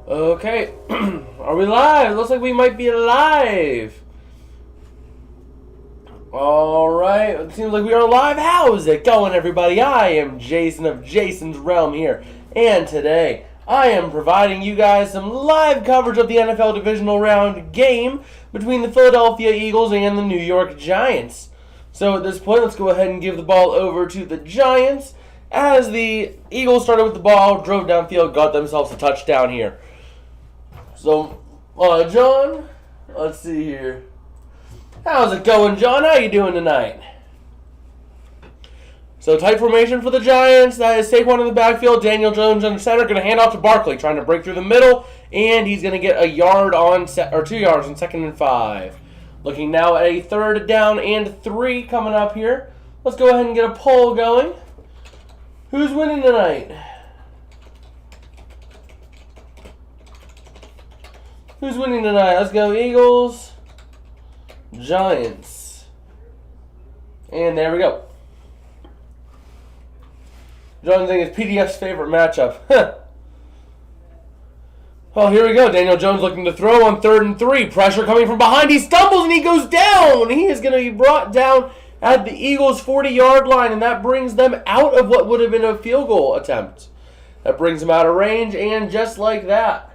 Okay, are we live? Looks like we might be live. Alright, it seems like we are live. How's it going, everybody? I am Jason of Jason's Realm here, and today I am providing you guys some live coverage of the NFL Divisional Round game between the Philadelphia Eagles and the New York Giants. So at this point, let's go ahead and give the ball over to the Giants as the Eagles started with the ball, drove downfield, got themselves a touchdown here. So, John, let's see here. How's it going, John? How you doing tonight? So, tight formation for the Giants. That is Saquon in the backfield. Daniel Jones under center. Going to hand off to Barkley, trying to break through the middle. And he's going to get a yard on 2 yards on 2nd and 5. Looking now at a 3rd down and 3 coming up here. Let's go ahead and get a poll going. Who's winning tonight? Who's winning tonight? Let's go Eagles, Giants. And there we go. John saying it's PDF's favorite matchup. Well, here we go. Daniel Jones looking to throw on 3rd and 3. Pressure coming from behind. He stumbles and he goes down. He is going to be brought down at the Eagles' 40-yard line, and that brings them out of what would have been a field goal attempt. That brings them out of range, and just like that.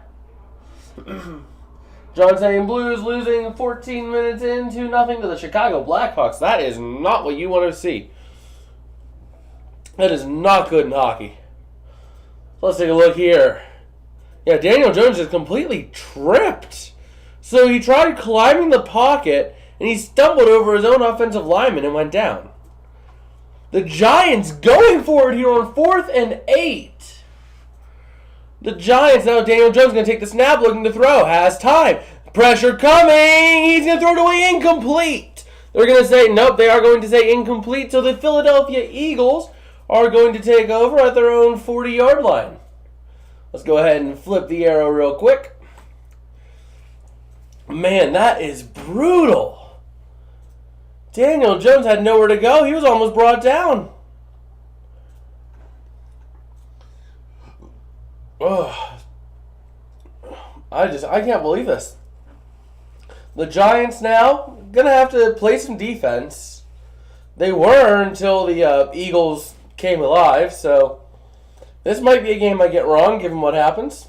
John saying Blues losing 14 minutes in 2-0 to the Chicago Blackhawks. That is not what you want to see. That is not good in hockey. So let's take a look here. Yeah, Daniel Jones is completely tripped. So he tried climbing the pocket, and he stumbled over his own offensive lineman and went down. The Giants going for it here on 4th and 8. The Giants, now Daniel Jones going to take the snap, looking to throw. Has time. Pressure coming. He's going to throw it away incomplete. They're going to say, nope, they are going to say incomplete. So the Philadelphia Eagles are going to take over at their own 40-yard line. Let's go ahead and flip the arrow real quick. Man, that is brutal. Daniel Jones had nowhere to go. He was almost brought down. Ugh. I can't believe this. The Giants now going to have to play some defense. They were until the Eagles came alive, so this might be a game I get wrong given what happens.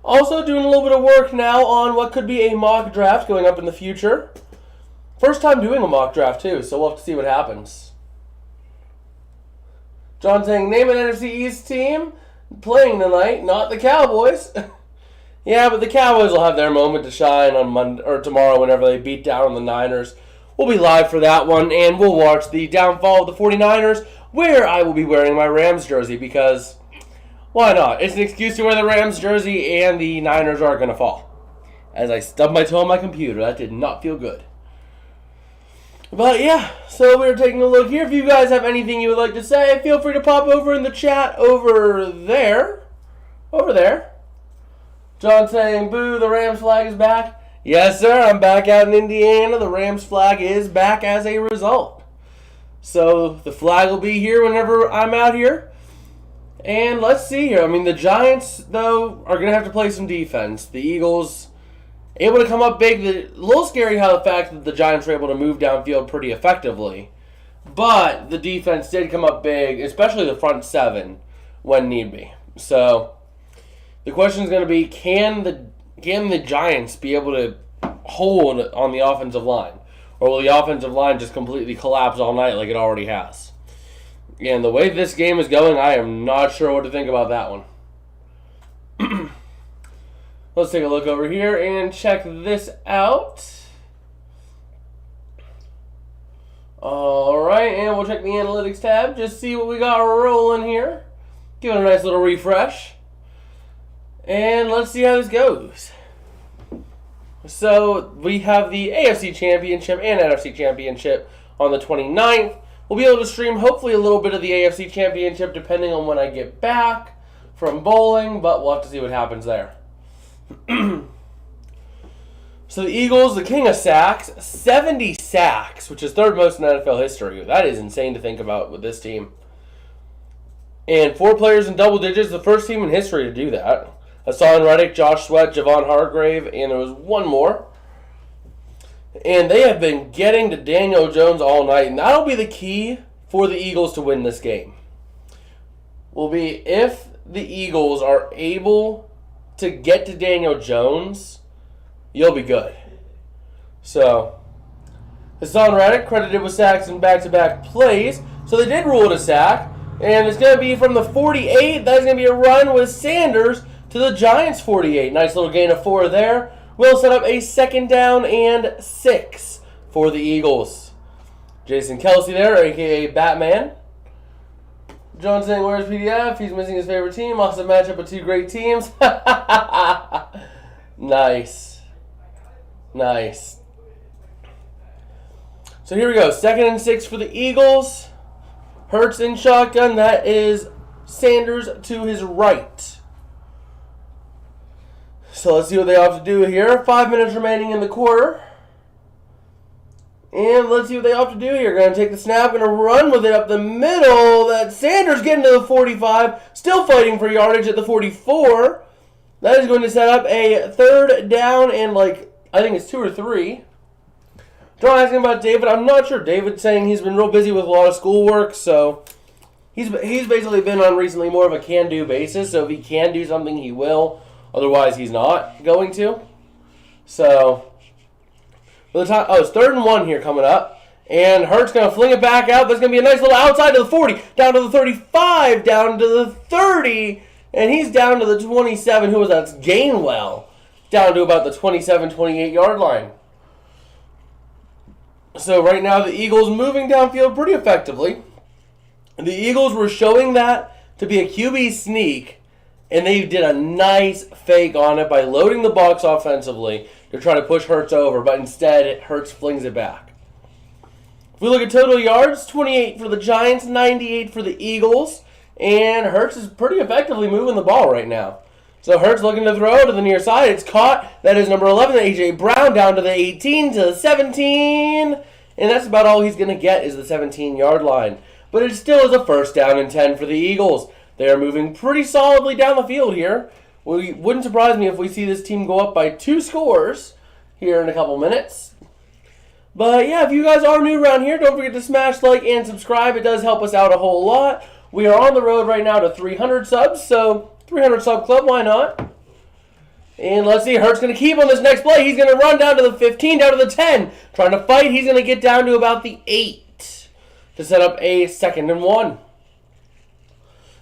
Also doing a little bit of work now on what could be a mock draft going up in the future. First time doing a mock draft too, so we'll have to see what happens. John saying, name an NFC East team playing tonight, not the Cowboys. Yeah, but the Cowboys will have their moment to shine on Monday or tomorrow whenever they beat down on the Niners. We'll be live for that one, and we'll watch the downfall of the 49ers, where I will be wearing my Rams jersey because why not? It's an excuse to wear the Rams jersey, and the Niners are going to fall. As I stubbed my toe on my computer, that did not feel good. But yeah, so we're taking a look here. If you guys have anything you would like to say, feel free to pop over in the chat over there. Over there. John saying, boo, the Rams flag is back. Yes, sir, I'm back out in Indiana. The Rams flag is back as a result. So the flag will be here whenever I'm out here. And let's see here. I mean, the Giants, though, are going to have to play some defense. The Eagles able to come up big. A little scary how the fact that the Giants were able to move downfield pretty effectively. But the defense did come up big, especially the front 7 when need be. So the question is going to be, can the Giants be able to hold on the offensive line? Or will the offensive line just completely collapse all night like it already has? And the way this game is going, I am not sure what to think about that one. Let's take a look over here and check this out. Alright, and we'll check the analytics tab. Just see what we got rolling here. Give it a nice little refresh. And let's see how this goes. So we have the AFC Championship and NFC Championship on the 29th. We'll be able to stream hopefully a little bit of the AFC Championship depending on when I get back from bowling, but we'll have to see what happens there. So the Eagles, the king of sacks, 70 sacks, which is 3rd most in NFL history. That is insane to think about with this team. And 4 players in double digits, the first team in history to do that. Hassan Reddick, Josh Sweat, Javon Hargrave, and there was one more. And they have been getting to Daniel Jones all night, and that'll be the key for the Eagles to win this game. Will be if the Eagles are able to get to Daniel Jones, you'll be good. So, Hassan Reddick credited with sacks in back-to-back plays. So they did rule it a sack. And it's going to be from the 48. That's going to be a run with Sanders to the Giants' 48. Nice little gain of 4 there. We'll set up a 2nd down and 6 for the Eagles. Jason Kelsey there, a.k.a. Batman. John saying, where's PDF? He's missing his favorite team. Awesome matchup of 2 great teams. Nice. Nice. So here we go. 2nd and 6 for the Eagles. Hurts in shotgun. That is Sanders to his right. So let's see what they have to do here. 5 minutes remaining in the quarter. And let's see what they have to do here. Going to take the snap, going to run with it up the middle. That Sanders getting to the 45. Still fighting for yardage at the 44. That is going to set up a 3rd down and I think it's 2 or 3. John asking about David. I'm not sure. David's saying he's been real busy with a lot of schoolwork, so he's basically been on recently more of a can-do basis. So if he can do something, he will. Otherwise, he's not going to. So, by the time, it's 3rd and 1 here coming up. And Hurts going to fling it back out. There's going to be a nice little outside to the 40, down to the 35, down to the 30, and he's down to the 27. Who was that? It's Gainwell. Down to about the 27, 28-yard line. So right now the Eagles moving downfield pretty effectively. The Eagles were showing that to be a QB sneak, and they did a nice fake on it by loading the box offensively to try to push Hurts over, but instead Hurts flings it back. If we look at total yards, 28 for the Giants, 98 for the Eagles, and Hurts is pretty effectively moving the ball right now. So Hurts looking to throw to the near side. It's caught. That is number 11, A.J. Brown, down to the 18, to the 17. And that's about all he's going to get is the 17-yard line. But it still is a 1st down and 10 for the Eagles. They are moving pretty solidly down the field here. Wouldn't surprise me if we see this team go up by 2 scores here in a couple minutes. But yeah, if you guys are new around here, don't forget to smash like and subscribe. It does help us out a whole lot. We are on the road right now to 300 subs, so 300 sub club, why not? And let's see, Hurts going to keep on this next play. He's going to run down to the 15, down to the 10. Trying to fight, he's going to get down to about the 8 to set up a 2nd and 1.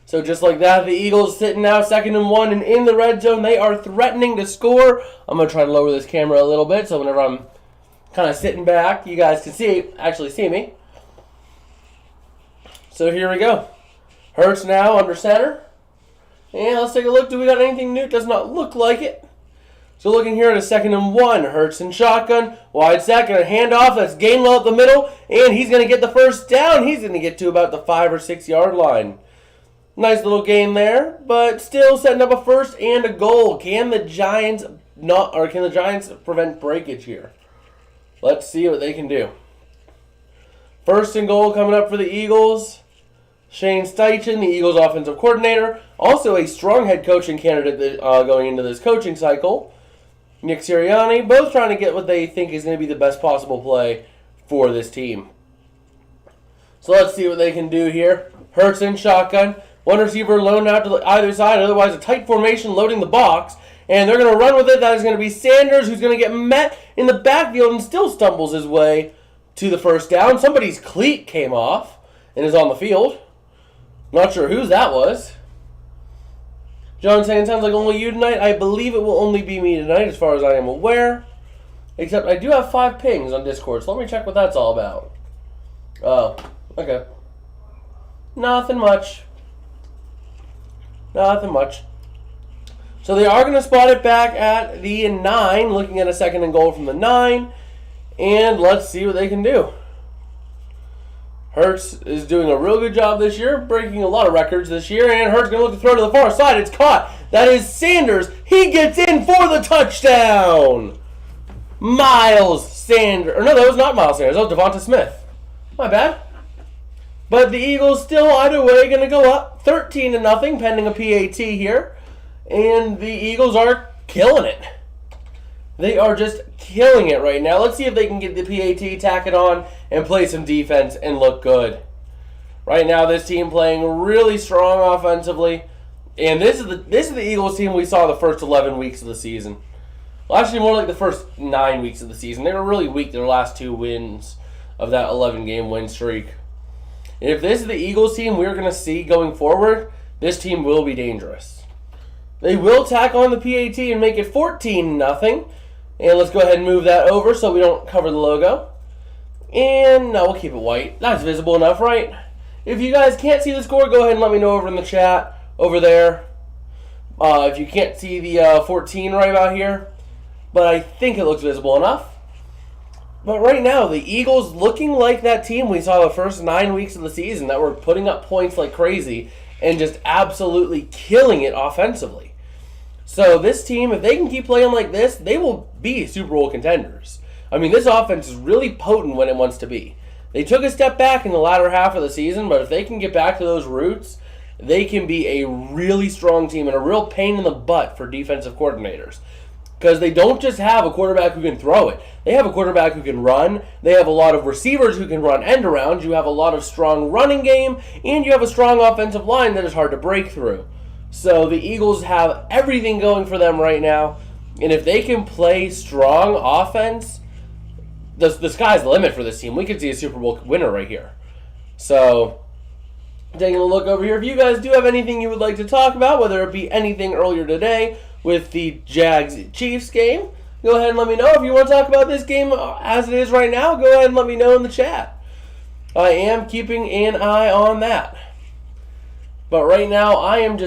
So just like that, the Eagles sitting now 2nd and 1 and in the red zone. They are threatening to score. I'm going to try to lower this camera a little bit so whenever I'm kind of sitting back, you guys can actually see me. So here we go. Hurts now under center. And let's take a look. Do we got anything new? It does not look like it. So looking here at a 2nd and 1. Hurts in shotgun. Wide set. Going to hand off. That's Gainwell up the middle. And he's going to get the 1st down. He's going to get to about the 5 or 6 yard line. Nice little gain there. But still setting up a 1st and a goal. Can the Giants prevent breakage here? Let's see what they can do. 1st and goal coming up for the Eagles. Shane Steichen, the Eagles offensive coordinator, also a strong head coaching candidate going into this coaching cycle. Nick Sirianni, both trying to get what they think is going to be the best possible play for this team. So let's see what they can do here. Hurts in shotgun. One receiver loaned out to either side, otherwise a tight formation loading the box. And they're going to run with it. That is going to be Sanders, who's going to get met in the backfield and still stumbles his way to the 1st down. Somebody's cleat came off and is on the field. Not sure whose that was. John saying, sounds like only you tonight. I believe it will only be me tonight as far as I am aware. Except I do have 5 pings on Discord, so let me check what that's all about. Oh, okay. Nothing much. Nothing much. So they are going to spot it back at the 9, looking at a 2nd and goal from the 9. And let's see what they can do. Hurts is doing a real good job this year, breaking a lot of records this year, and Hurts going to look to throw to the far side. It's caught. That is Sanders. He gets in for the touchdown. Miles Sanders. Or no, that was not Miles Sanders. That was Devonta Smith. My bad. But the Eagles still, either way, going to go up 13-0, pending a PAT here. And the Eagles are killing it. They are just killing it right now. Let's see if they can get the PAT, tack it on, and play some defense and look good. Right now, this team playing really strong offensively. And this is the Eagles team we saw the first 11 weeks of the season. Well, actually, more like the first 9 weeks of the season. They were really weak their last 2 wins of that 11-game win streak. And if this is the Eagles team we're going to see going forward, this team will be dangerous. They will tack on the PAT and make it 14-0. And let's go ahead and move that over so we don't cover the logo. And no, we'll keep it white. That's visible enough, right? If you guys can't see the score, go ahead and let me know over in the chat over there. If you can't see the 14 right about here. But I think it looks visible enough. But right now, the Eagles looking like that team we saw the first 9 weeks of the season that were putting up points like crazy and just absolutely killing it offensively. So this team, if they can keep playing like this, they will be Super Bowl contenders. I mean, this offense is really potent when it wants to be. They took a step back in the latter half of the season, but if they can get back to those roots, they can be a really strong team and a real pain in the butt for defensive coordinators. Because they don't just have a quarterback who can throw it. They have a quarterback who can run. They have a lot of receivers who can run end around. You have a lot of strong running game, and you have a strong offensive line that is hard to break through. So the Eagles have everything going for them right now. And if they can play strong offense, the sky's the limit for this team. We could see a Super Bowl winner right here. So, taking a look over here. If you guys do have anything you would like to talk about, whether it be anything earlier today with the Jags-Chiefs game, go ahead and let me know. If you want to talk about this game as it is right now, go ahead and let me know in the chat. I am keeping an eye on that. But right now, I am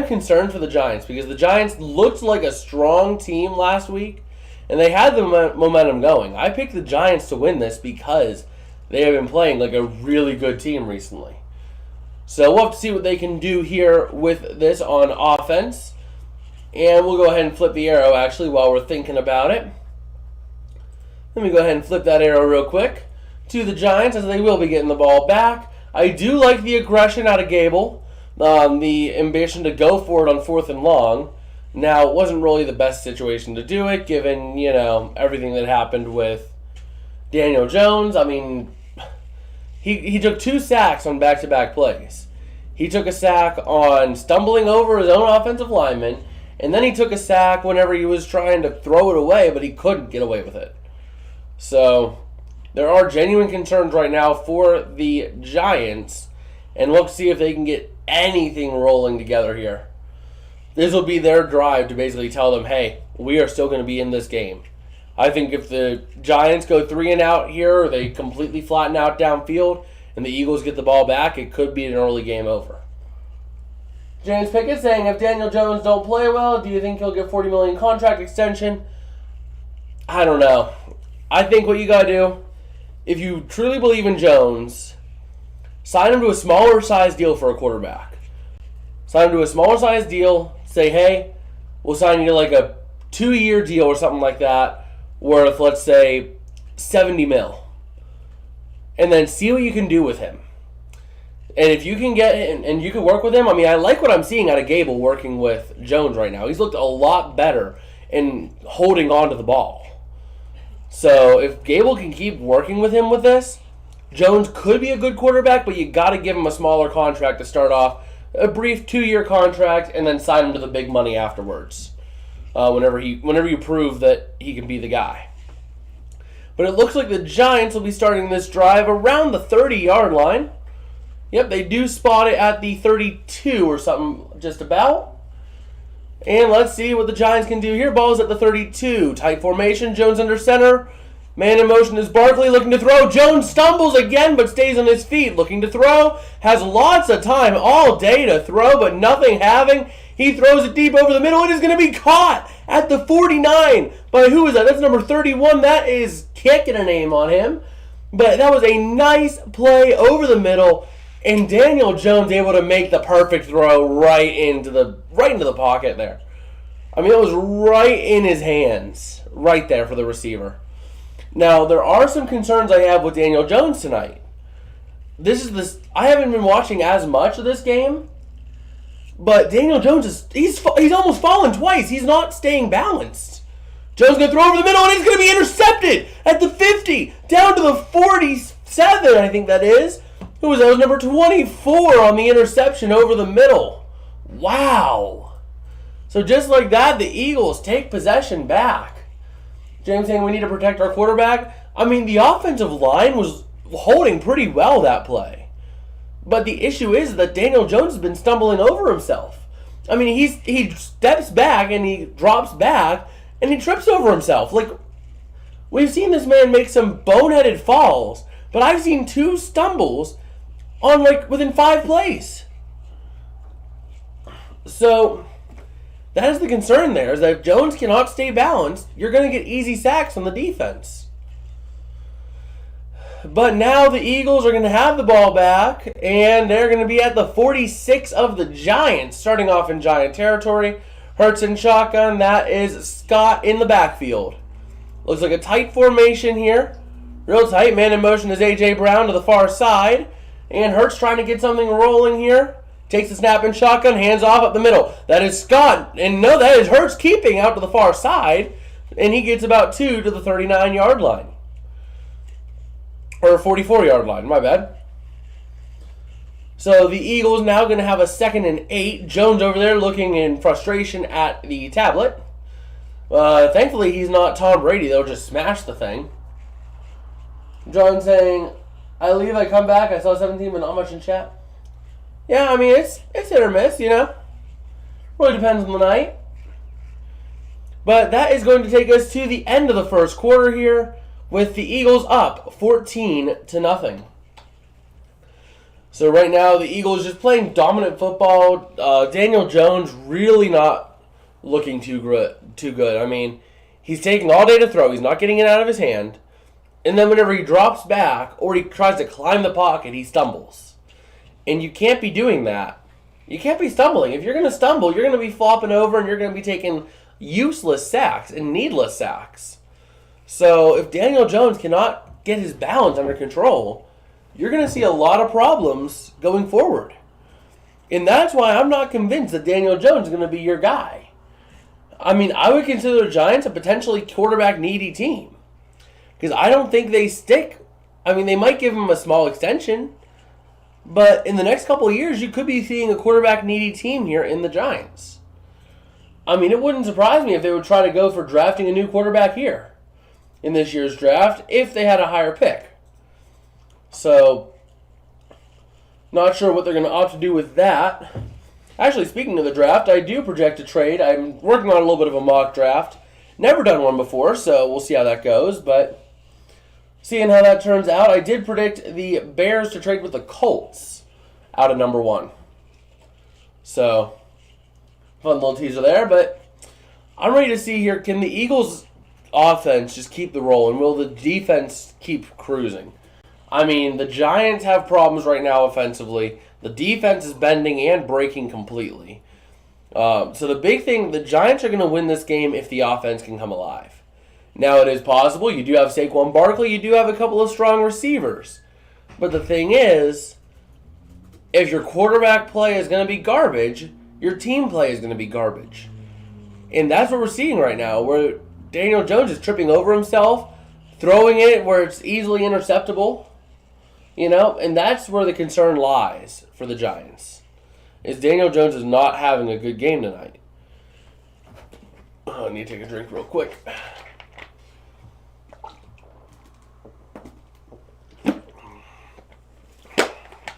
concerned for the Giants because the Giants looked like a strong team last week, and they had the momentum going. I picked the Giants to win this because they have been playing like a really good team recently. So we'll have to see what they can do here with this on offense. And we'll go ahead and flip the arrow, actually, while we're thinking about it. Let me go ahead and flip that arrow real quick to the Giants, as they will be getting the ball back. I do like the aggression out of Gable. The ambition to go for it on 4th and long. Now, it wasn't really the best situation to do it, given, everything that happened with Daniel Jones. I mean, he took 2 sacks on back-to-back plays. He took a sack on stumbling over his own offensive lineman, and then he took a sack whenever he was trying to throw it away, but he couldn't get away with it. So, there are genuine concerns right now for the Giants, and we'll see if they can get anything rolling together here. This will be their drive to basically tell them, hey, we are still going to be in this game. I think if the Giants go 3 and out here, or they completely flatten out downfield, and the Eagles get the ball back, it could be an early game over. James Pickett saying, if Daniel Jones don't play well, do you think he'll get $40 million contract extension? I don't know. I think what you got to do, if you truly believe in Jones, sign him to a smaller size deal for a quarterback. Sign him to a smaller size deal. Say, hey, we'll sign you to like a 2-year deal or something like that, worth, let's say, $70 million. And then see what you can do with him. And if you can get it and you can work with him, I mean, I like what I'm seeing out of Gable working with Jones right now. He's looked a lot better in holding on to the ball. So if Gable can keep working with him with this, Jones could be a good quarterback, but you got to give him a smaller contract to start off, a brief 2-year contract, and then sign him to the big money afterwards. Whenever you prove that he can be the guy. But it looks like the Giants will be starting this drive around the 30-yard line. Yep, they do spot it at the 32 or something, just about. And let's see what the Giants can do here. Ball's at the 32. Tight formation. Jones under center. Man in motion is Barkley looking to throw. Jones stumbles again but stays on his feet. Looking to throw. Has lots of time all day to throw but nothing having. He throws it deep over the middle. It is going to be caught at the 49. But who is that? That's number 31. That is kicking a name on him. But that was a nice play over the middle. And Daniel Jones able to make the perfect throw right into the pocket there. I mean, it was right in his hands. Right there for the receiver. Now, there are some concerns I have with Daniel Jones tonight. I haven't been watching as much of this game, But Daniel Jones he's almost fallen twice. He's not staying balanced. Jones going to throw over the middle, and it's going to be intercepted at the 50, down to the 47, I think that is. That was number 24 on the interception over the middle. Wow. So just like that, the Eagles take possession back. James saying we need to protect our quarterback. I mean, the offensive line was holding pretty well that play. But the issue is that Daniel Jones has been stumbling over himself. I mean, he steps back and he drops back and he trips over himself. Like, we've seen this man make some boneheaded falls, but I've seen 2 stumbles on, like, within 5 plays. So that is the concern there, is that if Jones cannot stay balanced, you're going to get easy sacks on the defense. But now the Eagles are going to have the ball back, and they're going to be at the 46 of the Giants, starting off in Giant territory. Hurts in shotgun. That is Scott in the backfield. Looks like a tight formation here. Real tight. Man in motion is A.J. Brown to the far side. And Hurts trying to get something rolling here. Takes the snap in shotgun. Hands off up the middle. That is Scott. And no, that is Hurts keeping out to the far side. And he gets about 2 to the 39-yard line. Or 44-yard line, my bad. So the Eagles now going to have a 2nd and 8. Jones over there looking in frustration at the tablet. Thankfully, he's not Tom Brady. They'll just smash the thing. John saying, I leave, I come back. I saw 17, but not much in chat. Yeah, I mean, it's hit or miss, you know. Really depends on the night. But that is going to take us to the end of the first quarter here, with the Eagles up 14-0. So right now, the Eagles just playing dominant football. Daniel Jones really not looking too good. I mean, he's taking all day to throw. He's not getting it out of his hand. And then whenever he drops back or he tries to climb the pocket, he stumbles. And you can't be doing that. You can't be stumbling. If you're going to stumble, you're going to be flopping over and you're going to be taking useless sacks and needless sacks. So if Daniel Jones cannot get his balance under control, you're going to see a lot of problems going forward. And that's why I'm not convinced that Daniel Jones is going to be your guy. I mean, I would consider the Giants a potentially quarterback-needy team. Because I don't think they stick. I mean, they might give him a small extension. But in the next couple of years, you could be seeing a quarterback-needy team here in the Giants. I mean, it wouldn't surprise me if they would try to go for drafting a new quarterback here in this year's draft if they had a higher pick. So, not sure what they're going to opt to do with that. Actually, speaking of the draft, I do project a trade. I'm working on a little bit of a mock draft. Never done one before, so we'll see how that goes. But seeing how that turns out, I did predict the Bears to trade with the Colts out of number 1. So, fun little teaser there. But I'm ready to see here, can the Eagles' offense just keep the roll, and will the defense keep cruising? I mean, the Giants have problems right now offensively. The defense is bending and breaking completely. So the big thing, the Giants are going to win this game if the offense can come alive. Now, it is possible. You do have Saquon Barkley. You do have a couple of strong receivers. But the thing is, if your quarterback play is going to be garbage, your team play is going to be garbage. And that's what we're seeing right now, where Daniel Jones is tripping over himself, throwing it where it's easily interceptable. You know, and that's where the concern lies for the Giants. Is Daniel Jones is not having a good game tonight. Oh, I need to take a drink real quick.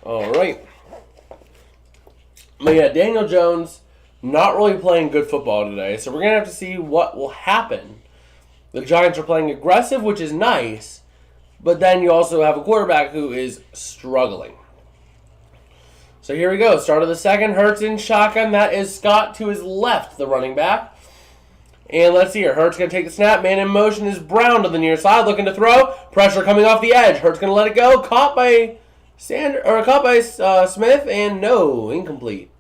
All right. But yeah, Daniel Jones not really playing good football today, so we're going to have to see what will happen. The Giants are playing aggressive, which is nice, but then you also have a quarterback who is struggling. So here we go. Start of the second. Hurts in shotgun. That is Scott to his left, the running back. And let's see here. Hurts going to take the snap. Man in motion is Brown to the near side, looking to throw. Pressure coming off the edge. Hurts going to let it go. Caught by Smith, and no, incomplete.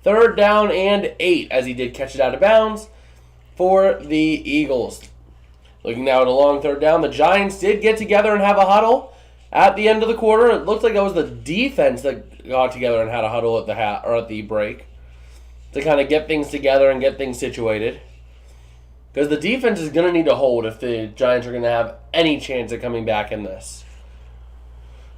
3rd down and 8 as he did catch it out of bounds for the Eagles. Looking now at a long 3rd down. The Giants did get together and have a huddle at the end of the quarter. It looked like it was the defense that got together and had a huddle at the break. to kind of get things together and get things situated. Because the defense is going to need to hold if the Giants are going to have any chance of coming back in this.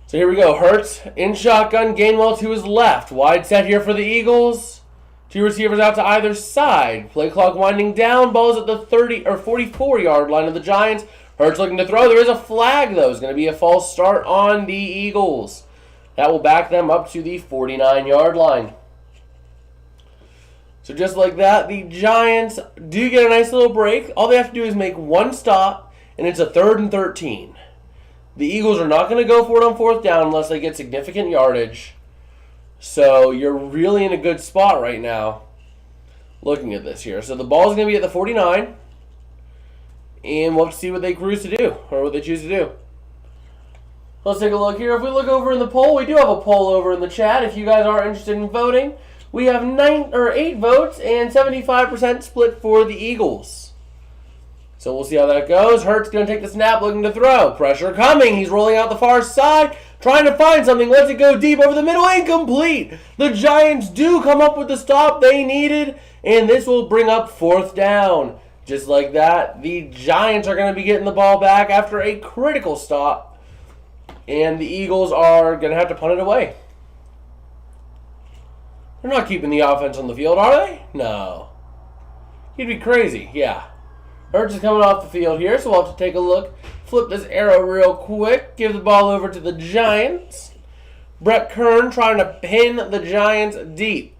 So here we go. Hurts in shotgun. Gainwell to his left. Wide set here for the Eagles. 2 receivers out to either side. Play clock winding down. Ball's at the 30 or 44-yard line of the Giants. Hurts looking to throw. There is a flag, though. It's going to be a false start on the Eagles. That will back them up to the 49-yard line. So just like that, the Giants do get a nice little break. All they have to do is make one stop, and it's a 3rd and 13. The Eagles are not going to go for it on 4th down unless they get significant yardage. So you're really in a good spot right now looking at this here. So the ball is going to be at the 49, and we'll have to see what they choose to do, or what they choose to do. Let's take a look here. If we look over in the poll, we do have a poll over in the chat. If you guys are interested in voting, we have 8 votes and 75% split for the Eagles. So we'll see how that goes. Hurts going to take the snap, looking to throw. Pressure coming. He's rolling out the far side, trying to find something. Lets it go deep over the middle. Incomplete. The Giants do come up with the stop they needed, and this will bring up 4th down. Just like that, the Giants are going to be getting the ball back after a critical stop, and the Eagles are going to have to punt it away. They're not keeping the offense on the field, are they? No. You'd be crazy. Yeah. Hurts is coming off the field here, so we'll have to take a look. Flip this arrow real quick. Give the ball over to the Giants. Brett Kern trying to pin the Giants deep.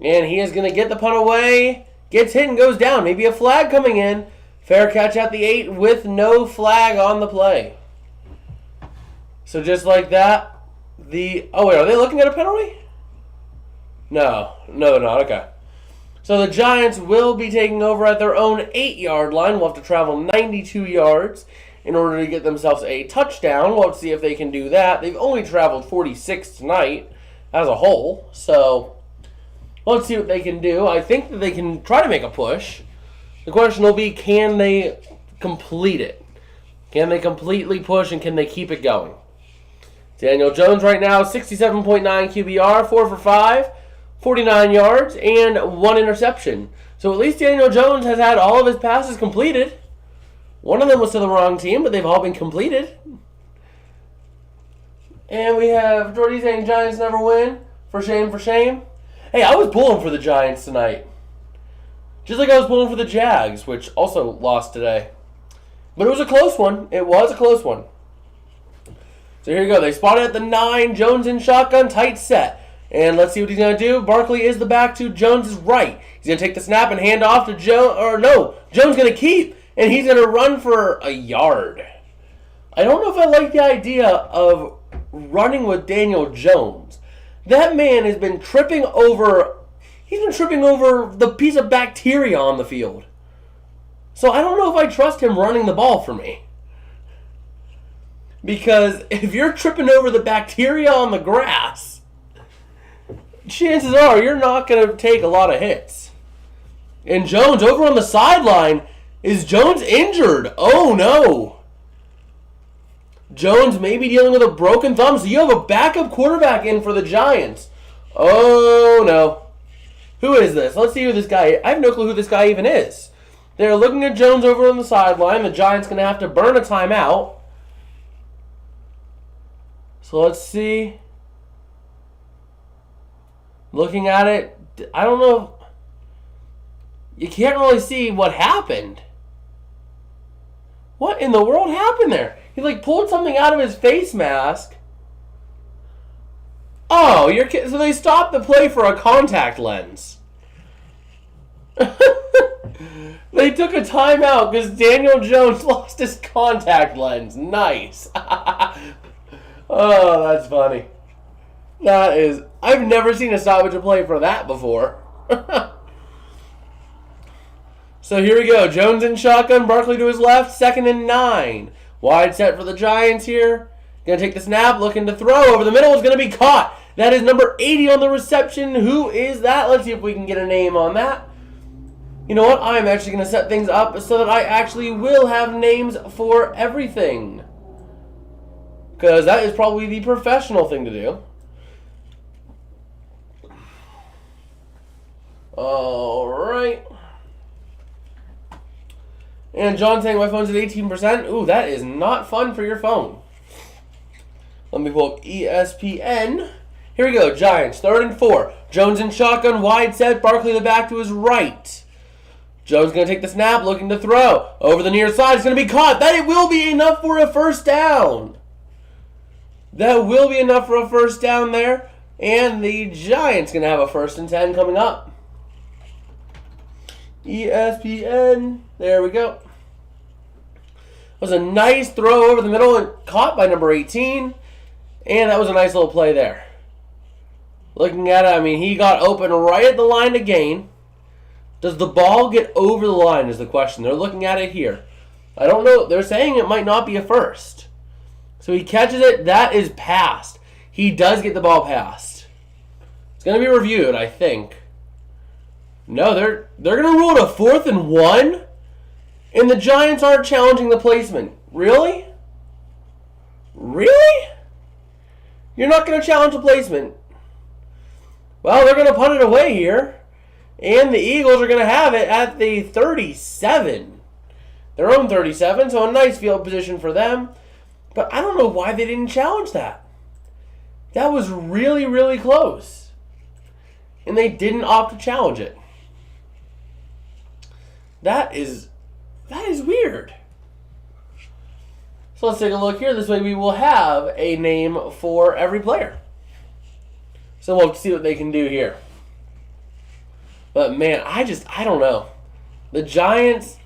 And he is going to get the punt away. Gets hit and goes down. Maybe a flag coming in. Fair catch at the 8 with no flag on the play. So just like that, oh wait, are they looking at a penalty? No, they're not. Okay. So the Giants will be taking over at their own 8-yard line. We'll have to travel 92 yards in order to get themselves a touchdown. We'll have to see if they can do that. They've only traveled 46 tonight as a whole. So let's see what they can do. I think that they can try to make a push. The question will be, can they complete it? Can they completely push, and can they keep it going? Daniel Jones right now, 67.9 QBR, 4 for 5. 49 yards, and 1 interception. So at least Daniel Jones has had all of his passes completed. One of them was to the wrong team, but they've all been completed. And we have Jordy saying Giants never win. For shame, for shame. Hey, I was pulling for the Giants tonight. Just like I was pulling for the Jags, which also lost today. But it was a close one. It was a close one. So here you go. They spotted at the 9. Jones in shotgun, tight set. And let's see what he's going to do. Barkley is the back to Jones' right. He's going to take the snap and hand off to Jones. Or no, Jones going to keep. And he's going to run for a yard. I don't know if I like the idea of running with Daniel Jones. That man has been tripping over... He's been tripping over the piece of bacteria on the field. So I don't know if I trust him running the ball for me. Because if you're tripping over the bacteria on the grass, chances are you're not going to take a lot of hits. And Jones over on the sideline. Is Jones injured? Oh no. Jones may be dealing with a broken thumb, so you have a backup quarterback in for the Giants. Oh no. Who is this? Let's see who this guy is. I have no clue who this guy even is. They're looking at Jones over on the sideline. The Giants going to have to burn a timeout. So let's see. Looking at it, I don't know. You can't really see what happened. What in the world happened there? He pulled something out of his face mask. Oh, you're kidding. So they stopped the play for a contact lens. They took a timeout because Daniel Jones lost his contact lens. Nice. Oh, that's funny. That is... I've never seen a stoppage of play for that before. So here we go. Jones in shotgun. Barkley to his left. 2nd and 9. Wide set for the Giants here. Going to take the snap. Looking to throw. Over the middle is going to be caught. That is number 80 on the reception. Who is that? Let's see if we can get a name on that. You know what? I'm actually going to set things up so that I actually will have names for everything. Because that is probably the professional thing to do. All right. And John saying my phone's at 18%. Ooh, that is not fun for your phone. Let me pull up ESPN. Here we go. Giants, 3rd and 4. Jones in shotgun, wide set. Barkley the back to his right. Jones going to take the snap, looking to throw. Over the near side, it's going to be caught. That will be enough for a first down. That will be enough for a first down there. And the Giants going to have a 1st and 10 coming up. ESPN. There we go. It was a nice throw over the middle and caught by number 18. And that was a nice little play there. Looking at it, I mean, he got open right at the line to gain. Does the ball get over the line is the question. They're looking at it here. I don't know. They're saying it might not be a first. So he catches it. That is passed. He does get the ball passed. It's going to be reviewed, I think. No, they're going to rule it a 4th and 1? And the Giants aren't challenging the placement. Really? Really? You're not going to challenge the placement. Well, they're going to punt it away here. And the Eagles are going to have it at the 37. Their own 37, so a nice field position for them. But I don't know why they didn't challenge that. That was really, really close. And they didn't opt to challenge it. That is weird. So let's take a look here. This way we will have a name for every player. So we'll see what they can do here. But man, I don't know. The Giants,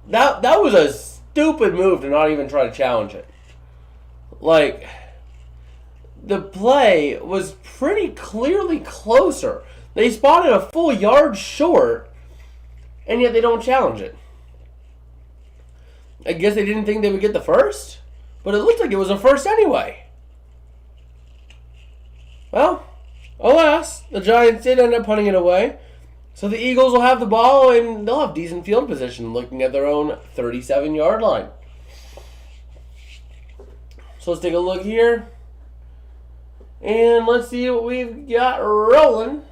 that was a stupid move to not even try to challenge it. Like, the play was pretty clearly closer. They spotted a full yard short, and yet they don't challenge it. I guess they didn't think they would get the first, but it looked like it was a first anyway. Well, alas, the Giants did end up punting it away. So the Eagles will have the ball, and they'll have decent field position looking at their own 37-yard line. So let's take a look here. And let's see what we've got rolling.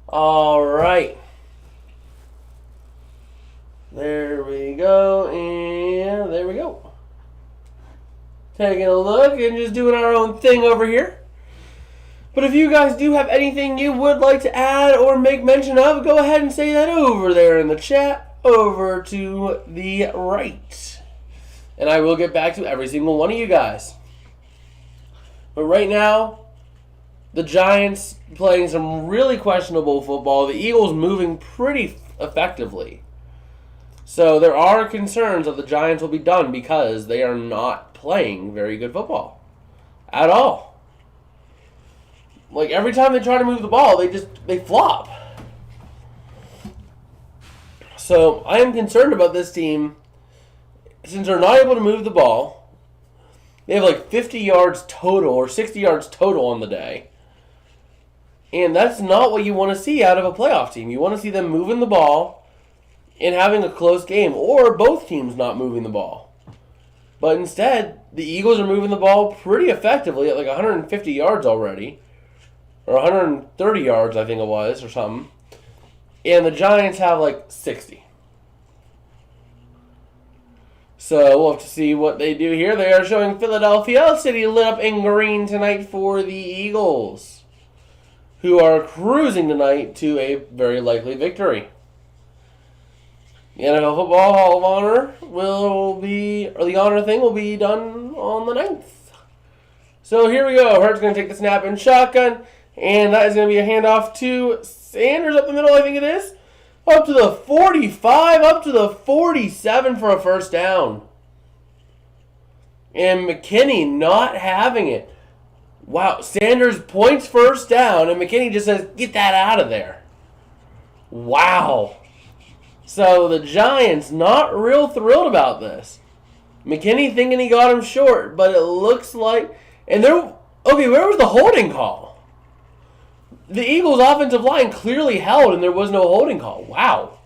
All right. There we go, and there we go. Taking a look and just doing our own thing over here. But if you guys do have anything you would like to add or make mention of, go ahead and say that over there in the chat, over to the right. And I will get back to every single one of you guys. But right now, the Giants playing some really questionable football. The Eagles moving pretty effectively. So there are concerns that the Giants will be done because they are not playing very good football. At all. Like, every time they try to move the ball, they flop. So, I am concerned about this team. Since they're not able to move the ball, they have like 50 yards total or 60 yards total on the day. And that's not what you want to see out of a playoff team. You want to see them moving the ball and having a close game, or both teams not moving the ball. But instead, the Eagles are moving the ball pretty effectively at like 150 yards already. Or 130 yards, I think it was, or something. And the Giants have like 60. So we'll have to see what they do here. They are showing Philadelphia City lit up in green tonight for the Eagles, who are cruising tonight to a very likely victory. The NFL Football Hall of Honor will be, or the honor thing will be done on the 9th. So here we go. Hurt's going to take the snap in shotgun. And that is going to be a handoff to Sanders up the middle, I think it is. Up to the 45, up to the 47 for a first down. And McKinney not having it. Wow, Sanders points first down, and McKinney just says, get that out of there. Wow. So the Giants not real thrilled about this. McKinney thinking he got him short, but it looks like... And there... Okay, where was the holding call? The Eagles' offensive line clearly held, and there was no holding call. Wow.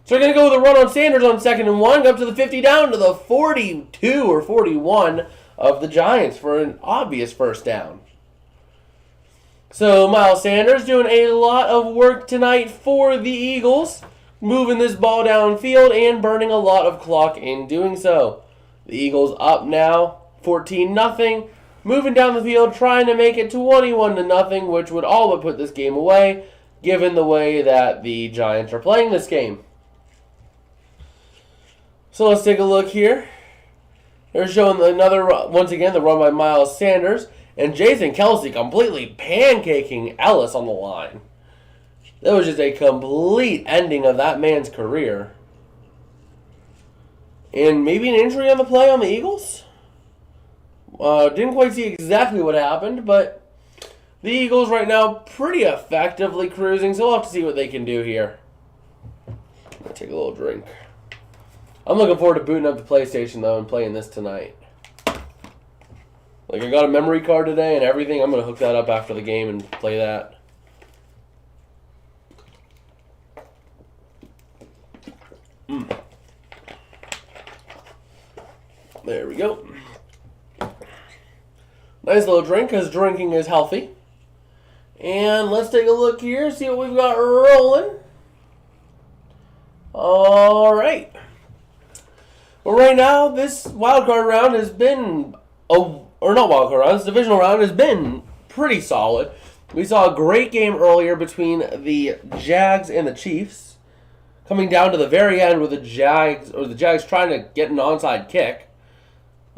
So they're going to go with a run on Sanders on 2nd and 1, up to the 50, down to the 42 or 41 of the Giants for an obvious first down. So Miles Sanders doing a lot of work tonight for the Eagles, moving this ball downfield and burning a lot of clock in doing so. The Eagles up now, 14-0, moving down the field, trying to make it 21-0, which would all but put this game away, given the way that the Giants are playing this game. So let's take a look here. They're showing another, once again, the run by Miles Sanders. And Jason Kelce completely pancaking Ellis on the line. That was just a complete ending of that man's career. And maybe an injury on the play on the Eagles? Didn't quite see exactly what happened, but the Eagles right now pretty effectively cruising, so we'll have to see what they can do here. I'm going to take a little drink. I'm looking forward to booting up the PlayStation, though, and playing this tonight. Like, I got a memory card today and everything. I'm going to hook that up after the game and play that. There we go. Nice little drink, because drinking is healthy. And let's take a look here, see what we've got rolling. All right. Well, right now, this wildcard round has been... or not wildcard round, this divisional round has been pretty solid. We saw a great game earlier between the Jags and the Chiefs, coming down to the very end with the Jags trying to get an onside kick.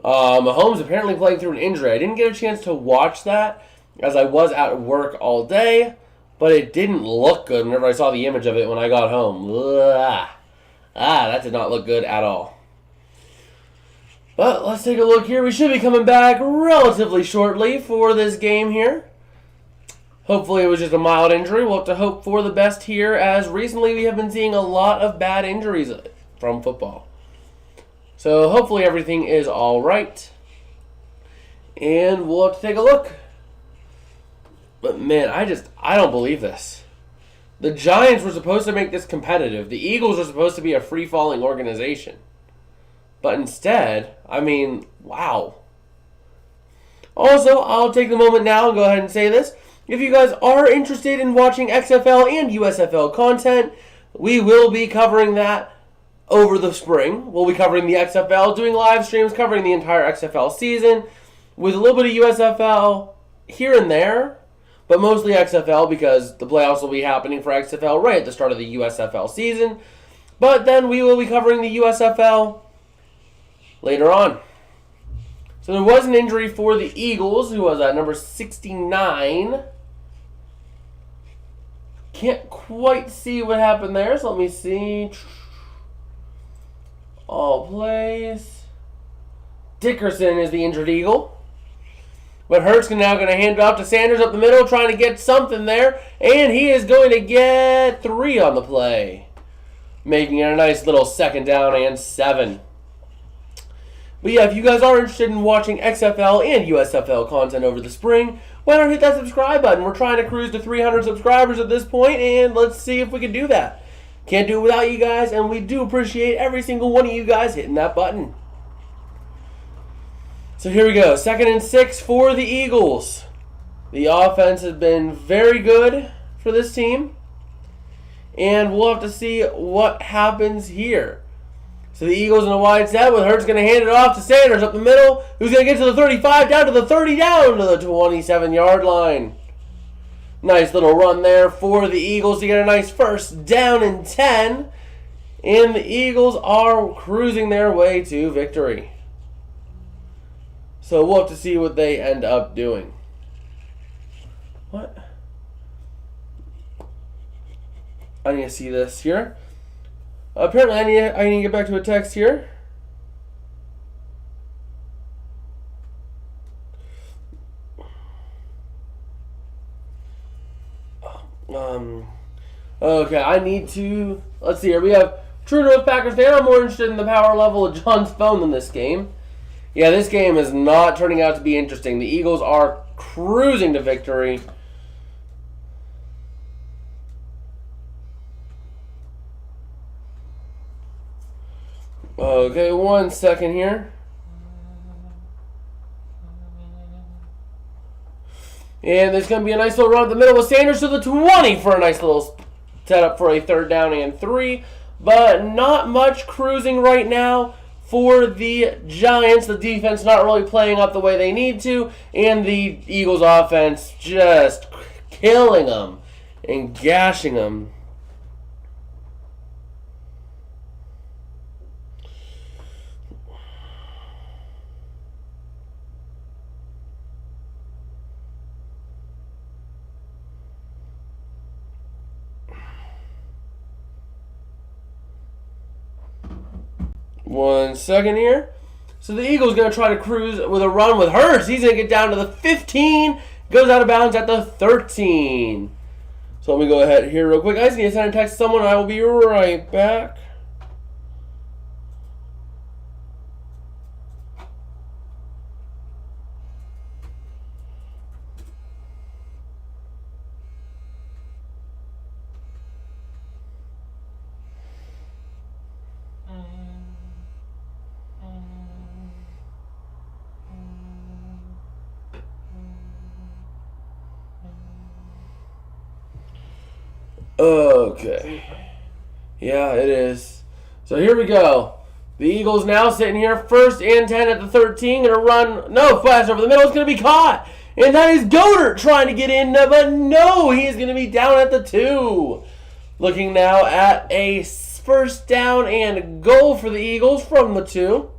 Mahomes apparently playing through an injury. I didn't get a chance to watch that as I was at work all day, but it didn't look good whenever I saw the image of it when I got home. That did not look good at all. But let's take a look here. We should be coming back relatively shortly for this game here. Hopefully it was just a mild injury. We'll have to hope for the best here, as recently we have been seeing a lot of bad injuries from football. So hopefully everything is all right. And we'll have to take a look. But man, I don't believe this. The Giants were supposed to make this competitive. The Eagles were supposed to be a free-falling organization. But instead, I mean, wow. Also, I'll take the moment now and go ahead and say this. If you guys are interested in watching XFL and USFL content, we will be covering that over the spring. We'll be covering the XFL, doing live streams, covering the entire XFL season, with a little bit of USFL here and there, but mostly XFL because the playoffs will be happening for XFL right at the start of the USFL season. But then we will be covering the USFL later on. So there was an injury for the Eagles, who was at number 69. Can't quite see what happened there, so let me see. All plays. Dickerson is the injured Eagle. But Hurts now going to hand it off to Sanders up the middle, trying to get something there. And he is going to get 3 on the play, making it a nice little 2nd down and 7. But yeah, if you guys are interested in watching XFL and USFL content over the spring, why not hit that subscribe button? We're trying to cruise to 300 subscribers at this point, and let's see if we can do that. Can't do it without you guys, and we do appreciate every single one of you guys hitting that button. So here we go. 2nd and 6 for the Eagles. The offense has been very good for this team, and we'll have to see what happens here. So the Eagles in a wide set with Hurts going to hand it off to Sanders up the middle, who's going to get to the 35, down to the 30, down to the 27-yard line. Nice little run there for the Eagles to get a nice 1st down and 10. And the Eagles are cruising their way to victory. So we'll have to see what they end up doing. What? I need to see this here. Apparently, I need to get back to a text here. Okay, I need to... Let's see here. We have True North Packers fan. I'm more interested in the power level of John's phone than this game. Yeah, this game is not turning out to be interesting. The Eagles are cruising to victory. Okay, 1 second here. And there's going to be a nice little run up the middle with Sanders to the 20 for a nice little setup for a 3rd down and 3. But not much cruising right now for the Giants. The defense not really playing up the way they need to. And the Eagles offense just killing them and gashing them. One second here. So the Eagles going to try to cruise with a run with Hurts. He's going to get down to the 15. Goes out of bounds at the 13. So let me go ahead here real quick. I just need to send a text to someone. I will be right back. Okay. Yeah, it is. So here we go. The Eagles now sitting here, 1st and 10 at the 13. Going to run. No, flash over the middle. It's going to be caught. And that is Goddard trying to get in. But no, he is going to be down at the 2. Looking now at a 1st down and goal for the Eagles from the 2.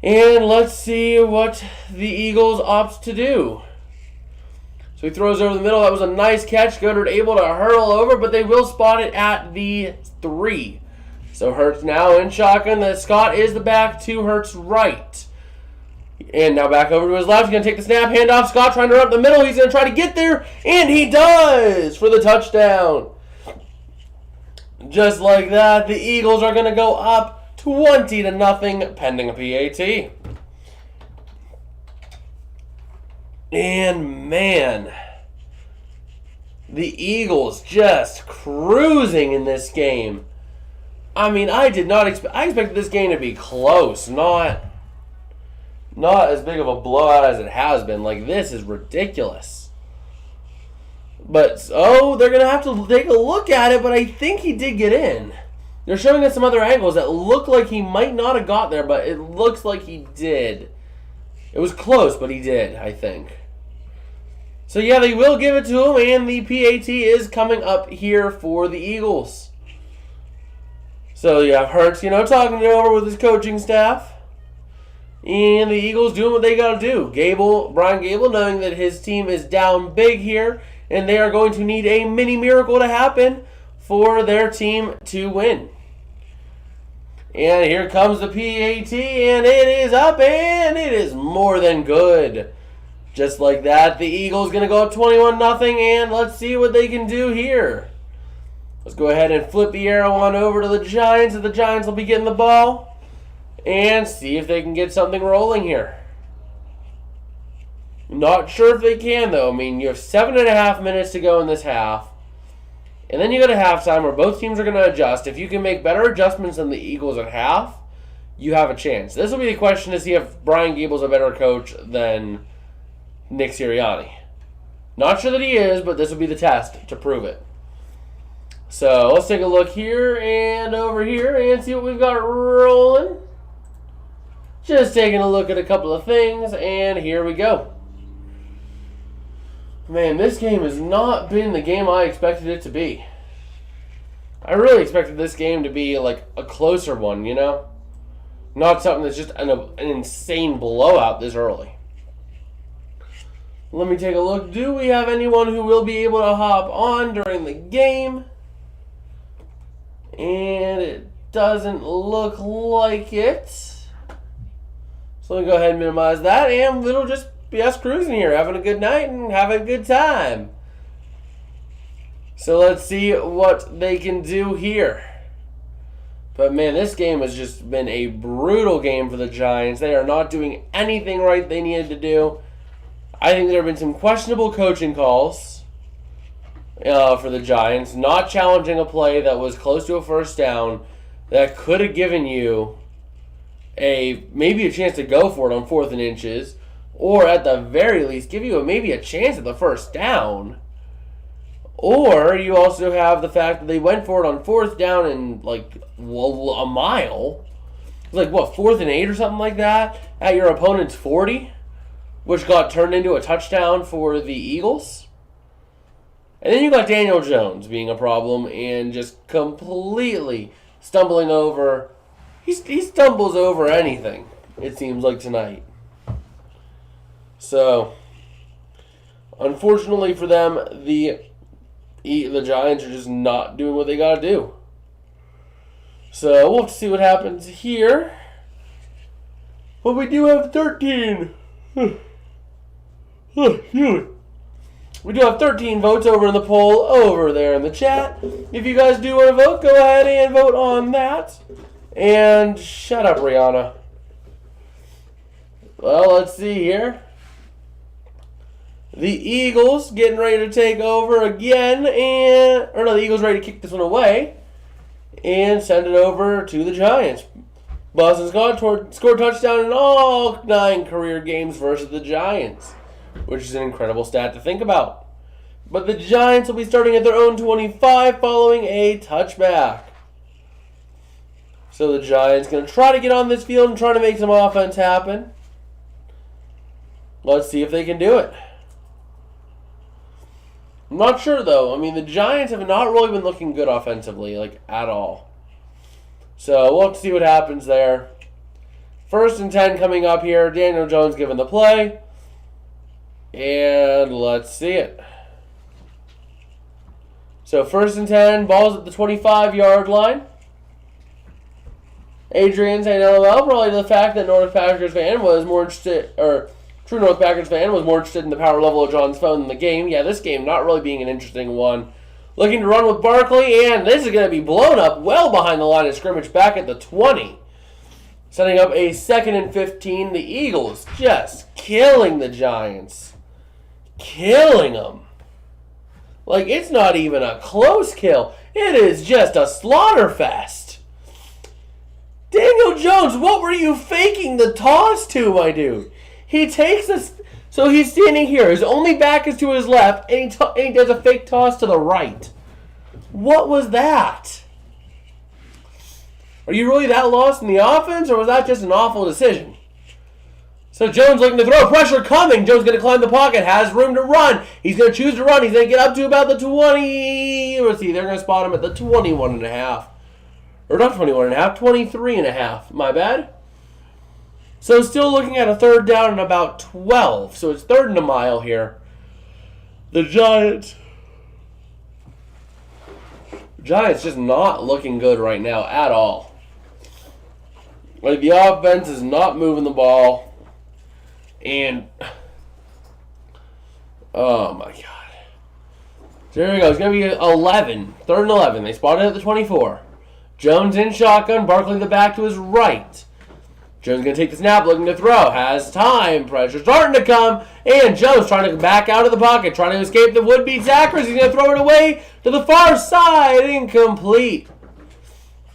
And let's see what the Eagles opt to do. So he throws over the middle. That was a nice catch. Goddard able to hurl over, but they will spot it at the 3. So Hurts now in shotgun. The Scott is the back to Hurts' right. And now back over to his left. He's going to take the snap. Handoff. Scott trying to run up the middle. He's going to try to get there. And he does for the touchdown. Just like that, the Eagles are going to go up 20-0 pending a PAT. And man, the Eagles just cruising in this game. I mean, I did not expect. I expected this game to be close, not as big of a blowout as it has been. Like, this is ridiculous. But they're gonna have to take a look at it. But I think he did get in. They're showing us some other angles that look like he might not have got there, but it looks like he did. It was close, but he did, I think. So yeah, they will give it to him, and the PAT is coming up here for the Eagles. So yeah, Hurts, talking it over with his coaching staff. And the Eagles doing what they got to do. Brian Gable, knowing that his team is down big here, and they are going to need a mini miracle to happen for their team to win. And here comes the PAT, and it is up, and it is more than good. Just like that, the Eagles going to go up 21-0, and let's see what they can do here. Let's go ahead and flip the arrow on over to the Giants, and the Giants will be getting the ball, and see if they can get something rolling here. Not sure if they can, though. I mean, you have 7.5 minutes to go in this half. And then you go to halftime where both teams are going to adjust. If you can make better adjustments than the Eagles at half, you have a chance. This will be the question to see if Brian Gable's a better coach than Nick Sirianni. Not sure that he is, but this will be the test to prove it. So let's take a look here and over here and see what we've got rolling. Just taking a look at a couple of things, and here we go. Man, this game has not been the game I expected it to be. I really expected this game to be like a closer one, Not something that's just an insane blowout this early. Let me take a look. Do we have anyone who will be able to hop on during the game? And it doesn't look like it. So let me go ahead and minimize that, and it'll just be us cruising here, having a good night and having a good time. So let's see what they can do here. But man, this game has just been a brutal game for the Giants. They are not doing anything right they needed to do. I think there have been some questionable coaching calls for the Giants. Not challenging a play that was close to a 1st down that could have given you maybe a chance to go for it on 4th and inches. or at the very least give you maybe a chance at the first down. Or you also have the fact that they went for it on 4th down and like a mile. It was like what, 4th and 8 or something like that at your opponent's 40, which got turned into a touchdown for the Eagles. And then you got Daniel Jones being a problem and just completely stumbling over. He stumbles over anything, it seems like tonight. So, unfortunately for them, the Giants are just not doing what they got to do. So, we'll have to see what happens here. But we do have 13. We do have 13 votes over in the poll over there in the chat. If you guys do want to vote, go ahead and vote on that. And shut up, Rihanna. Well, let's see here. The Eagles getting ready to take over again. The Eagles ready to kick this one away and send it over to the Giants. Boston Scott scored touchdown in all 9 career games versus the Giants, which is an incredible stat to think about. But the Giants will be starting at their own 25 following a touchback. So the Giants going to try to get on this field and try to make some offense happen. Let's see if they can do it. I'm not sure, though. I mean, the Giants have not really been looking good offensively, like, at all. So we'll have to see what happens there. 1st and 10 coming up here. Daniel Jones giving the play. And let's see it. So 1st and 10, ball's at the 25-yard line. Adrian saying LOL, probably the fact that North Packers fan was more interested, or true North Packers fan was more interested in the power level of John's phone than the game. Yeah, this game not really being an interesting one. Looking to run with Barkley, and this is going to be blown up well behind the line of scrimmage back at the 20. Setting up a 2nd and 15. The Eagles just killing the Giants. Killing them. Like, it's not even a close kill. It is just a slaughter fest. Daniel Jones, what were you faking the toss to, my dude? He takes this. So he's standing here. His only back is to his left, and he does a fake toss to the right. What was that? Are you really that lost in the offense, or was that just an awful decision? So Jones looking to throw. Pressure coming. Jones going to climb the pocket. Has room to run. He's going to choose to run. He's going to get up to about the 20. Let's see. They're going to spot him at the 21.5. Or not 21.5. 23.5. My bad. So still looking at a 3rd down and about 12. So it's 3rd and a mile here. The Giants just not looking good right now at all. Like, the offense is not moving the ball. And, oh my God. There we go. It's going to be 11. 3rd and 11. They spotted at the 24. Jones in shotgun. Barkley the back to his right. Jones going to take the snap, looking to throw. Has time. Pressure starting to come. And Jones trying to back out of the pocket, trying to escape the would-be sackers. He's going to throw it away to the far side. Incomplete.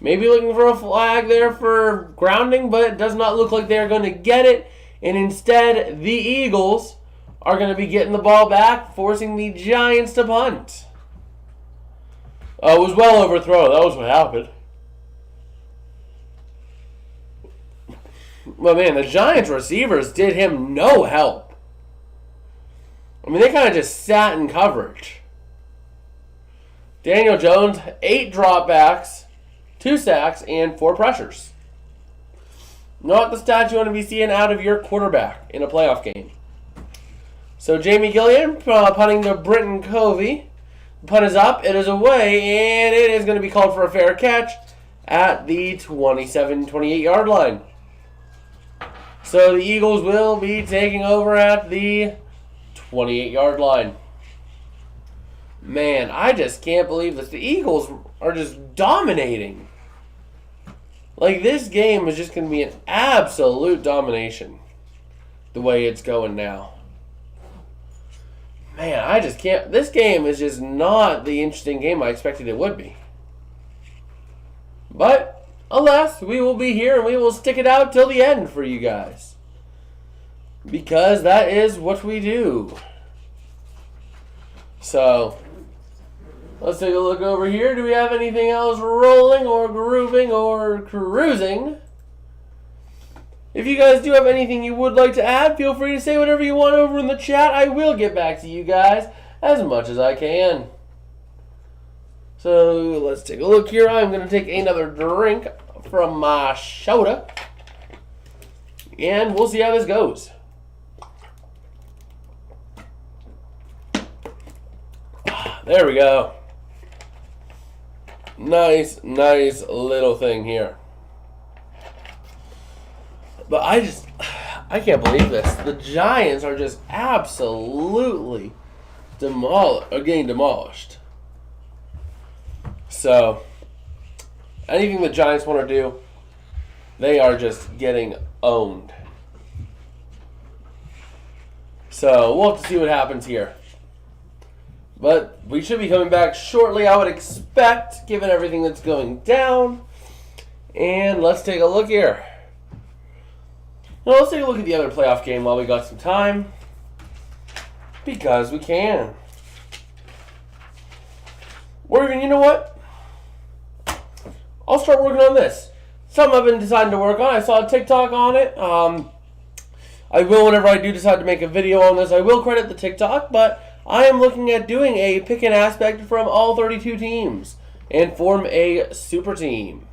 Maybe looking for a flag there for grounding, but it does not look like they're going to get it. And instead, the Eagles are going to be getting the ball back, forcing the Giants to punt. It was well overthrown. That was what happened. Well, man, the Giants receivers did him no help. I mean, they kind of just sat in coverage. Daniel Jones, 8 dropbacks, 2 sacks, and 4 pressures. Not the stats you want to be seeing out of your quarterback in a playoff game. So Jamie Gillian punting to Britton Covey. The punt is up, it is away, and it is going to be called for a fair catch at the 27-28-yard line. So the Eagles will be taking over at the 28-yard line. Man, I just can't believe this. The Eagles are just dominating. Like, this game is just going to be an absolute domination the way it's going now. Man, I just can't. This game is just not the interesting game I expected it would be. But, alas, we will be here and we will stick it out till the end for you guys. Because that is what we do. So, let's take a look over here. Do we have anything else rolling or grooving or cruising? If you guys do have anything you would like to add, feel free to say whatever you want over in the chat. I will get back to you guys as much as I can. So let's take a look here. I'm going to take another drink from my soda. And we'll see how this goes. There we go. Nice little thing here. But I can't believe this. The Giants are just absolutely getting demolished. So, anything the Giants want to do, they are just getting owned. So, we'll have to see what happens here. But we should be coming back shortly, I would expect, given everything that's going down. And let's take a look here. Now, let's take a look at the other playoff game while we got some time. Because we can. Or even, you know what? I'll start working on this. Something I've been deciding to work on. I saw a TikTok on it. I will, whenever I do decide to make a video on this, I will credit the TikTok. But I am looking at doing a pick an aspect from all 32 teams and form a super team.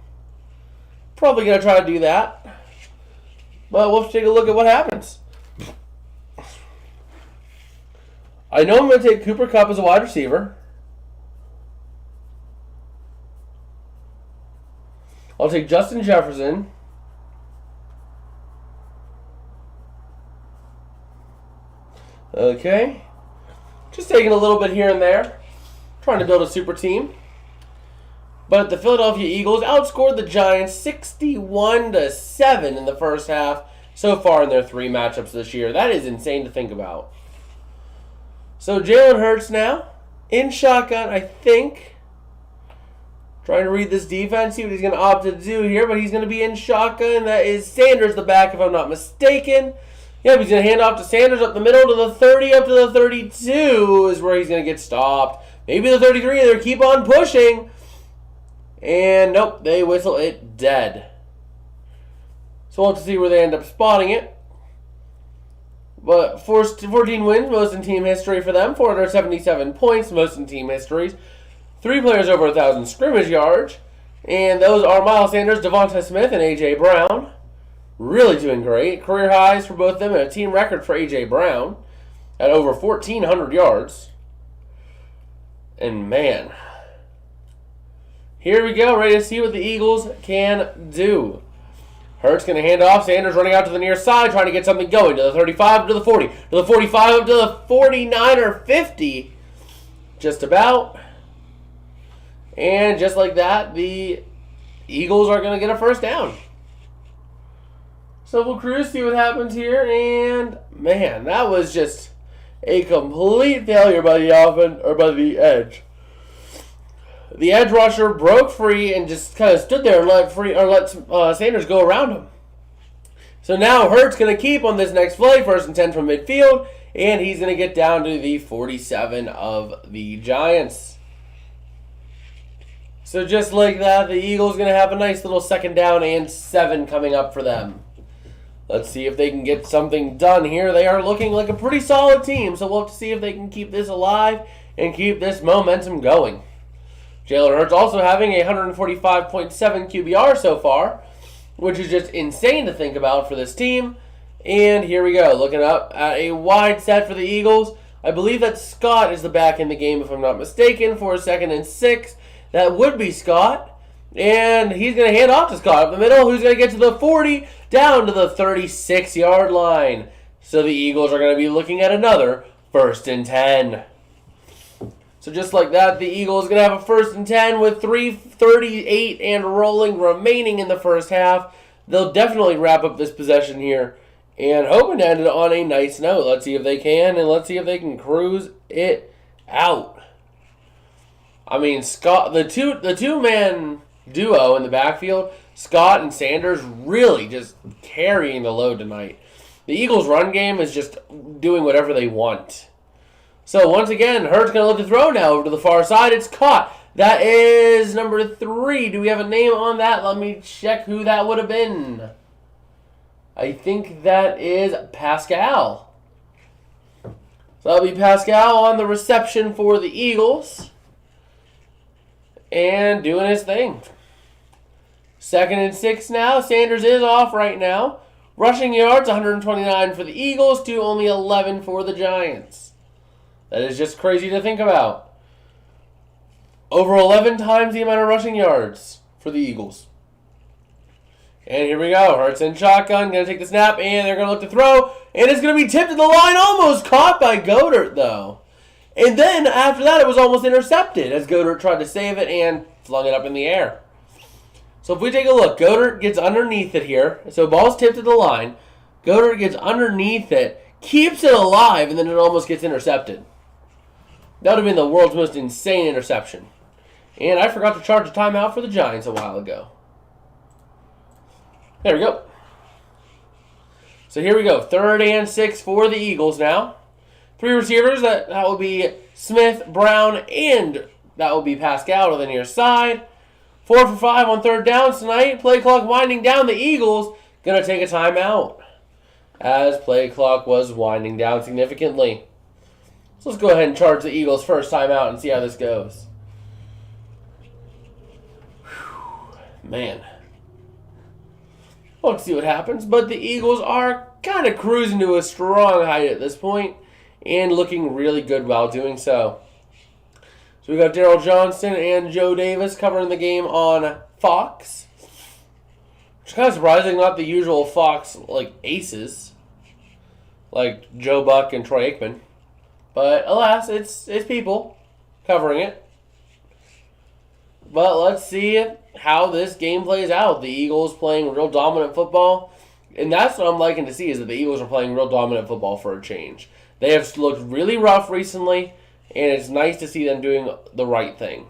Probably going to try to do that. But we'll have to take a look at what happens. I know I'm going to take Cooper Kupp as a wide receiver. I'll take Justin Jefferson. Okay. Just taking a little bit here and there. Trying to build a super team. But the Philadelphia Eagles outscored the Giants 61-7 in the first half so far in their 3 matchups this year. That is insane to think about. So Jalen Hurts now in shotgun, I think. Trying to read this defense, see what he's going to opt to do here, but he's going to be in shotgun. That is Sanders the back, if I'm not mistaken. Yep, he's going to hand off to Sanders up the middle to the 30, up to the 32 is where he's going to get stopped. Maybe the 33, and they keep on pushing. And nope, they whistle it dead. So we'll have to see where they end up spotting it. But 14 wins, most in team history for them. 477 points, most in team histories. 3 players over 1,000 scrimmage yards. And those are Miles Sanders, Devonta Smith, and A.J. Brown. Really doing great. Career highs for both of them and a team record for A.J. Brown at over 1,400 yards. And man, here we go, ready to see what the Eagles can do. Hurts going to hand off. Sanders running out to the near side, trying to get something going. To the 35, to the 40. To the 45, up to the 49 or 50. Just about. And just like that, the Eagles are going to get a first down. So we'll cruise, see what happens here. And, man, that was just a complete failure by the offense, or by the edge. The edge rusher broke free and just kind of stood there and let Sanders go around him. So now Hurts going to keep on this next play, 1st and 10 from midfield, and he's going to get down to the 47 of the Giants. So just like that, the Eagles going to have a nice little 2nd down and 7 coming up for them. Let's see if they can get something done here. They are looking like a pretty solid team, so we'll have to see if they can keep this alive and keep this momentum going. Jalen Hurts also having a 145.7 QBR so far, which is just insane to think about for this team. And here we go, looking up at a wide set for the Eagles. I believe that Scott is the back in the game, if I'm not mistaken, for a 2nd and 6. That would be Scott. And he's going to hand off to Scott up the middle, who's going to get to the 40, down to the 36-yard line. So the Eagles are going to be looking at another 1st and 10. So just like that, the Eagles going to have a 1st and 10 with 3:38 and rolling remaining in the first half. They'll definitely wrap up this possession here and hoping to end it on a nice note. Let's see if they can, and let's see if they can cruise it out. I mean, Scott, the two-man duo in the backfield, Scott and Sanders, really just carrying the load tonight. The Eagles' run game is just doing whatever they want. So once again, Hurts going to look to throw now over to the far side. It's caught. That is number 3. Do we have a name on that? Let me check who that would have been. I think that is Pascal. So that'll be Pascal on the reception for the Eagles. And doing his thing. 2nd and 6 now. Sanders is off right now. Rushing yards, 129 for the Eagles to only 11 for the Giants. That is just crazy to think about. Over 11 times the amount of rushing yards for the Eagles. And here we go. Hurts in shotgun. Going to take the snap, and they're going to look to throw. And it's going to be tipped to the line. Almost caught by Goddard, though. And then, after that, it was almost intercepted as Goddard tried to save it and flung it up in the air. So if we take a look, Goddard gets underneath it here. So ball's tipped to the line. Goddard gets underneath it, keeps it alive, and then it almost gets intercepted. That would have been the world's most insane interception. And I forgot to charge a timeout for the Giants a while ago. There we go. So here we go. 3rd and 6 for the Eagles now. 3 receivers. That will be Smith, Brown, and that will be Pascal to the near side. 4 for 5 on 3rd downs tonight. Play clock winding down. The Eagles going to take a timeout as play clock was winding down significantly. So let's go ahead and charge the Eagles' first timeout and see how this goes. Whew, man. We'll see what happens, but the Eagles are kind of cruising to a strong height at this point and looking really good while doing so. So we got Daryl Johnston and Joe Davis covering the game on Fox. Which is kind of surprising, not the usual Fox like aces, like Joe Buck and Troy Aikman. But alas, it's people covering it. But let's see how this game plays out. The Eagles playing real dominant football. And that's what I'm liking to see, is that the Eagles are playing real dominant football for a change. They have looked really rough recently, and it's nice to see them doing the right thing.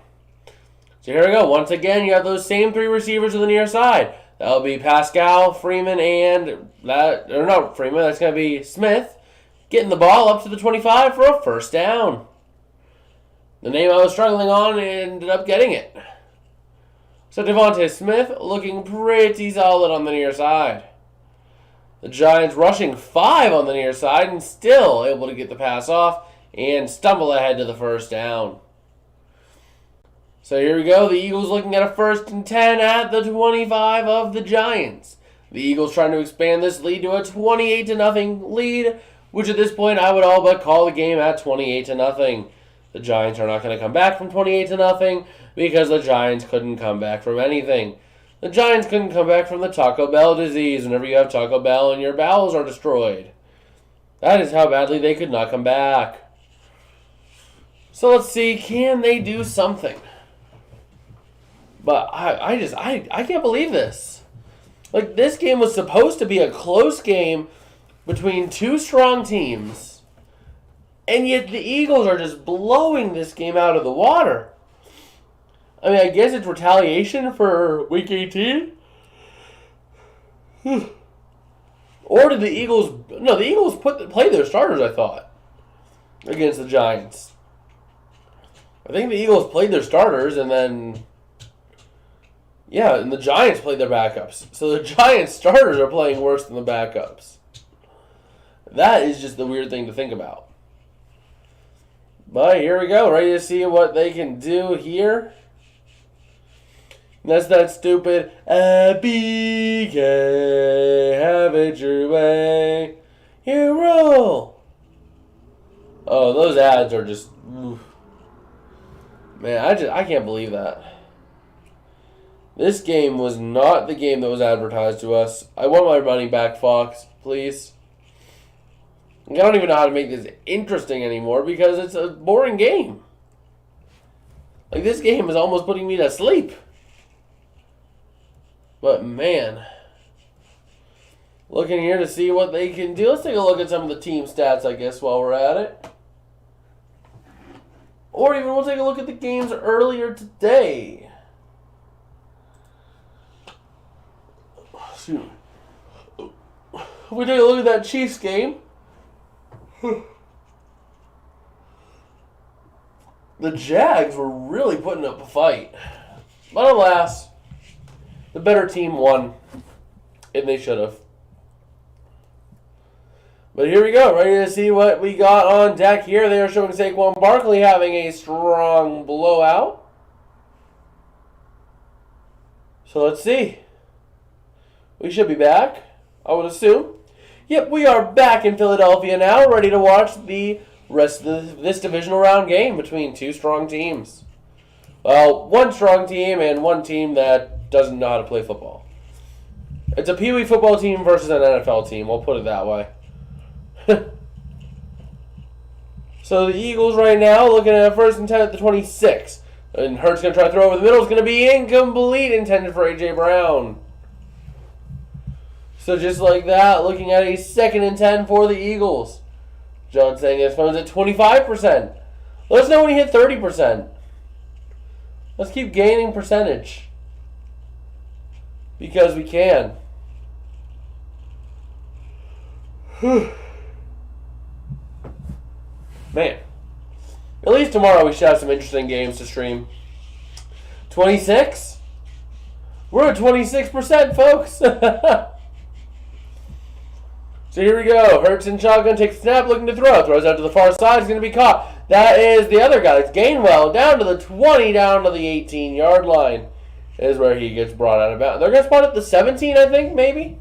So here we go. Once again, you have those same 3 receivers on the near side. That'll be Pascal, Freeman, and that's going to be Smith, getting the ball up to the 25 for a first down. The name I was struggling on ended up getting it. So Devontae Smith looking pretty solid on the near side. The Giants rushing 5 on the near side and still able to get the pass off and stumble ahead to the first down. So here we go. The Eagles looking at a 1st and 10 at the 25 of the Giants. The Eagles trying to expand this lead to a 28-0 lead, which at this point I would all but call the game at 28-0. The Giants are not going to come back from 28-0 because the Giants couldn't come back from anything. The Giants couldn't come back from the Taco Bell disease whenever you have Taco Bell and your bowels are destroyed. That is how badly they could not come back. So let's see, can they do something? But I can't believe this. Like, this game was supposed to be a close game between 2 strong teams, and yet the Eagles are just blowing this game out of the water. I mean, I guess it's retaliation for Week 18? Or did the Eagles... No, the Eagles played their starters, I thought, against the Giants. I think the Eagles played their starters, and then... Yeah, and the Giants played their backups. So the Giants' starters are playing worse than the backups. That is just the weird thing to think about. But here we go. Ready to see what they can do here. That's that stupid ABK, have it your way. You roll. Oh, those ads are just... Oof. Man, I can't believe that. This game was not the game that was advertised to us. I want my money back, Fox, please. I don't even know how to make this interesting anymore because it's a boring game. Like, this game is almost putting me to sleep. But, man. Looking here to see what they can do. Let's take a look at some of the team stats, I guess, while we're at it. Or even we'll take a look at the games earlier today. we take a look at that Chiefs game. The Jags were really putting up a fight. But alas, the better team won. And they should have. But here we go. Ready to see what we got on deck here. They are showing Saquon Barkley having a strong blowout. So let's see. We should be back, I would assume. Yep, we are back in Philadelphia now, ready to watch the rest of this divisional round game between two strong teams. Well, one strong team and one team that doesn't know how to play football. It's a Pee Wee football team versus an NFL team, we'll put it that way. So the Eagles right now looking at 1st and 10 at the 26. And Hurts going to try to throw over the middle. It's going to be incomplete, intended for A.J. Brown. So just like that, looking at a 2nd and 10 for the Eagles. John saying his phone's at 25%. Let us know when you hit 30%. Let's keep gaining percentage. Because we can. Man. At least tomorrow we should have some interesting games to stream. 26? We're at 26%, folks. So here we go. Hurts in shotgun, takes a snap, looking to throw. Throws out to the far side. He's going to be caught. That is the other guy. It's Gainwell down to the 20, down to the 18-yard line. Is where he gets brought out of bounds. They're going to spot at the 17, I think, maybe?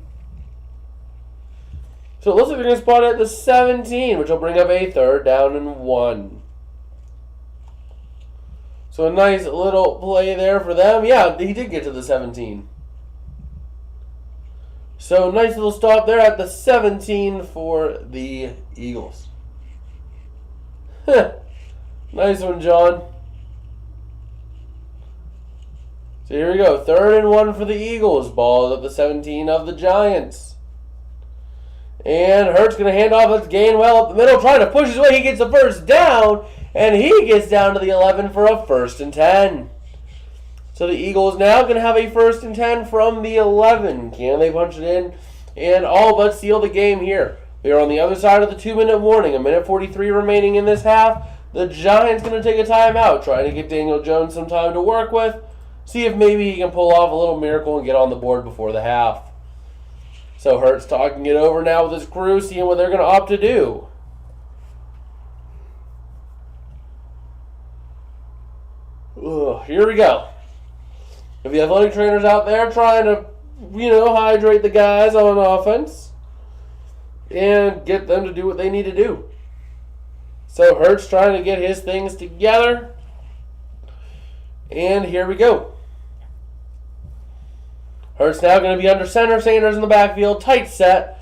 So it looks like they're going to spot at the 17, which will bring up a 3rd down and 1. So a nice little play there for them. Yeah, he did get to the 17. So nice little stop there at the 17 for the Eagles. Nice one, John. So here we go. 3rd and 1 for the Eagles. Ball at the 17 of the Giants. And Hurts going to hand off. That's Gainwell up the middle, trying to push his way. He gets the 1st down, and he gets down to the 11 for a 1st and 10. So the Eagles now going to have a 1st and 10 from the 11. Can they punch it in and all but seal the game here? We are on the other side of the 2-minute warning. 1:43 remaining in this half. The Giants going to take a timeout, trying to get Daniel Jones some time to work with. See if maybe he can pull off a little miracle and get on the board before the half. So Hurts talking it over now with his crew, seeing what they're going to opt to do. Here we go. If the athletic trainers out there trying to, hydrate the guys on offense and get them to do what they need to do. So Hurts trying to get his things together. And here we go. Hurts now going to be under center. Sanders in the backfield. Tight set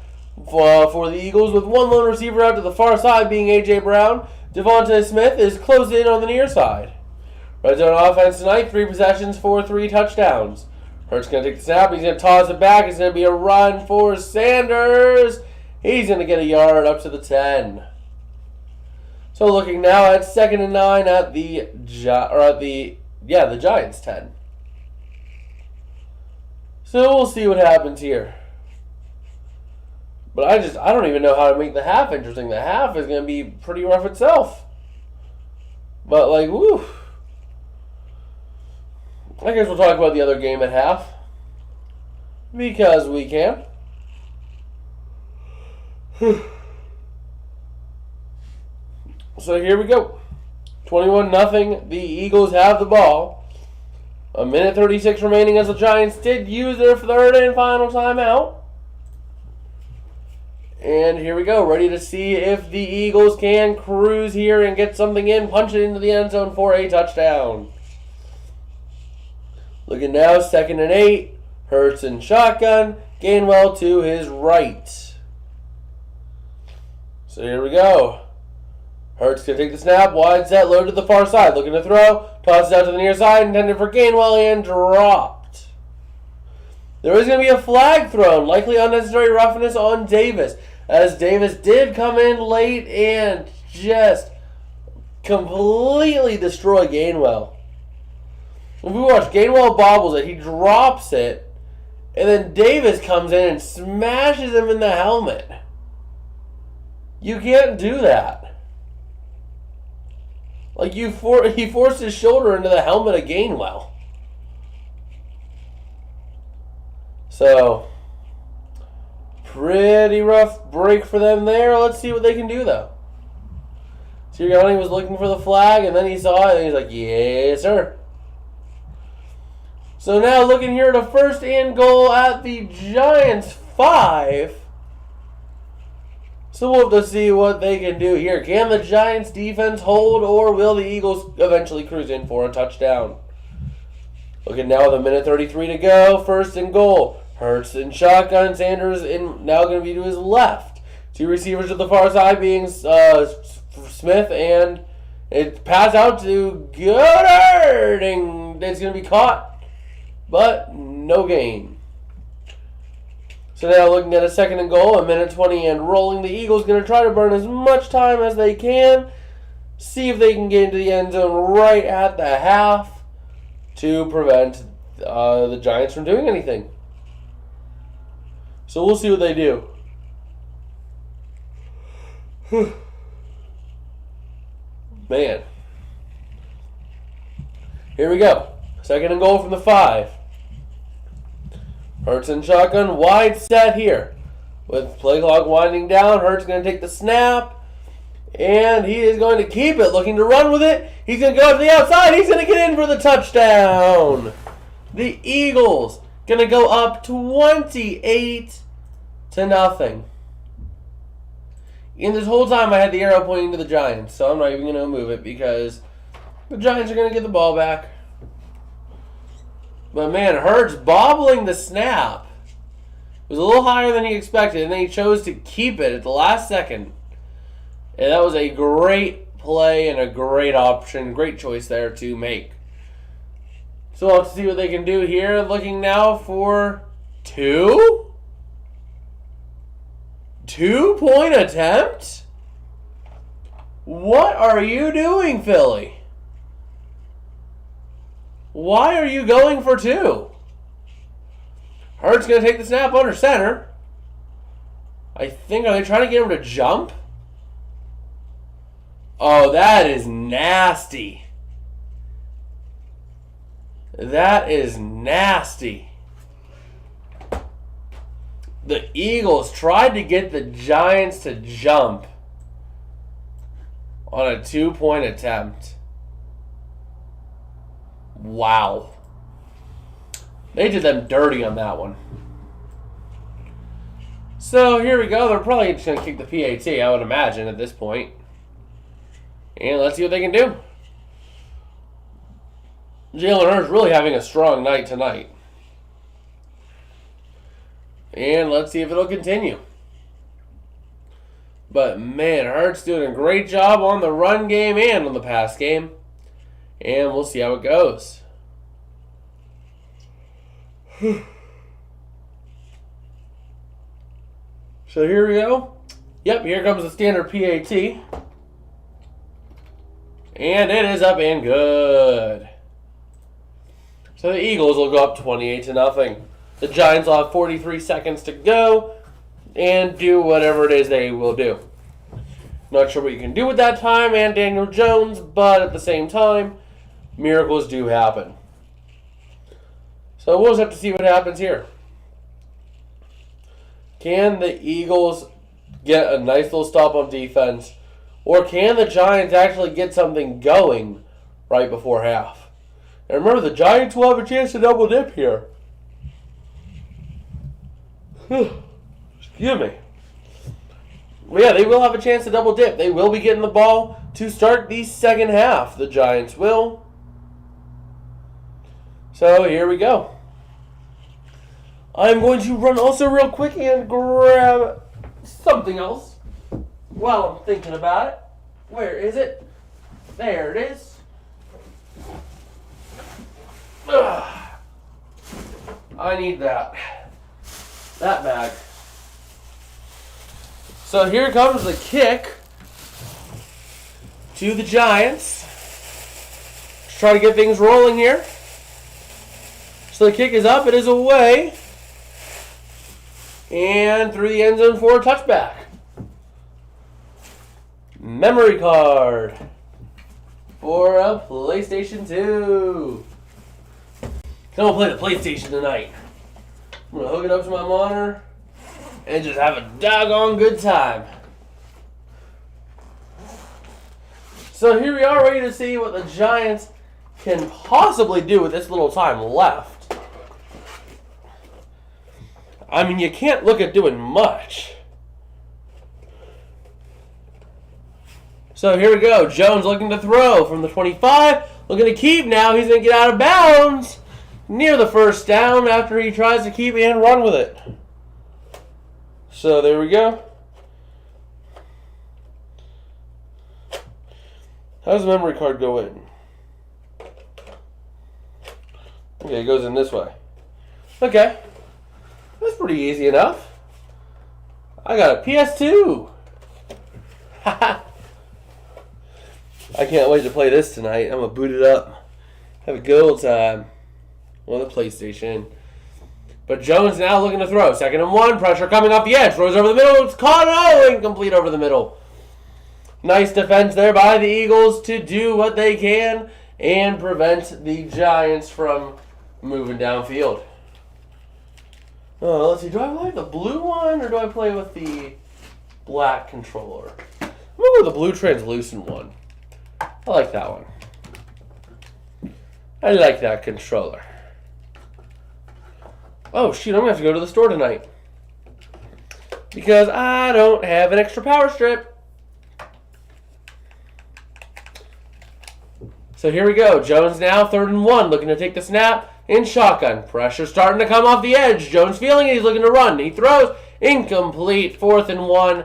for the Eagles with one lone receiver out to the far side being A.J. Brown. Devontae Smith is closed in on the near side. Red zone offense tonight. 3 possessions for 3 touchdowns. Hurts going to take the snap. He's going to toss it back. It's going to be a run for Sanders. He's going to get a yard up to the 10. So looking now at 2nd and 9 at the Giants 10. So we'll see what happens here. But I don't even know how to make the half interesting. The half is going to be pretty rough itself. But woo. I guess we'll talk about the other game at half. Because we can. So here we go. 21-0. The Eagles have the ball. 1:36 remaining as the Giants did use their 3rd and final timeout. And here we go. Ready to see if the Eagles can cruise here and get something in. Punch it into the end zone for a touchdown. Looking now, 2nd and 8. Hurts in shotgun. Gainwell to his right. So here we go. Hurts going to take the snap. Wide set, load to the far side. Looking to throw. Tosses out to the near side. Intended for Gainwell and dropped. There is going to be a flag thrown. Likely unnecessary roughness on Davis. As Davis did come in late and just completely destroy Gainwell. If we watch, Gainwell bobbles it. He drops it. And then Davis comes in and smashes him in the helmet. You can't do that. Like, he forced his shoulder into the helmet of Gainwell. So, pretty rough break for them there. Let's see what they can do, though. Sirianni was looking for the flag, and then he saw it, and he's like, yes, sir. So now looking here at a first and goal at the Giants 5. So we'll have to see what they can do here. Can the Giants defense hold, or will the Eagles eventually cruise in for a touchdown? Looking now with a minute 33 to go. First and goal. Hurts in shotgun. Sanders now going to be to his left. Two receivers to the far side being Smith, and it pass out to Goddard, and it's going to be caught, but no gain. So now looking at a second and goal, a minute 20 and rolling. The Eagles going to try to burn as much time as they can. See if they can get into the end zone right at the half to prevent the Giants from doing anything. So we'll see what they do. Man. Here we go. Second and goal from the 5. Hurts in shotgun, wide set here. With play clock winding down, Hurts going to take the snap. And he is going to keep it, looking to run with it. He's going to go to the outside. He's going to get in for the touchdown. The Eagles going to go up 28-0. And this whole time I had the arrow pointing to the Giants, so I'm not even going to move it because the Giants are going to get the ball back. But man, Hurts bobbling the snap. It was a little higher than he expected, and then he chose to keep it at the last second. And that was a great play and a great option, great choice there to make. So we'll have to see what they can do here. Looking now for 2? 2-point attempt? What are you doing, Philly? Why are you going for 2? Hurts going to take the snap under center. I think, are they trying to get him to jump? Oh, that is nasty. That is nasty. The Eagles tried to get the Giants to jump on a 2-point attempt. Wow. They did them dirty on that one. So here we go. They're probably just going to kick the PAT, I would imagine, at this point. And let's see what they can do. Jalen Hurts really having a strong night tonight. And let's see if it'll continue. But man, Hurts doing a great job on the run game and on the pass game. And we'll see how it goes. So here we go. Yep, here comes the standard PAT. And it is up and good. So the Eagles will go up 28-0. The Giants will have 43 seconds to go and do whatever it is they will do. Not sure what you can do with that time and Daniel Jones, but at the same time, miracles do happen. So we'll just have to see what happens here. Can the Eagles get a nice little stop on defense, or can the Giants actually get something going right before half? And remember, the Giants will have a chance to double dip here. Excuse me. Well, yeah, they will have a chance to double dip. They will be getting the ball to start the second half. The Giants will. So here we go. I'm going to run also real quick and grab something else while I'm thinking about it. Where is it? There it is. Ugh. I need that. That bag. So here comes the kick to the Giants. Let's try to get things rolling here. So the kick is up. It is away. And through the end zone for a touchback. Memory card for a PlayStation 2. I'm going to play the PlayStation tonight. I'm going to hook it up to my monitor and just have a doggone good time. So here we are, ready to see what the Giants can possibly do with this little time left. I mean, you can't look at doing much. So here we go. Jones looking to throw from the 25. Looking to keep now. He's going to get out of bounds near the first down after he tries to keep and run with it. So there we go. How does the memory card go in? Okay, it goes in this way. Okay. That's pretty easy enough. I got a PS2. Haha. I can't wait to play this tonight. I'm going to boot it up. Have a good old time on the PlayStation. But Jones now looking to throw. 2nd and 1. Pressure coming off the edge. Throws over the middle. It's caught. Oh, incomplete over the middle. Nice defense there by the Eagles to do what they can and prevent the Giants from moving downfield. Let's see. Do I play with the blue one or do I play with the black controller? I'm going to go with the blue translucent one. I like that one. I like that controller. Oh, shoot. I'm going to have to go to the store tonight. Because I don't have an extra power strip. So here we go. Jones now, 3rd and 1. Looking to take the snap in shotgun. Pressure starting to come off the edge. Jones feeling it. He's looking to run. He throws. Incomplete. 4th and 1.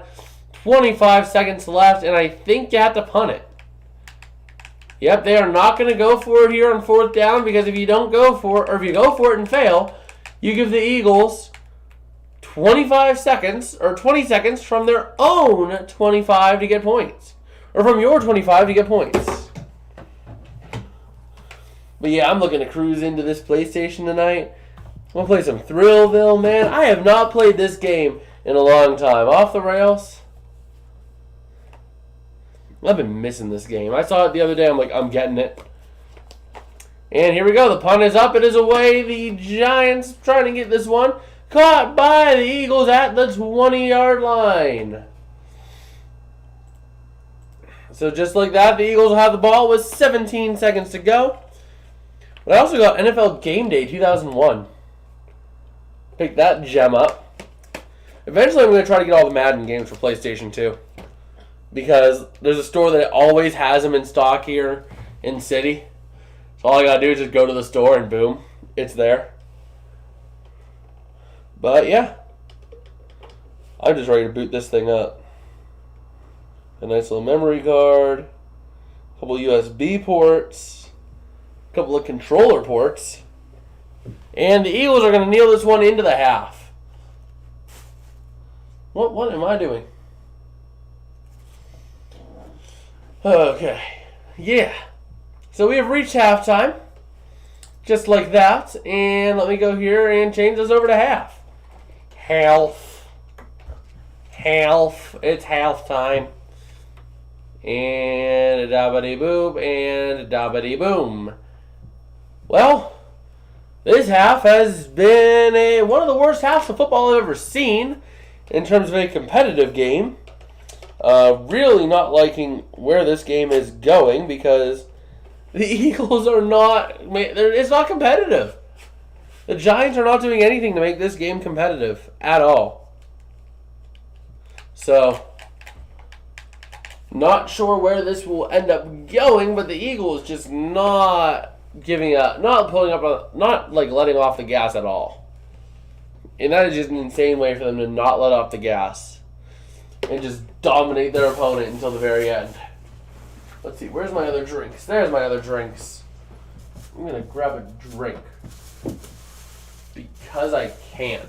25 seconds left. And I think you have to punt it. Yep, they are not going to go for it here on 4th down because if you don't go for it, or if you go for it and fail, you give the Eagles 25 seconds or 20 seconds from their own 25 to get points. Or from your 25 to get points. But yeah, I'm looking to cruise into this PlayStation tonight. I'm going to play some Thrillville, man. I have not played this game in a long time. Off the rails. I've been missing this game. I saw it the other day. I'm like, I'm getting it. And here we go. The punt is up. It is away. The Giants trying to get this one. Caught by the Eagles at the 20-yard line. So just like that, the Eagles will have the ball with 17 seconds to go. But I also got NFL Game Day 2001. Pick that gem up. Eventually I'm going to try to get all the Madden games for PlayStation 2. Because there's a store that always has them in stock here in City. So all I gotta do is just go to the store and boom, it's there. But yeah, I'm just ready to boot this thing up. A nice little memory card, a couple USB ports, a couple of controller ports, and the Eagles are gonna kneel this one into the half. What am I doing? Okay, yeah. So we have reached halftime, just like that. And let me go here and change this over to half. Half. It's halftime. And a dabbity boop and a dabbity boom. Well, this half has been one of the worst halves of football I've ever seen in terms of a competitive game. Really not liking where this game is going because the Eagles are not, it's not competitive. The Giants are not doing anything to make this game competitive at all. So, not sure where this will end up going, but the Eagles just not giving up, not pulling up, not like letting off the gas at all. And that is just an insane way for them to not let off the gas and just dominate their opponent until the very end. Let's see, where's my other drinks? There's my other drinks. I'm going to grab a drink. Because I can.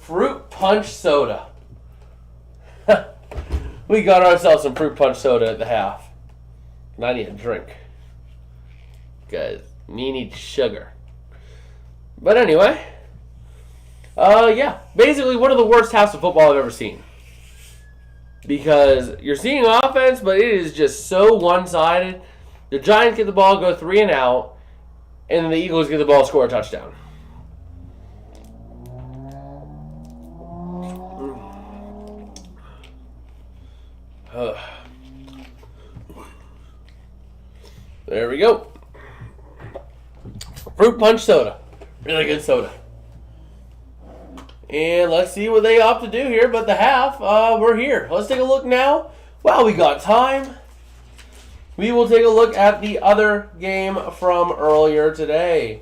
Fruit punch soda. We got ourselves some fruit punch soda at the half. And I need a drink. Because me need sugar. But anyway, Yeah. Basically, one of the worst halves of football I've ever seen. Because you're seeing offense, but it is just so one-sided. The Giants get the ball, go 3 and out, and the Eagles get the ball, score a touchdown. There we go. Fruit punch soda. Really good soda. And let's see what they opt to do here. But the half, we're here. Let's take a look now. Wow, we got time. We will take a look at the other game from earlier today.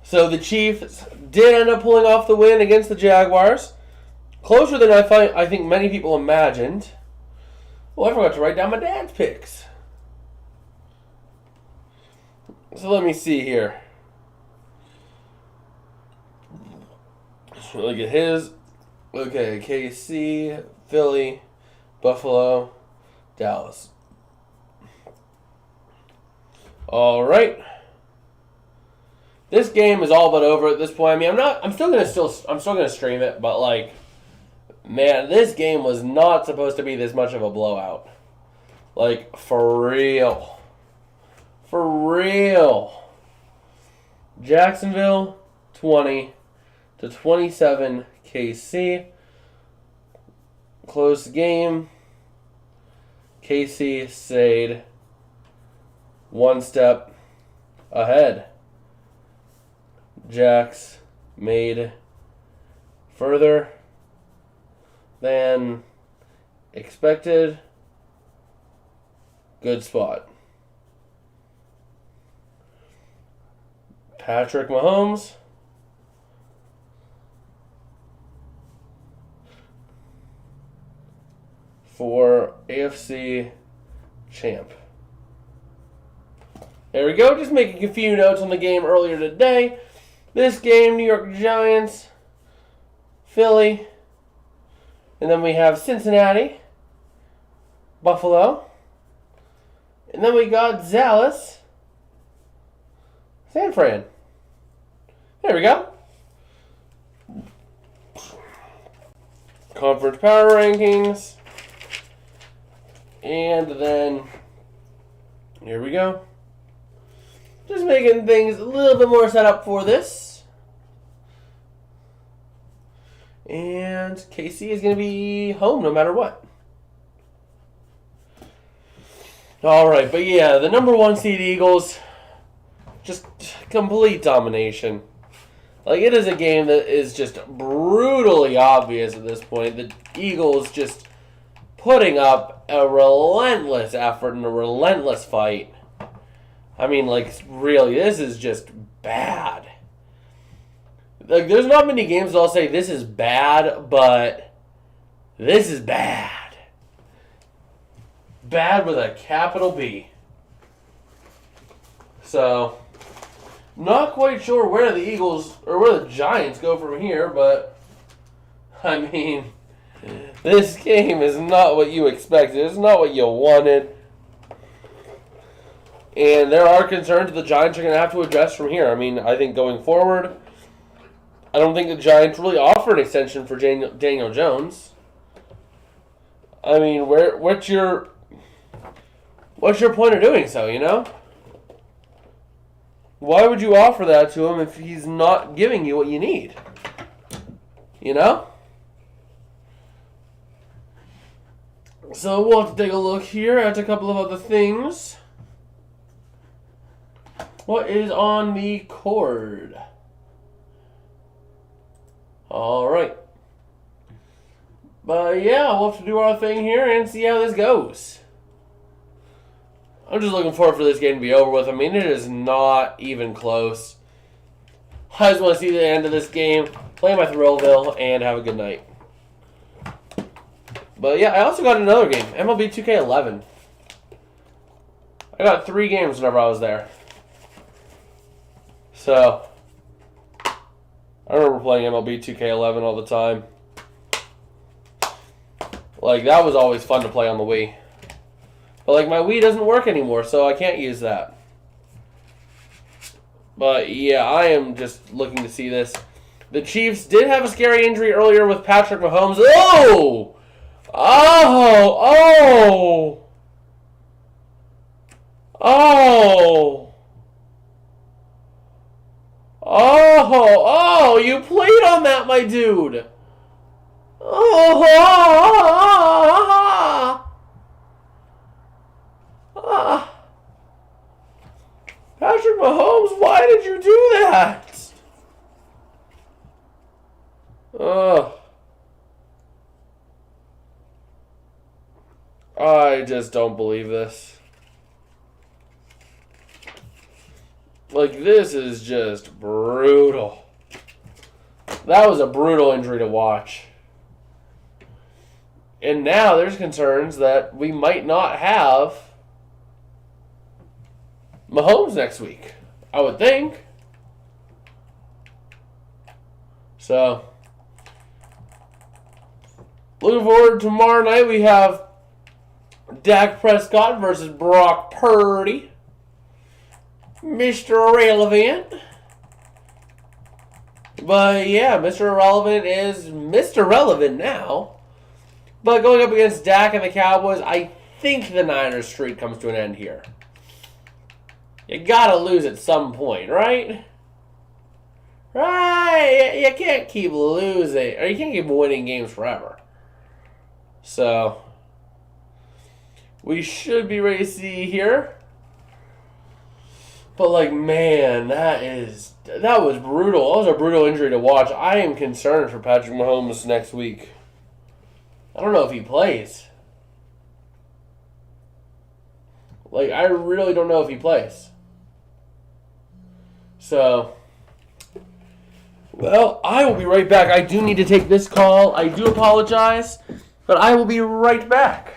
So the Chiefs did end up pulling off the win against the Jaguars. Closer than I think many people imagined. Oh, I forgot to write down my dad's picks. So let me see here. Look at his. Okay, KC, Philly, Buffalo, Dallas. All right. This game is all but over at this point. I mean, I'm still gonna stream it, but like, man, this game was not supposed to be this much of a blowout. Like, for real. For real. Jacksonville 20-27 KC. Close game. KC stayed one step ahead. Jax made further than expected. Good spot. Patrick Mahomes for AFC champ. There we go. Just making a few notes on the game earlier today. This game, New York Giants, Philly, and then we have Cincinnati, Buffalo, and then we got Dallas, San Fran. There we go. Conference power rankings. And then, here we go. Just making things a little bit more set up for this. And KC is going to be home no matter what. Alright, but yeah, the number 1 seed Eagles, just complete domination. Like, it is a game that is just brutally obvious at this point. The Eagles just putting up a relentless effort and a relentless fight. I mean, like, really, this is just bad. Like, there's not many games that I'll say this is bad, but this is bad. Bad with a capital B. So, not quite sure where the Eagles, or where the Giants go from here, but, I mean, this game is not what you expected. It's not what you wanted. And there are concerns the Giants are going to have to address from here. I mean, I think going forward, I don't think the Giants really offer an extension for Daniel Jones. I mean, what's your point of doing so, you know? Why would you offer that to him if he's not giving you what you need? You know? So we'll have to take a look here at a couple of other things. What is on the cord? Alright. But yeah, we'll have to do our thing here and see how this goes. I'm just looking forward for this game to be over with. I mean, it is not even close. I just want to see the end of this game, play my Thrillville, and have a good night. But yeah, I also got another game, MLB 2K11. I got 3 games whenever I was there. So, I remember playing MLB 2K11 all the time. Like, that was always fun to play on the Wii. But, like, my Wii doesn't work anymore, so I can't use that. But, yeah, I am just looking to see this The Chiefs did have a scary injury earlier with Patrick Mahomes. Oh! Oh! Oh! Oh! Oh! You played on that, my dude! Oh! Patrick Mahomes, why did you do that? I just don't believe this. Like, this is just brutal. That was a brutal injury to watch. And now there's concerns that we might not have Mahomes next week, I would think. So, looking forward to tomorrow night. We have Dak Prescott versus Brock Purdy. Mr. Irrelevant. But yeah, Mr. Irrelevant is Mr. Relevant now. But going up against Dak and the Cowboys, I think the Niners streak comes to an end here. You gotta lose at some point, right? Right? You can't keep losing, or you can't keep winning games forever. So, we should be ready to see here. But, like, man, that was brutal. That was a brutal injury to watch. I am concerned for Patrick Mahomes next week. I don't know if he plays. Like, I really don't know if he plays. So, well, I will be right back. I do need to take this call. I do apologize, but I will be right back.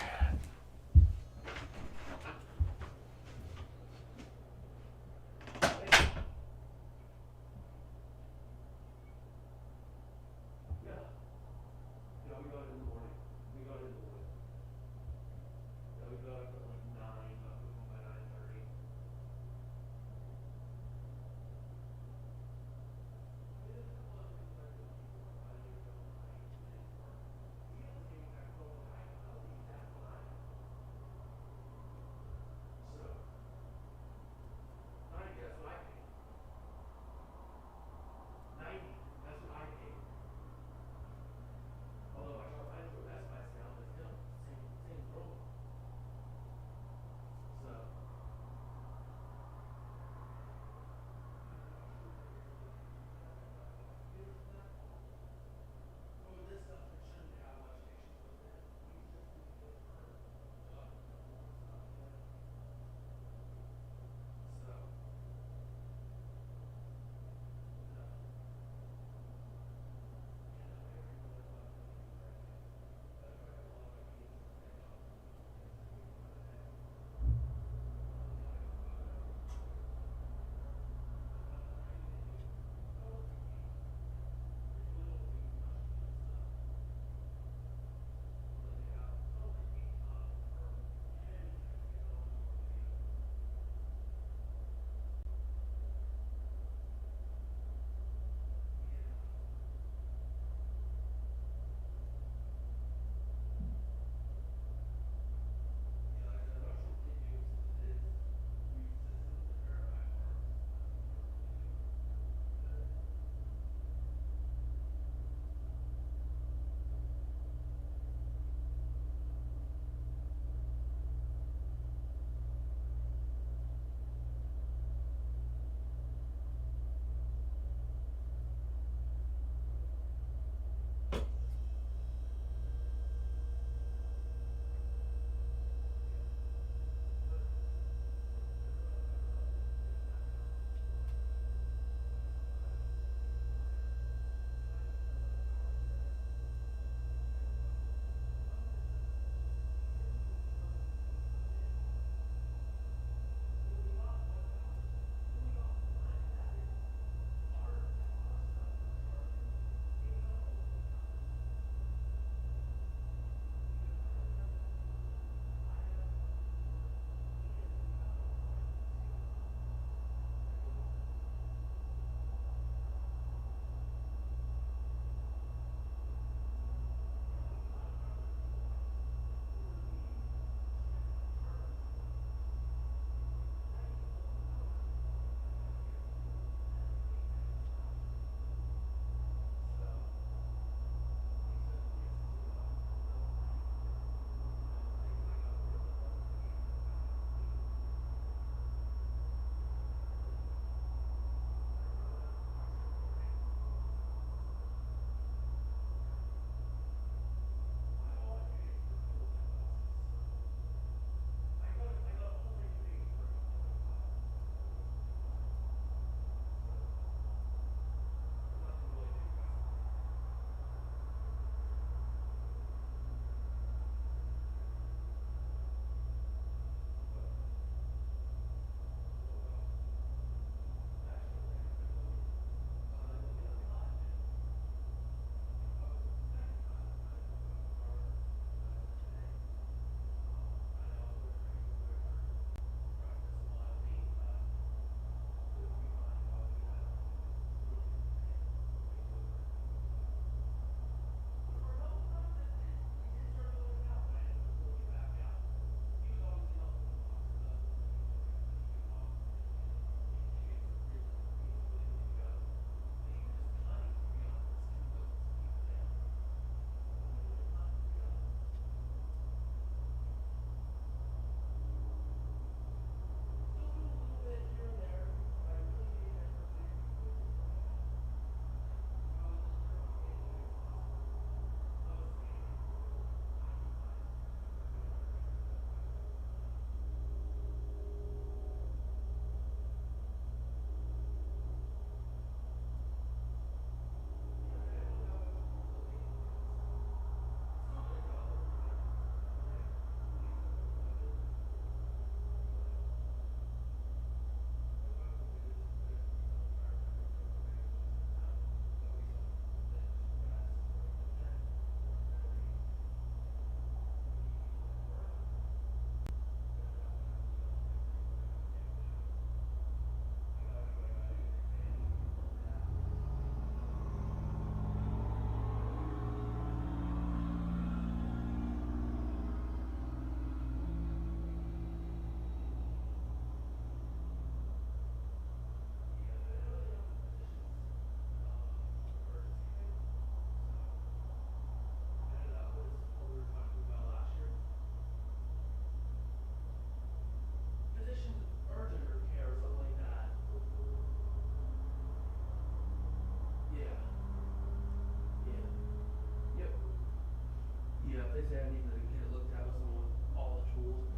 they say I need to get it looked at with someone with all the tools.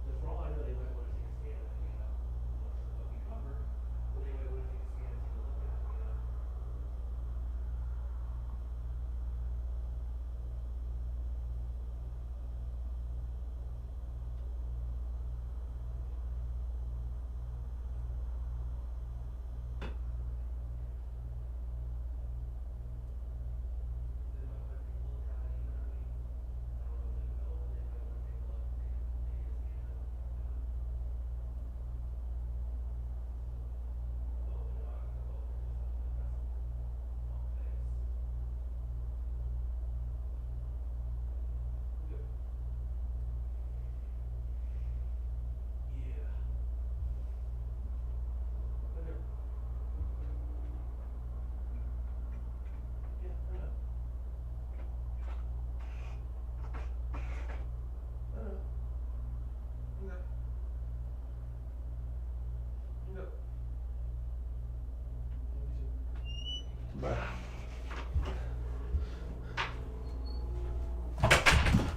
Because for all I know, they might want to take a scan of it, you know. I'm not sure what we cover, but they might want to take a scan and take a look at it, you know.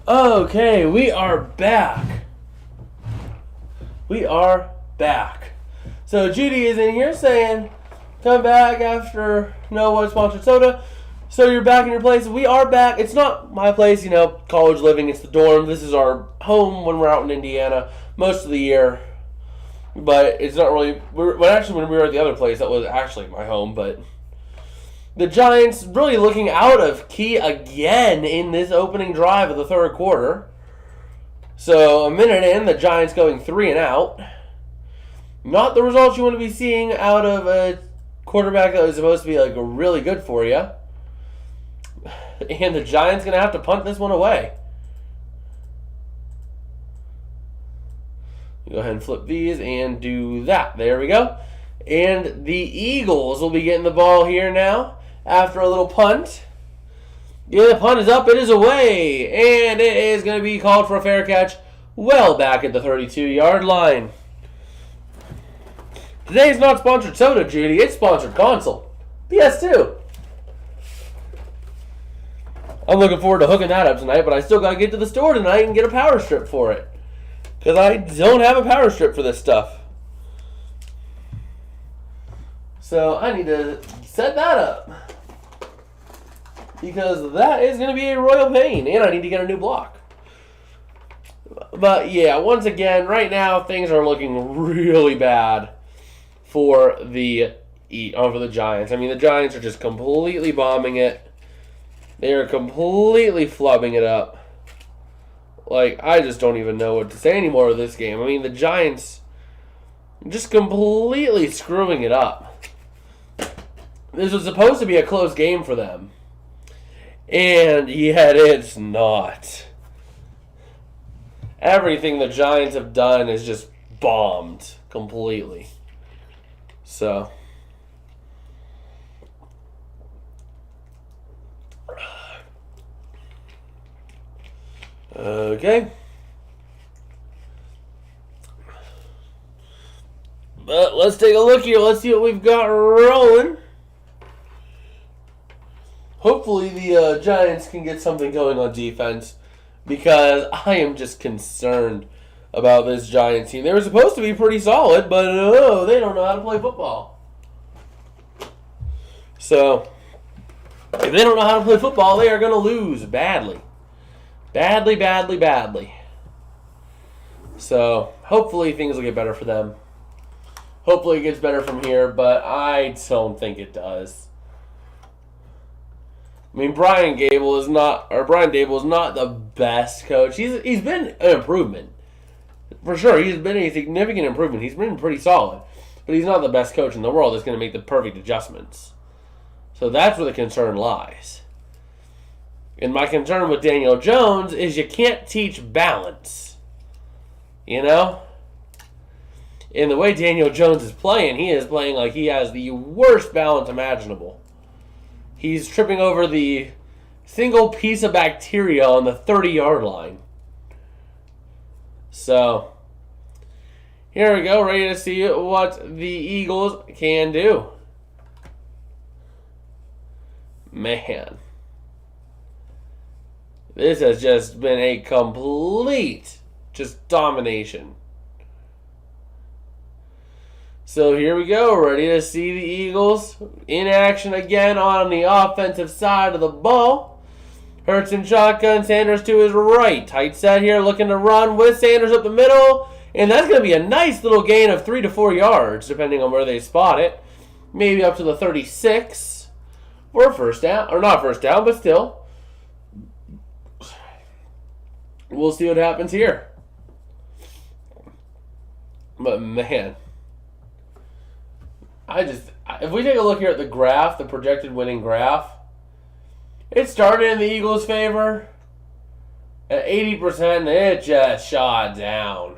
Okay, we are back. We are back. So Judy is in here saying, come back after No One Sponsored Soda. So you're back in your place. We are back. It's not my place, you know, college living. It's the dorm. This is our home when we're out in Indiana most of the year. But it's not really... when we were at the other place, that was actually my home, but... The Giants really looking out of key again in this opening drive of the third quarter. So a minute in, the Giants going 3 and out. Not the results you want to be seeing out of a quarterback that was supposed to be like really good for you. And the Giants going to have to punt this one away. Go ahead and flip these and do that. There we go. And the Eagles will be getting the ball here now. After a little punt. Yeah, the punt is up. It is away. And it is going to be called for a fair catch well back at the 32-yard line. Today is not sponsored soda, Judy. It's sponsored console. PS2. I'm looking forward to hooking that up tonight, but I still got to get to the store tonight and get a power strip for it. Because I don't have a power strip for this stuff. So I need to set that up. Because that is going to be a royal pain. And I need to get a new block. But yeah, once again, right now things are looking really bad for the Giants. I mean, the Giants are just completely bombing it. They are completely flubbing it up. Like, I just don't even know what to say anymore of this game. I mean, the Giants just completely screwing it up. This was supposed to be a close game for them. And yet it's not. Everything the Giants have done is just bombed completely. So. Okay. But let's take a look here. Let's see what we've got rolling. Hopefully the Giants can get something going on defense because I am just concerned about this Giants team. They were supposed to be pretty solid, but they don't know how to play football. So, if they don't know how to play football, they are going to lose badly. Badly, badly, badly. So, hopefully things will get better for them. Hopefully it gets better from here, but I don't think it does. I mean, Brian Dable is not the best coach. He's been an improvement. For sure, he's been a significant improvement. He's been pretty solid. But he's not the best coach in the world that's going to make the perfect adjustments. So that's where the concern lies. And my concern with Daniel Jones is you can't teach balance. You know? In the way Daniel Jones is playing, he is playing like he has the worst balance imaginable. He's tripping over the single piece of bacteria on the 30-yard line. So, here we go, ready to see what the Eagles can do. Man. This has just been a complete just domination. So here we go, ready to see the Eagles in action again on the offensive side of the ball. Hurts in shotgun, Sanders to his right. Tight set here, looking to run with Sanders up the middle. And that's going to be a nice little gain of 3 to 4 yards, depending on where they spot it. Maybe up to the 36. Or first down. Or not first down, but still. We'll see what happens here. But man, if we take a look here at the graph, the projected winning graph, it started in the Eagles' favor at 80%, and it just shot down.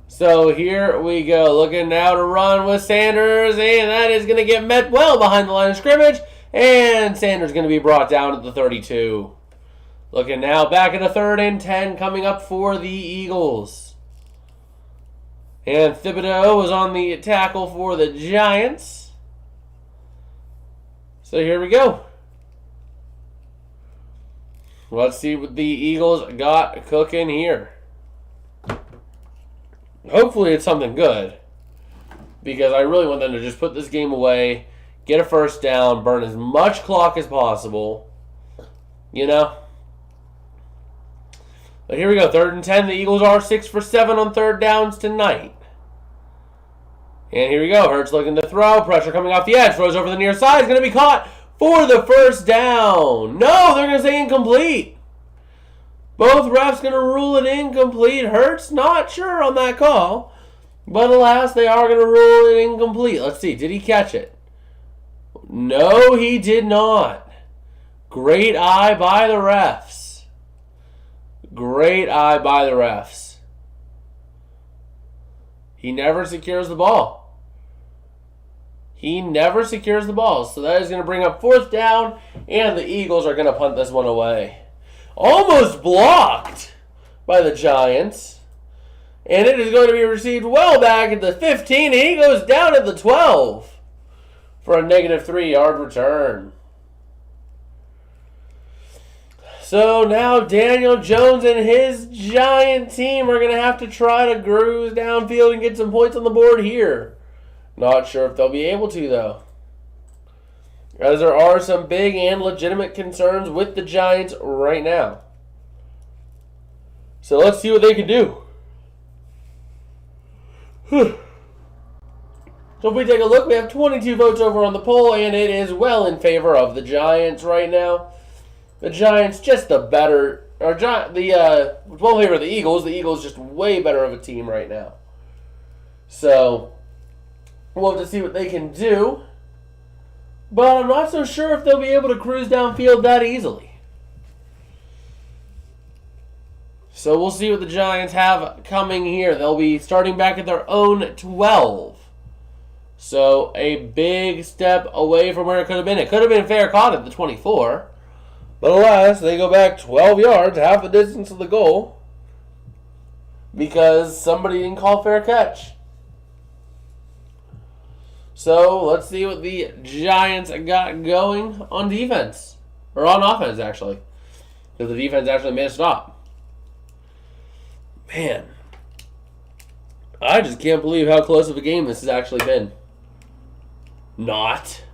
So here we go, looking now to run with Sanders, and that is going to get met well behind the line of scrimmage, and Sanders going to be brought down at the 32. Looking now back at a 3rd and 10 coming up for the Eagles. And Thibodeau was on the tackle for the Giants. So here we go. Let's see what the Eagles got cooking here. Hopefully it's something good, because I really want them to just put this game away, get a first down, burn as much clock as possible, you know? But here we go, 3rd and 10. The Eagles are 6 for 7 on 3rd downs tonight. And here we go, Hurts looking to throw, pressure coming off the edge, throws over the near side, is going to be caught for the first down. No, they're going to say incomplete. Both refs going to rule it incomplete. Hurts not sure on that call, but alas, they are going to rule it incomplete. Let's see, did he catch it? No, he did not. Great eye by the refs. Great eye by the refs. He never secures the ball. He never secures the ball. So that is going to bring up 4th down, and the Eagles are going to punt this one away. Almost blocked by the Giants. And it is going to be received well back at the 15, and he goes down at the 12 for a negative 3-yard return. So now Daniel Jones and his Giant team are going to have to try to cruise downfield and get some points on the board here. Not sure if they'll be able to, though, as there are some big and legitimate concerns with the Giants right now. So let's see what they can do. So if we take a look, we have 22 votes over on the poll, and it is well in favor of the Giants right now. The Giants just the better, or well in favor of the Eagles. The Eagles just way better of a team right now. So we'll have to see what they can do. But I'm not so sure if they'll be able to cruise downfield that easily. So we'll see what the Giants have coming here. They'll be starting back at their own 12. So a big step away from where it could have been. It could have been fair caught at the 24. But alas, they go back 12 yards, half the distance of the goal, because somebody didn't call fair catch. So let's see what the Giants got going on defense. Or on offense, actually. Because the defense actually made a stop. Man. I just can't believe how close of a game this has actually been. Not.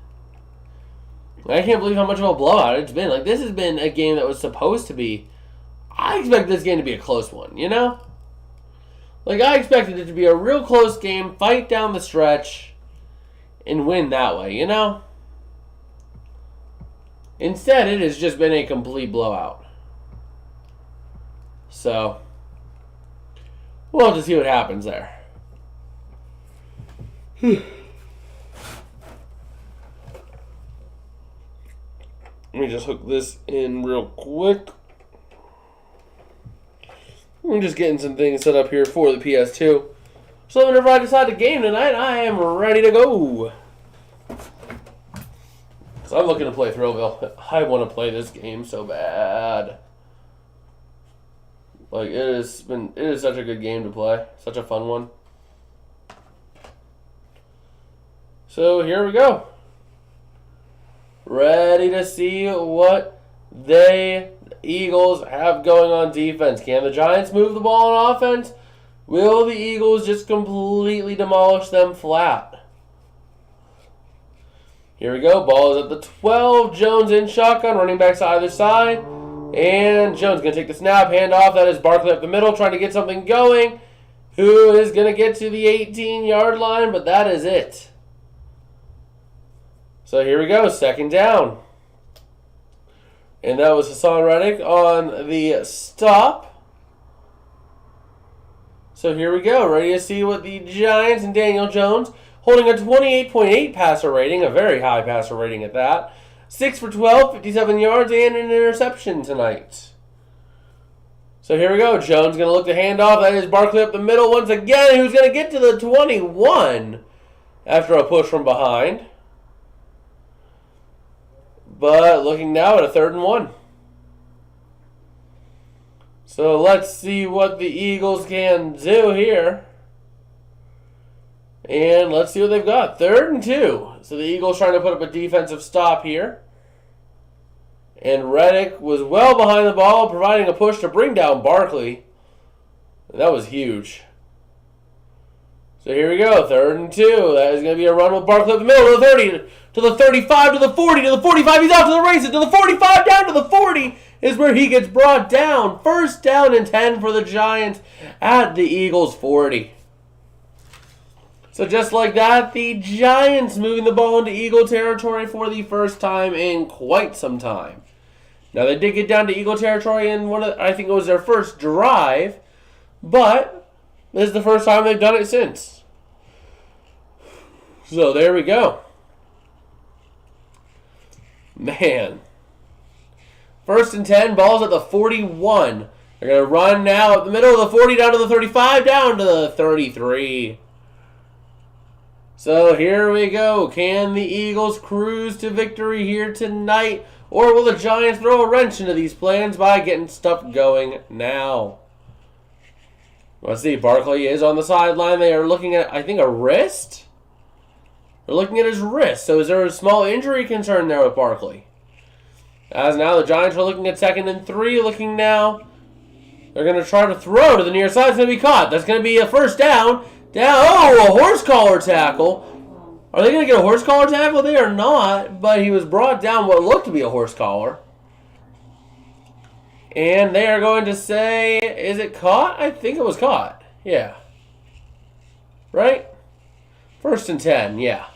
I can't believe how much of a blowout it's been. Like, this has been a game that was supposed to be... I expect this game to be a close one, you know? Like, I expected it to be a real close game, fight down the stretch, and win that way, you know? Instead, it has just been a complete blowout. So, we'll have to see what happens there. Let me just hook this in real quick. I'm just getting some things set up here for the PS2. So whenever I decide to game tonight, I am ready to go. So I'm looking to play Thrillville. I want to play this game so bad. Like, it is such a good game to play. Such a fun one. So here we go. ready to see what the Eagles have going on defense. Can the Giants move the ball on offense? Will the Eagles just completely demolish them flat? Here we go. Ball is at the 12. Jones in shotgun. Running backs to either side. And Jones going to take the snap. Hand off. That is Barkley up the middle trying to get something going. Who is going to get to the 18-yard line? But that is it. So here we go. Second down. And that was Hassan Reddick on the stop. So here we go. Ready to see what the Giants and Daniel Jones, holding a 28.8 passer rating, a very high passer rating at that. 6 for 12, 57 yards, and an interception tonight. So here we go. Jones going to look to hand off. That is Barkley up the middle once again, who's going to get to the 21 after a push from behind. But looking now at a 3rd and 1. So let's see what the Eagles can do here. And let's see what they've got. 3rd and 2. So the Eagles trying to put up a defensive stop here. And Reddick was well behind the ball, providing a push to bring down Barkley. And that was huge. So here we go. 3rd and 2. That is going to be a run with Barkley up the middle to the 30, to the 35, to the 40, to the 45. He's out to the races, to the 45, down to the 40 is where he gets brought down. 1st down and 10 for the Giants at the Eagles' 40. So just like that, the Giants moving the ball into Eagle territory for the first time in quite some time. Now they did get down to Eagle territory in I think it was their first drive, but this is the first time they've done it since. So there we go. Man. 1st and 10, ball's at the 41. They're going to run now up the middle of the 40, down to the 35, down to the 33. So here we go. Can the Eagles cruise to victory here tonight? Or will the Giants throw a wrench into these plans by getting stuff going now? Let's see. Barkley is on the sideline. They are looking at, I think, a wrist? They're looking at his wrist. So is there a small injury concern there with Barkley? As now the Giants are looking at 2nd and 3. Looking now. They're going to try to throw to the near side. It's going to be caught. That's going to be a 1st down. Oh, a horse collar tackle. Are they going to get a horse collar tackle? They are not, but he was brought down what looked to be a horse collar. And they are going to say, is it caught? I think it was caught. Yeah. Right? 1st and 10, yeah.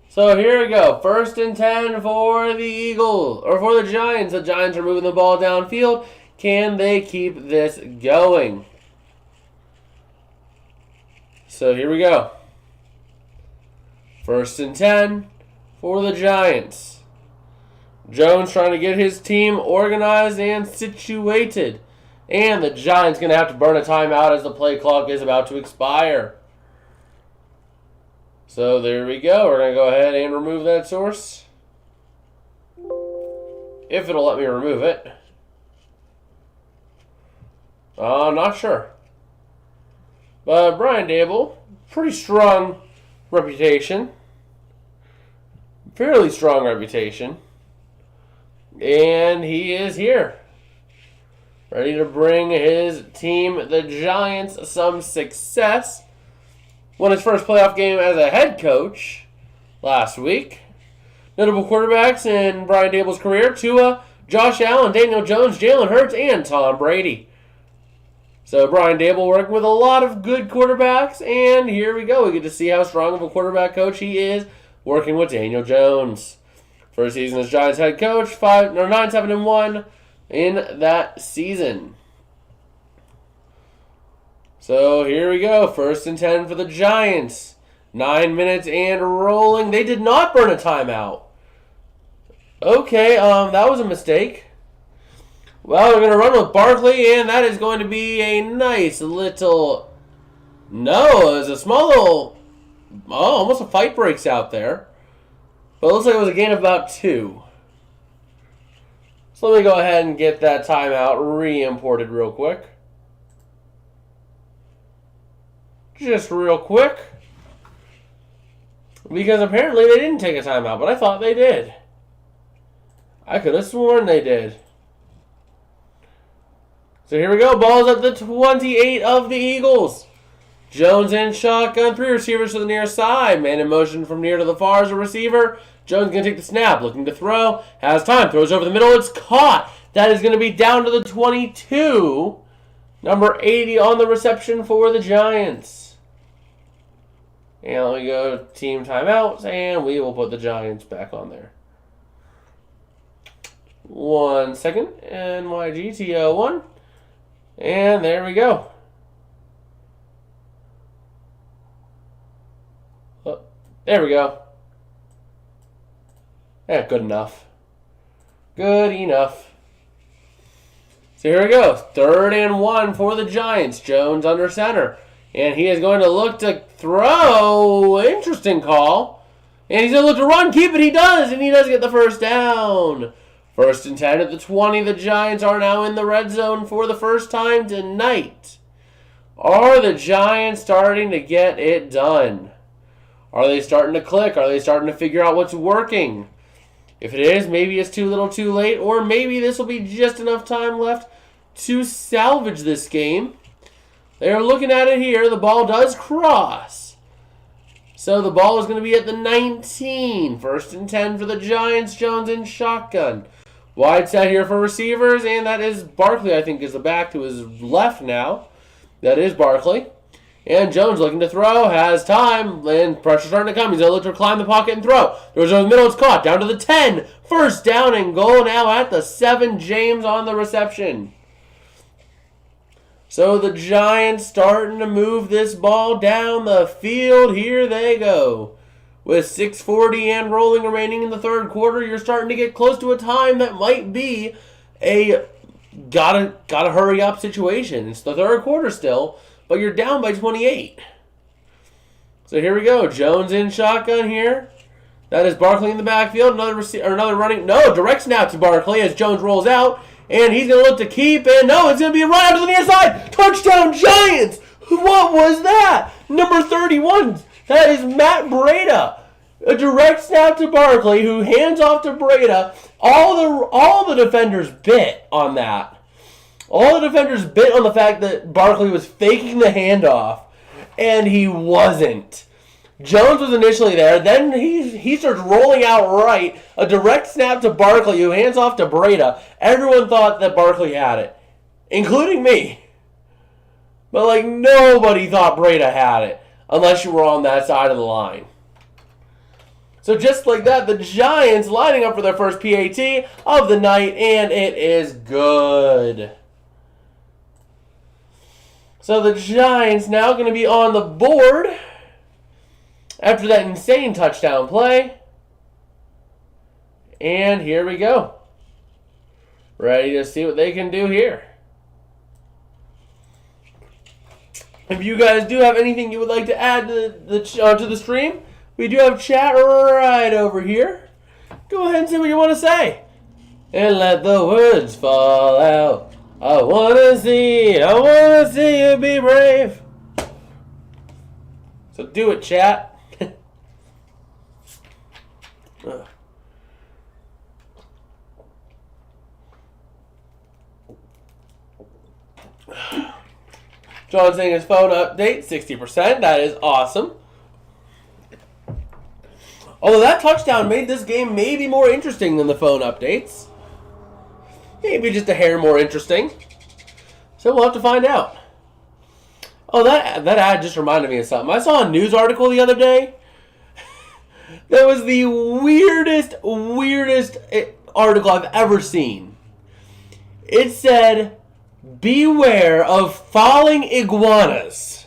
So here we go. 1st and 10 for the Eagles, or for the Giants. The Giants are moving the ball downfield. Can they keep this going? So here we go. 1st and 10 for the Giants. Jones trying to get his team organized and situated. And the Giants going to have to burn a timeout as the play clock is about to expire. So there we go. We're going to go ahead and remove that source. If it'll let me remove it. Not sure. But Brian Dable, pretty strong reputation. Fairly strong reputation. And he is here. Ready to bring his team, the Giants, some success. Won his first playoff game as a head coach last week. Notable quarterbacks in Brian Dable's career: Tua, Josh Allen, Daniel Jones, Jalen Hurts, and Tom Brady. So Brian Dable working with a lot of good quarterbacks, and here we go. We get to see how strong of a quarterback coach he is working with Daniel Jones. First season as Giants head coach, 9-7-1 in that season. So here we go. 1st and 10 for the Giants. 9 minutes and rolling. They did not burn a timeout. Okay, that was a mistake. Well, we're going to run with Barkley, and that is going to be a nice little... No, it's a small little... Oh, almost a fight breaks out there. But it looks like it was a gain of about 2. So let me go ahead and get that timeout re-imported real quick. Just real quick. Because apparently they didn't take a timeout, but I thought they did. I could have sworn they did. So here we go. Ball's at the 28 of the Eagles. Jones in shotgun. 3 receivers to the near side. Man in motion from near to the far as a receiver. Jones going to take the snap. Looking to throw. Has time. Throws over the middle. It's caught. That is going to be down to the 22. Number 80 on the reception for the Giants. And we go team timeouts. And we will put the Giants back on there. 1 second. NYGTO1. And there we go. Oh, there we go. Yeah, good enough. Good enough. So here we go. 3rd and 1 for the Giants. Jones under center. And he is going to look to throw. Interesting call. And he's going to look to run. Keep it. He does. And he does get the first down. 1st and 10 at the 20. The Giants are now in the red zone for the first time tonight. Are the Giants starting to get it done? Are they starting to click? Are they starting to figure out what's working? If it is, maybe it's too little too late, or maybe this will be just enough time left to salvage this game. They're looking at it here. The ball does cross. So the ball is going to be at the 19. 1st and 10 for the Giants. Jones in shotgun. Wide set here for receivers, and that is Barkley, I think, is the back to his left now. That is Barkley. And Jones looking to throw, has time, and pressure starting to come. He's going to look to climb the pocket and throw. Throws over the middle, it's caught, down to the 10. 1st down and goal now at the 7. James on the reception. So the Giants starting to move this ball down the field. Here they go. With 6:40 and rolling remaining in the 3rd quarter, you're starting to get close to a time that might be a gotta hurry up situation. It's the 3rd quarter still, but you're down by 28. So here we go. Jones in shotgun here. That is Barkley in the backfield. Another running. No, direct snap to Barkley as Jones rolls out, and he's gonna look to keep. And no, it's gonna be a run out to the near side. Touchdown Giants! What was that? Number 31. That is Matt Breida. A direct snap to Barkley, who hands off to Breida. All the defenders bit on that. All the defenders bit on the fact that Barkley was faking the handoff, and he wasn't. Jones was initially there. Then he starts rolling out right. A direct snap to Barkley, who hands off to Breida. Everyone thought that Barkley had it, including me. But nobody thought Breida had it. Unless you were on that side of the line. So just like that, the Giants lining up for their first PAT of the night, and it is good. So the Giants now going to be on the board after that insane touchdown play. And here we go. Ready to see what they can do here. If you guys do have anything you would like to add to the stream, we do have chat right over here. Go ahead and say what you want to say. And let the words fall out. I want to see you be brave. So do it, chat. John saying his phone update, 60%. That is awesome. Although that touchdown made this game maybe more interesting than the phone updates. Maybe just a hair more interesting. So we'll have to find out. Oh, that ad just reminded me of something. I saw a news article the other day. That was the weirdest article I've ever seen. It said, beware of falling iguanas.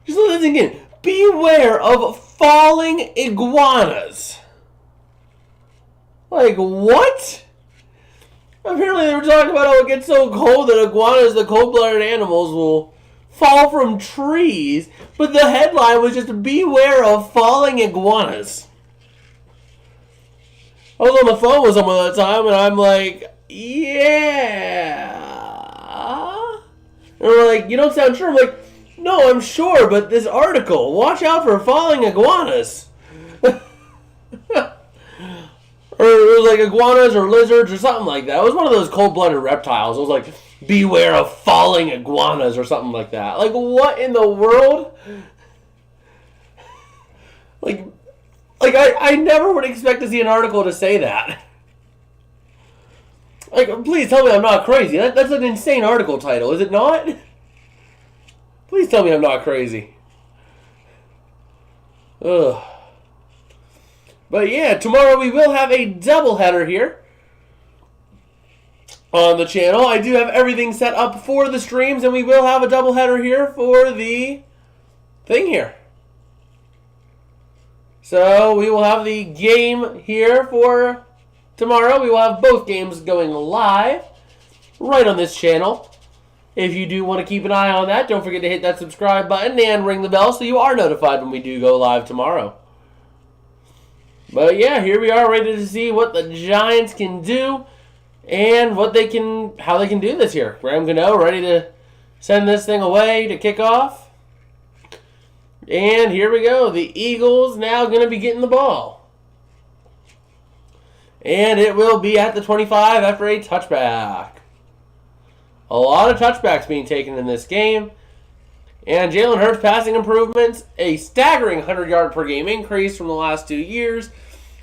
Just listen again. Beware of falling iguanas. What? Apparently they were talking about how it gets so cold that iguanas, the cold-blooded animals, will fall from trees. But the headline was just, beware of falling iguanas. I was on the phone with someone at the time, and I'm like, yeah. And we're like, you don't sound sure. I'm like, no, I'm sure, but this article, watch out for falling iguanas. Or it was like iguanas or lizards or something like that. It was one of those cold-blooded reptiles. It was like, beware of falling iguanas or something like that. Like, what in the world? Like I never would expect to see an article to say that. Like, please tell me I'm not crazy. That's an insane article title, is it not? Please tell me I'm not crazy. Ugh. But yeah, tomorrow we will have a doubleheader here on the channel. I do have everything set up for the streams, and we will have a doubleheader here for the thing here. So we will have the game here for tomorrow. We will have both games going live right on this channel. If you do want to keep an eye on that, don't forget to hit that subscribe button and ring the bell so you are notified when we do go live tomorrow. But yeah, here we are ready to see what the Giants can do and how they can do this here. Graham Gano ready to send this thing away to kick off. And here we go. The Eagles now going to be getting the ball. And it will be at the 25 after a touchback. A lot of touchbacks being taken in this game. And Jalen Hurts passing improvements. A staggering 100-yard per game increase from the last 2 years.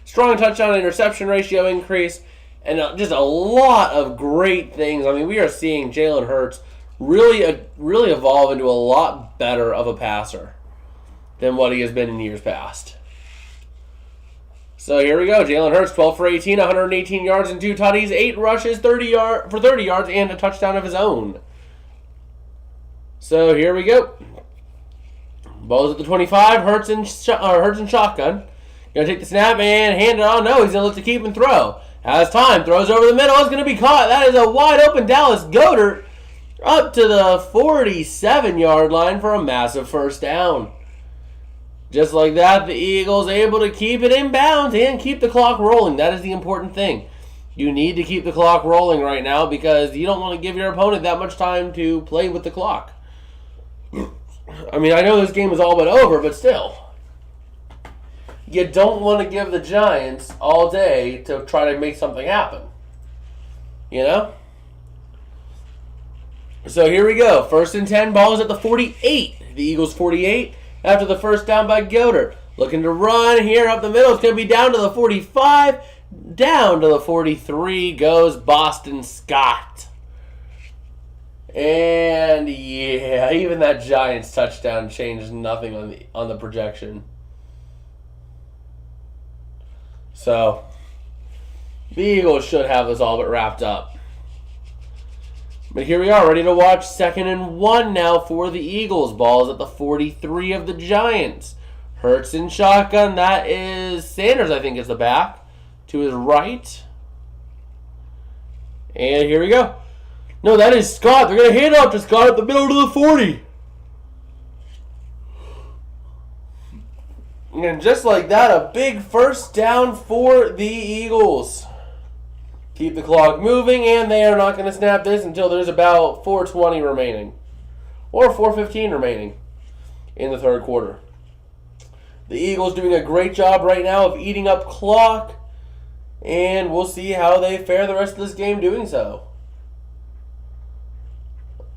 Strong touchdown interception ratio increase. And just a lot of great things. I mean, we are seeing Jalen Hurts really evolve into a lot better of a passer than what he has been in years past. So here we go. Jalen Hurts, 12 for 18, 118 yards and 2 tutties, 8 rushes, 30 yards, and a touchdown of his own. So here we go. Ball's at the 25. Hurts and shotgun. Gonna take the snap and hand it on. No, he's gonna look to keep and throw. Has time. Throws over the middle. It's gonna be caught. That is a wide open Dallas Goedert up to the 47-yard line for a massive first down. Just like that, the Eagles able to keep it in bounds and keep the clock rolling. That is the important thing. You need to keep the clock rolling right now because you don't want to give your opponent that much time to play with the clock. I mean, I know this game is all but over, but still. You don't want to give the Giants all day to try to make something happen. You know? So here we go. 1st and 10, ball is at the 48. The Eagles 48. After the first down by Goedert. Looking to run here up the middle. It's going to be down to the 45. Down to the 43 goes Boston Scott. And yeah, even that Giants touchdown changed nothing on the projection. So, the Eagles should have this all but wrapped up. But here we are, ready to watch 2nd and 1 now for the Eagles. Ball is at the 43 of the Giants. Hurts in shotgun. That is Sanders, I think, is the back. To his right. And here we go. No, that is Scott. They're going to hand it off to Scott at the middle to the 40. And just like that, a big first down for the Eagles. Keep the clock moving, and they are not going to snap this until there's about 4:20 remaining. Or 4:15 remaining in the third quarter. The Eagles doing a great job right now of eating up clock, and we'll see how they fare the rest of this game doing so.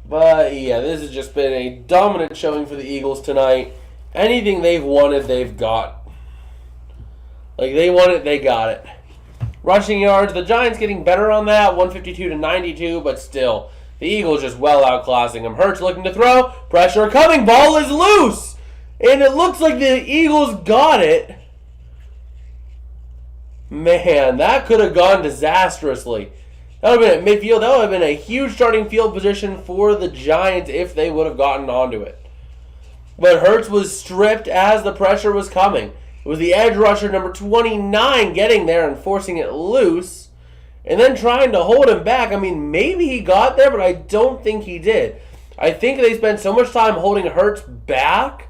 But yeah, this has just been a dominant showing for the Eagles tonight. Anything they've wanted, they've got. Like, they want it, they got it. Rushing yards, the Giants getting better on that, 152 to 92, but still, the Eagles just well outclassing them. Hurts looking to throw, pressure coming, ball is loose, and it looks like the Eagles got it. Man, that could have gone disastrously. That would have been at midfield. That would have been a huge starting field position for the Giants if they would have gotten onto it. But Hurts was stripped as the pressure was coming. It was the edge rusher, number 29, getting there and forcing it loose. And then trying to hold him back. I mean, maybe he got there, but I don't think he did. I think they spent so much time holding Hurts back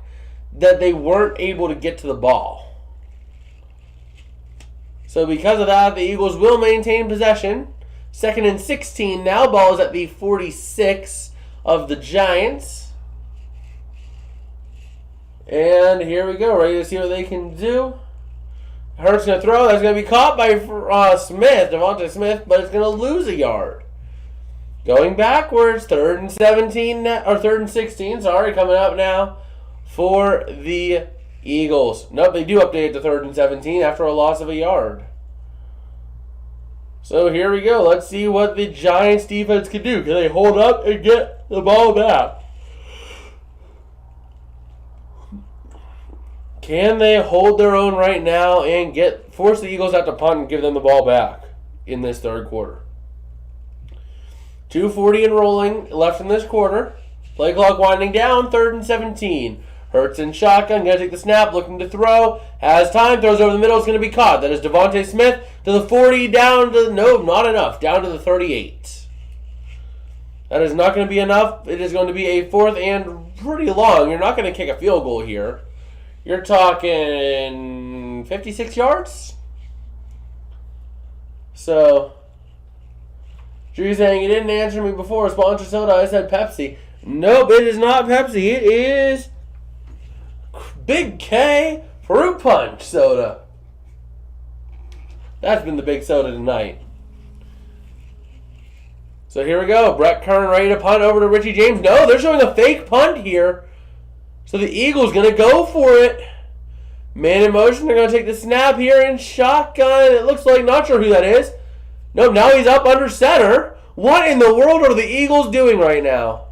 that they weren't able to get to the ball. So because of that, the Eagles will maintain possession. 2nd and 16 now. Ball is at the 46 of the Giants. And here we go, ready to see what they can do. Hurts going to throw. That's going to be caught by Smith, Devontae Smith, but it's going to lose a yard. Going backwards, 3rd and 17, or 3rd and 16, sorry, coming up now for the Eagles. Nope, they do update it to 3rd and 17 after a loss of a yard. So here we go. Let's see what the Giants defense can do. Can they hold up and get the ball back? Can they hold their own right now and force the Eagles out to punt and give them the ball back in this third quarter? 2:40 and rolling left in this quarter. Play clock winding down, 3rd and 17. Hurts in shotgun, going to take the snap, looking to throw. Has time, throws over the middle, it's going to be caught. That is Devontae Smith to the 40, down to, no, not enough, down to the 38. That is not going to be enough. It is going to be a 4th and pretty long. You're not going to kick a field goal here. You're talking 56 yards? So, Drew's saying, you didn't answer me before. Sponsor soda, I said Pepsi. Nope, it is not Pepsi. It is Big K Fruit Punch soda. That's been the big soda tonight. So here we go. Brett Kern ready to punt over to Richie James. No, they're showing a fake punt here. So the Eagles going to go for it. Man in motion. They're going to take the snap here in shotgun. It looks like, not sure who that is. Nope, now he's up under center. What in the world are the Eagles doing right now?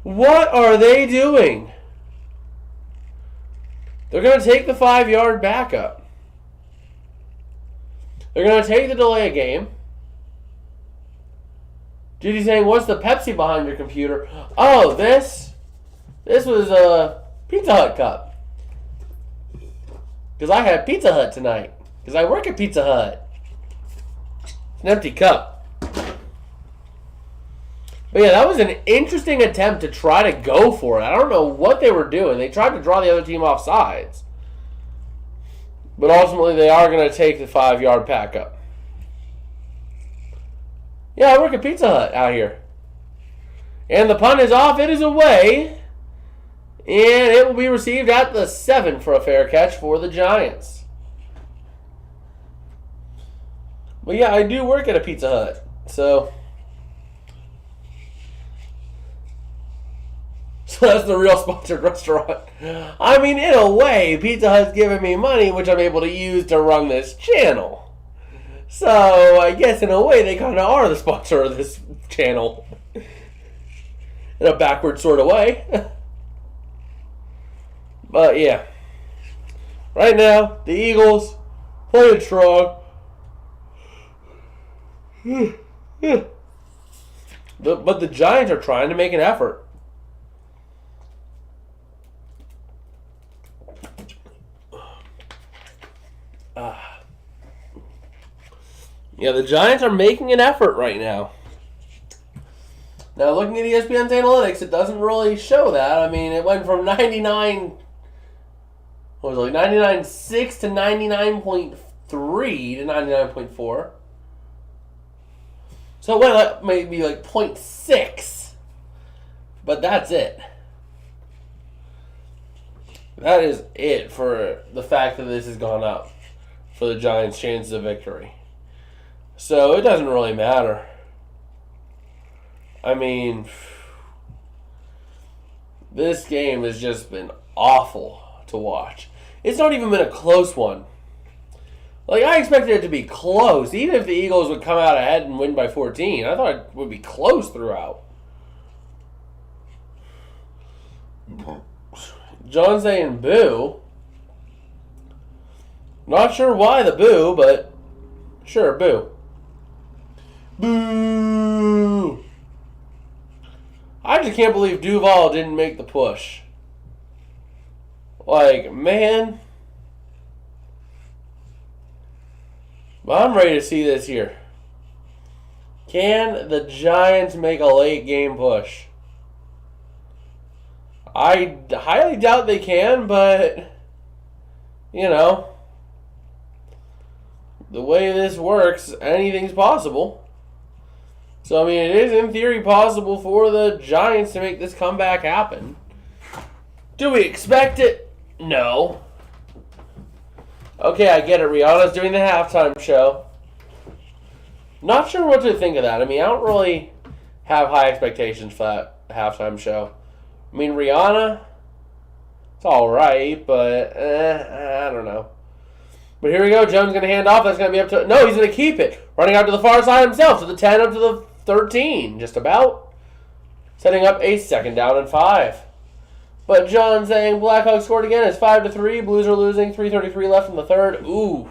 What are they doing? They're going to take the 5-yard backup. They're going to take the delay of game. Judy's saying, what's the Pepsi behind your computer? Oh, this was a Pizza Hut cup. Because I had Pizza Hut tonight. Because I work at Pizza Hut. It's an empty cup. But yeah, that was an interesting attempt to try to go for it. I don't know what they were doing. They tried to draw the other team off sides. But ultimately, they are going to take the 5-yard pack up. Yeah, I work at Pizza Hut out here. And the punt is off. It is away. And it will be received at the 7 for a fair catch for the Giants. But yeah, I do work at a Pizza Hut. So that's the real sponsored restaurant. I mean, in a way, Pizza Hut's giving me money, which I'm able to use to run this channel. So I guess in a way, they kind of are the sponsor of this channel. In a backward sort of way. But yeah. Right now, the Eagles playing strong. But the Giants are trying to make an effort. Yeah, the Giants are making an effort right now. Now, looking at ESPN's analytics, it doesn't really show that. I mean, it went from 99.6 to 99.3 to 99.4. So it went up maybe like 0.6. But that's it. That is it for the fact that this has gone up for the Giants' chances of victory. So it doesn't really matter. I mean, this game has just been awful to watch. It's not even been a close one. Like, I expected it to be close. Even if the Eagles would come out ahead and win by 14, I thought it would be close throughout. John saying boo. Not sure why the boo, but sure, boo. Boo! I just can't believe Duval didn't make the push. Like, man. But I'm ready to see this here. Can the Giants make a late game push? I highly doubt they can, but, you know, the way this works, anything's possible. So, I mean, it is in theory possible for the Giants to make this comeback happen. Do we expect it? No. Okay, I get it. Rihanna's doing the halftime show. Not sure what to think of that. I mean, I don't really have high expectations for that halftime show. I mean, Rihanna, it's all right, but I don't know. But here we go. Jones going to hand off. That's going to be up to... No, he's going to keep it. Running out to the far side himself. To the 10, up to the 13. Just about. Setting up a 2nd down and 5. But John saying Blackhawks scored again. It's 5-3. Blues are losing. 3:33 left in the 3rd. Ooh.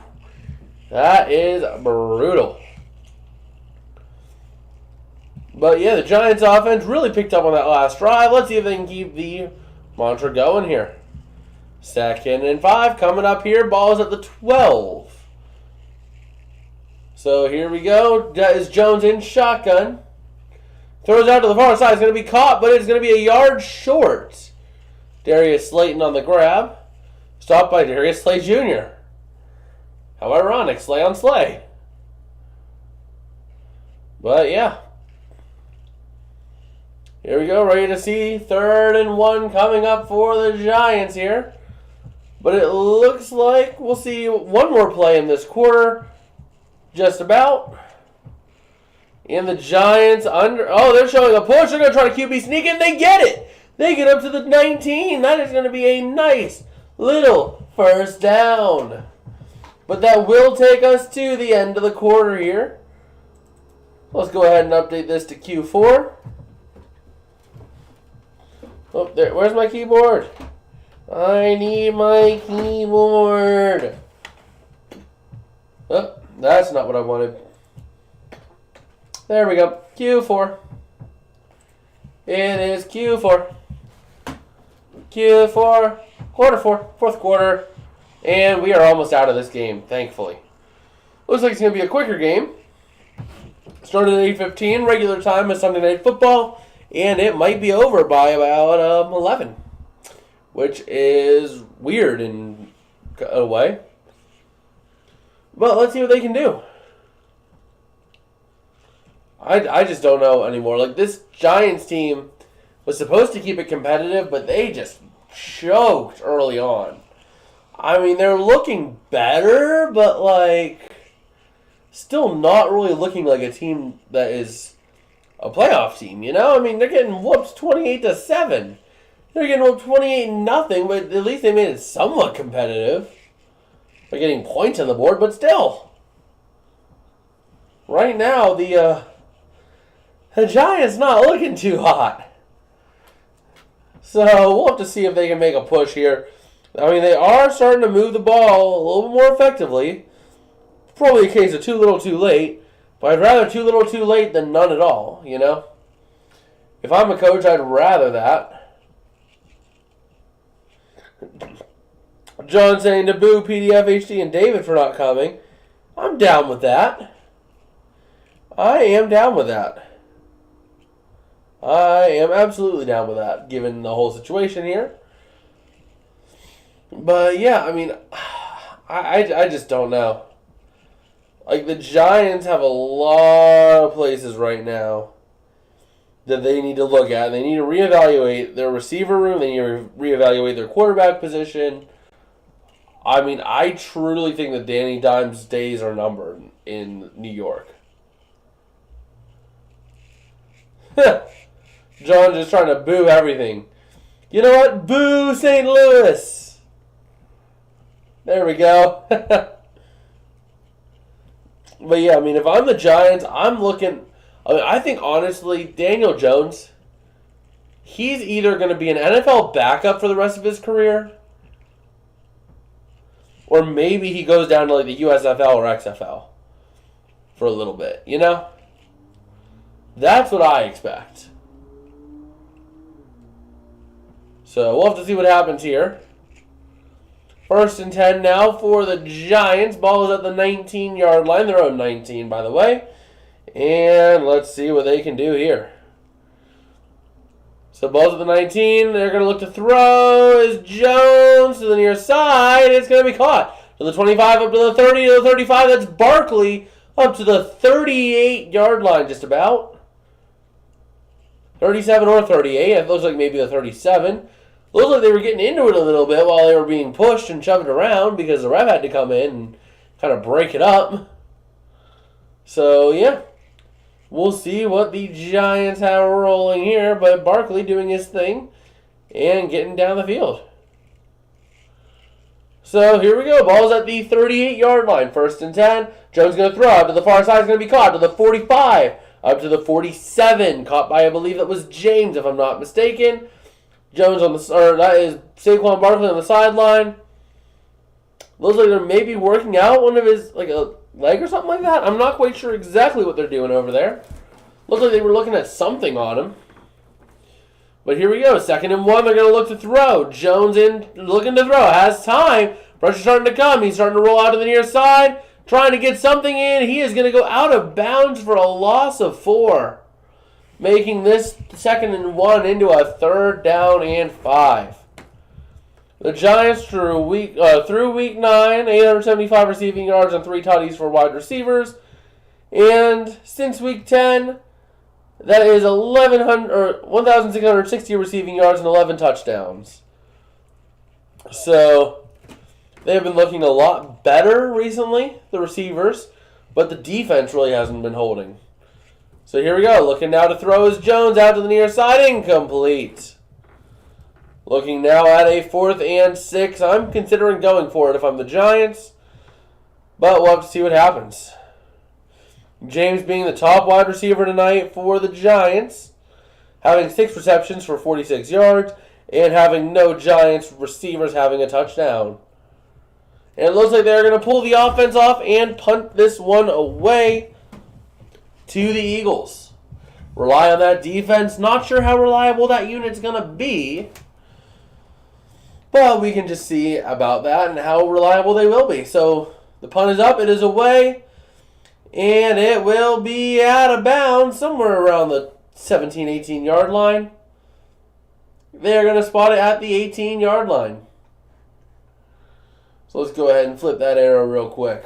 That is brutal. But yeah, the Giants offense really picked up on that last drive. Let's see if they can keep the mantra going here. 2nd and 5 coming up here. Ball is at the 12. So here we go. That is Jones in shotgun. Throws out to the far side. It's going to be caught, but it's going to be a yard short. Darius Slayton on the grab. Stopped by Darius Slay Jr. How ironic. Slay on Slay. But yeah. Here we go. Ready to see 3rd and 1 coming up for the Giants here. But it looks like we'll see one more play in this quarter. Just about. And the Giants under... Oh, they're showing a push. They're going to try to QB sneak, and they get it. They get up to the 19. That is going to be a nice little 1st down. But that will take us to the end of the quarter here. Let's go ahead and update this to Q4. Oh, there. Where's my keyboard? I need my keyboard. Oh, that's not what I wanted. There we go. Q4. It is Q4. Q4. Quarter 4. 4th quarter. And we are almost out of this game, thankfully. Looks like it's going to be a quicker game. Started at 8:15. Regular time is Sunday Night Football. And it might be over by about 11. Which is weird in a way. But let's see what they can do. I just don't know anymore. Like, this Giants team was supposed to keep it competitive, but they just choked early on. I mean, they're looking better, but, like, still not really looking like a team that is a playoff team, you know? I mean, they're getting whooped 28-7. They're getting whooped 28-0, but at least they made it somewhat competitive by getting points on the board, but still. Right now, the Giants not looking too hot. So we'll have to see if they can make a push here. I mean, they are starting to move the ball a little bit more effectively. Probably a case of too little too late. But I'd rather too little too late than none at all, you know? If I'm a coach, I'd rather that. John saying to boo PDF, HD, and David for not coming. I'm down with that. I am down with that. I am absolutely down with that, given the whole situation here. But, yeah, I mean, I just don't know. Like, the Giants have a lot of places right now that they need to look at. They need to reevaluate their receiver room. They need to reevaluate their quarterback position. I mean, I truly think that Danny Dimes' days are numbered in New York. John just trying to boo everything. You know what? Boo St. Louis. There we go. But yeah, I mean, if I'm the Giants, I'm looking... I think, honestly, Daniel Jones, he's either going to be an NFL backup for the rest of his career, or maybe he goes down to like the USFL or XFL for a little bit, you know? That's what I expect. So we'll have to see what happens here. 1st and 10 now for the Giants. Ball is at the 19-yard line. Their own 19, by the way. And let's see what they can do here. So ball's at the 19. They're going to look to throw. Is Jones to the near side. It's going to be caught. To the 25, up to the 30, to the 35. That's Barkley up to the 38-yard line just about. 37 or 38. It looks like maybe the 37. Looks like they were getting into it a little bit while they were being pushed and shoved around because the ref had to come in and kind of break it up. So, yeah. We'll see what the Giants have rolling here, but Barkley doing his thing and getting down the field. So here we go. Ball's at the 38-yard line. 1st and 10. Jones going to throw out to the far side. Is going to be caught to the 45. Up to the 47. Caught by, I believe that was James, if I'm not mistaken. Jones on the, or that is Saquon Barkley on the sideline. Looks like they're maybe working out one of his, like a leg or something like that. I'm not quite sure exactly what they're doing over there. Looks like they were looking at something on him. But here we go. 2nd and 1. They're going to look to throw. Jones in, looking to throw. Has time. Pressure starting to come. He's starting to roll out to the near side. Trying to get something in. He is going to go out of bounds for a loss of 4. Making this 2nd and 1 into a 3rd down and 5. The Giants through week 9, 875 receiving yards and 3 tutties for wide receivers. And since week 10, that is 1,660 receiving yards and 11 touchdowns. So they've been looking a lot better recently, the receivers, but the defense really hasn't been holding. So here we go. Looking now to throw is Jones out to the near side. Incomplete. Looking now at a 4th and 6. I'm considering going for it if I'm the Giants, but we'll have to see what happens. James being the top wide receiver tonight for the Giants, having 6 receptions for 46 yards, and having no Giants receivers having a touchdown. And it looks like they're going to pull the offense off and punt this one away to the Eagles. Rely on that defense. Not sure how reliable that unit's going to be, but we can just see about that and how reliable they will be. So the punt is up. It is away. And it will be out of bounds somewhere around the 17, 18-yard line. They're going to spot it at the 18-yard line. So let's go ahead and flip that arrow real quick.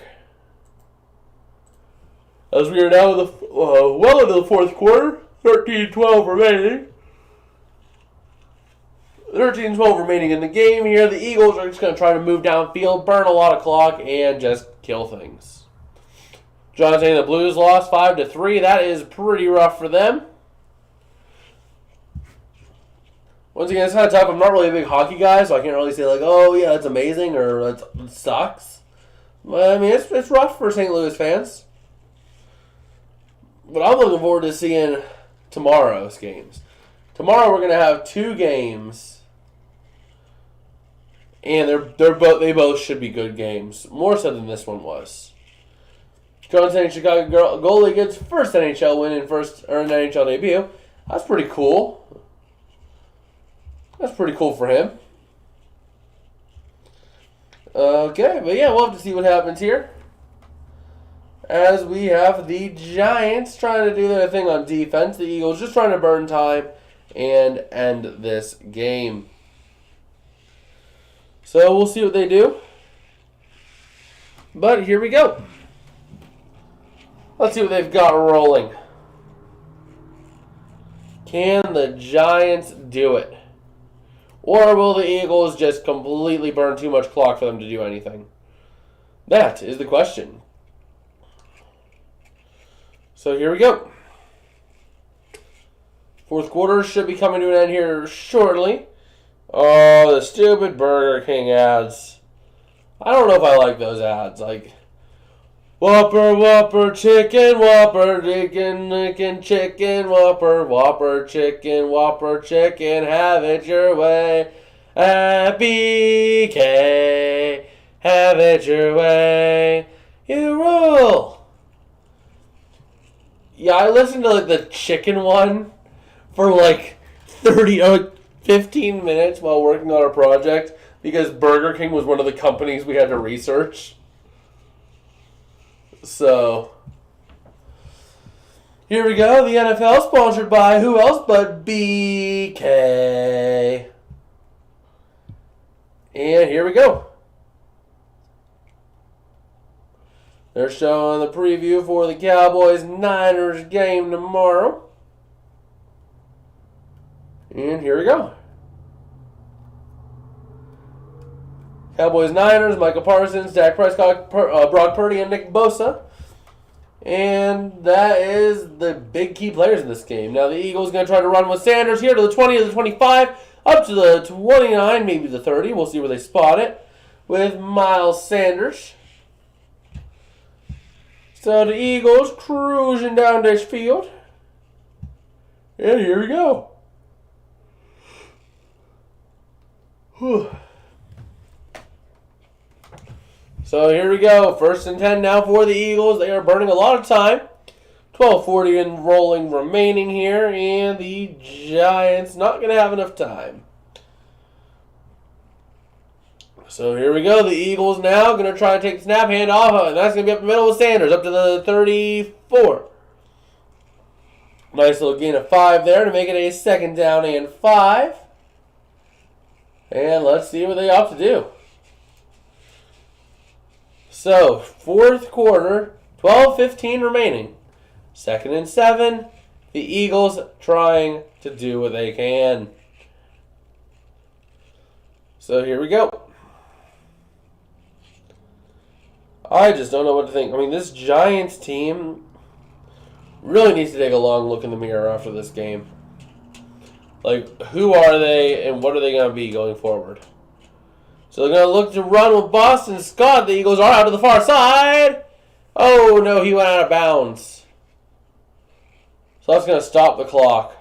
As we are now well into the 4th quarter, 13-12 remaining. 13-12 remaining in the game here. The Eagles are just going to try to move downfield, burn a lot of clock, and just kill things. John saying the Blues lost 5-3. That is pretty rough for them. Once again, it's kind of tough. I'm not really a big hockey guy, so I can't really say like, oh yeah, that's amazing or it sucks. But I mean, it's rough for St. Louis fans. But I'm looking forward to seeing tomorrow's games. Tomorrow we're gonna have 2 games, and they both should be good games, more so than this one was. John saying Chicago goalie gets first NHL win in an NHL debut. That's pretty cool. That's pretty cool for him. Okay, but yeah, we'll have to see what happens here. As we have the Giants trying to do their thing on defense. The Eagles just trying to burn time and end this game. So we'll see what they do. But here we go. Let's see what they've got rolling. Can the Giants do it? Or will the Eagles just completely burn too much clock for them to do anything? That is the question. So here we go. 4th quarter should be coming to an end here shortly. Oh, the stupid Burger King ads. I don't know if I like those ads. Like, Whopper, Whopper, chicken, Whopper, chicken, Whopper, Whopper, chicken, have it your way. At BK, have it your way. You rule. Yeah, I listened to like the chicken one for like 15 minutes while working on a project because Burger King was one of the companies we had to research. So, here we go. The NFL sponsored by who else but BK. And here we go. They're showing the preview for the Cowboys-Niners game tomorrow. And here we go. Cowboys, Niners, Michael Parsons, Dak Prescott, Brock Purdy, and Nick Bosa. And that is the big key players in this game. Now the Eagles going to try to run with Sanders here to the 20 to the 25, up to the 29, maybe the 30. We'll see where they spot it with Miles Sanders. So the Eagles cruising down this field. And here we go. Whew. So here we go. 1st and 10 now for the Eagles. They are burning a lot of time. 12:40 and rolling remaining here. And the Giants not going to have enough time. So here we go. The Eagles now going to try to take the snap, hand off. And that's going to be up the middle with Sanders up to the 34. Nice little gain of 5 there to make it a 2nd down and 5. And let's see what they opt to do. So, 4th quarter, 12:15 remaining. 2nd and 7. The Eagles trying to do what they can. So, here we go. I just don't know what to think. I mean, this Giants team really needs to take a long look in the mirror after this game. Like, who are they and what are they going to be going forward? So they're going to look to run with Boston Scott. The Eagles are out to the far side. Oh, no, he went out of bounds. So that's going to stop the clock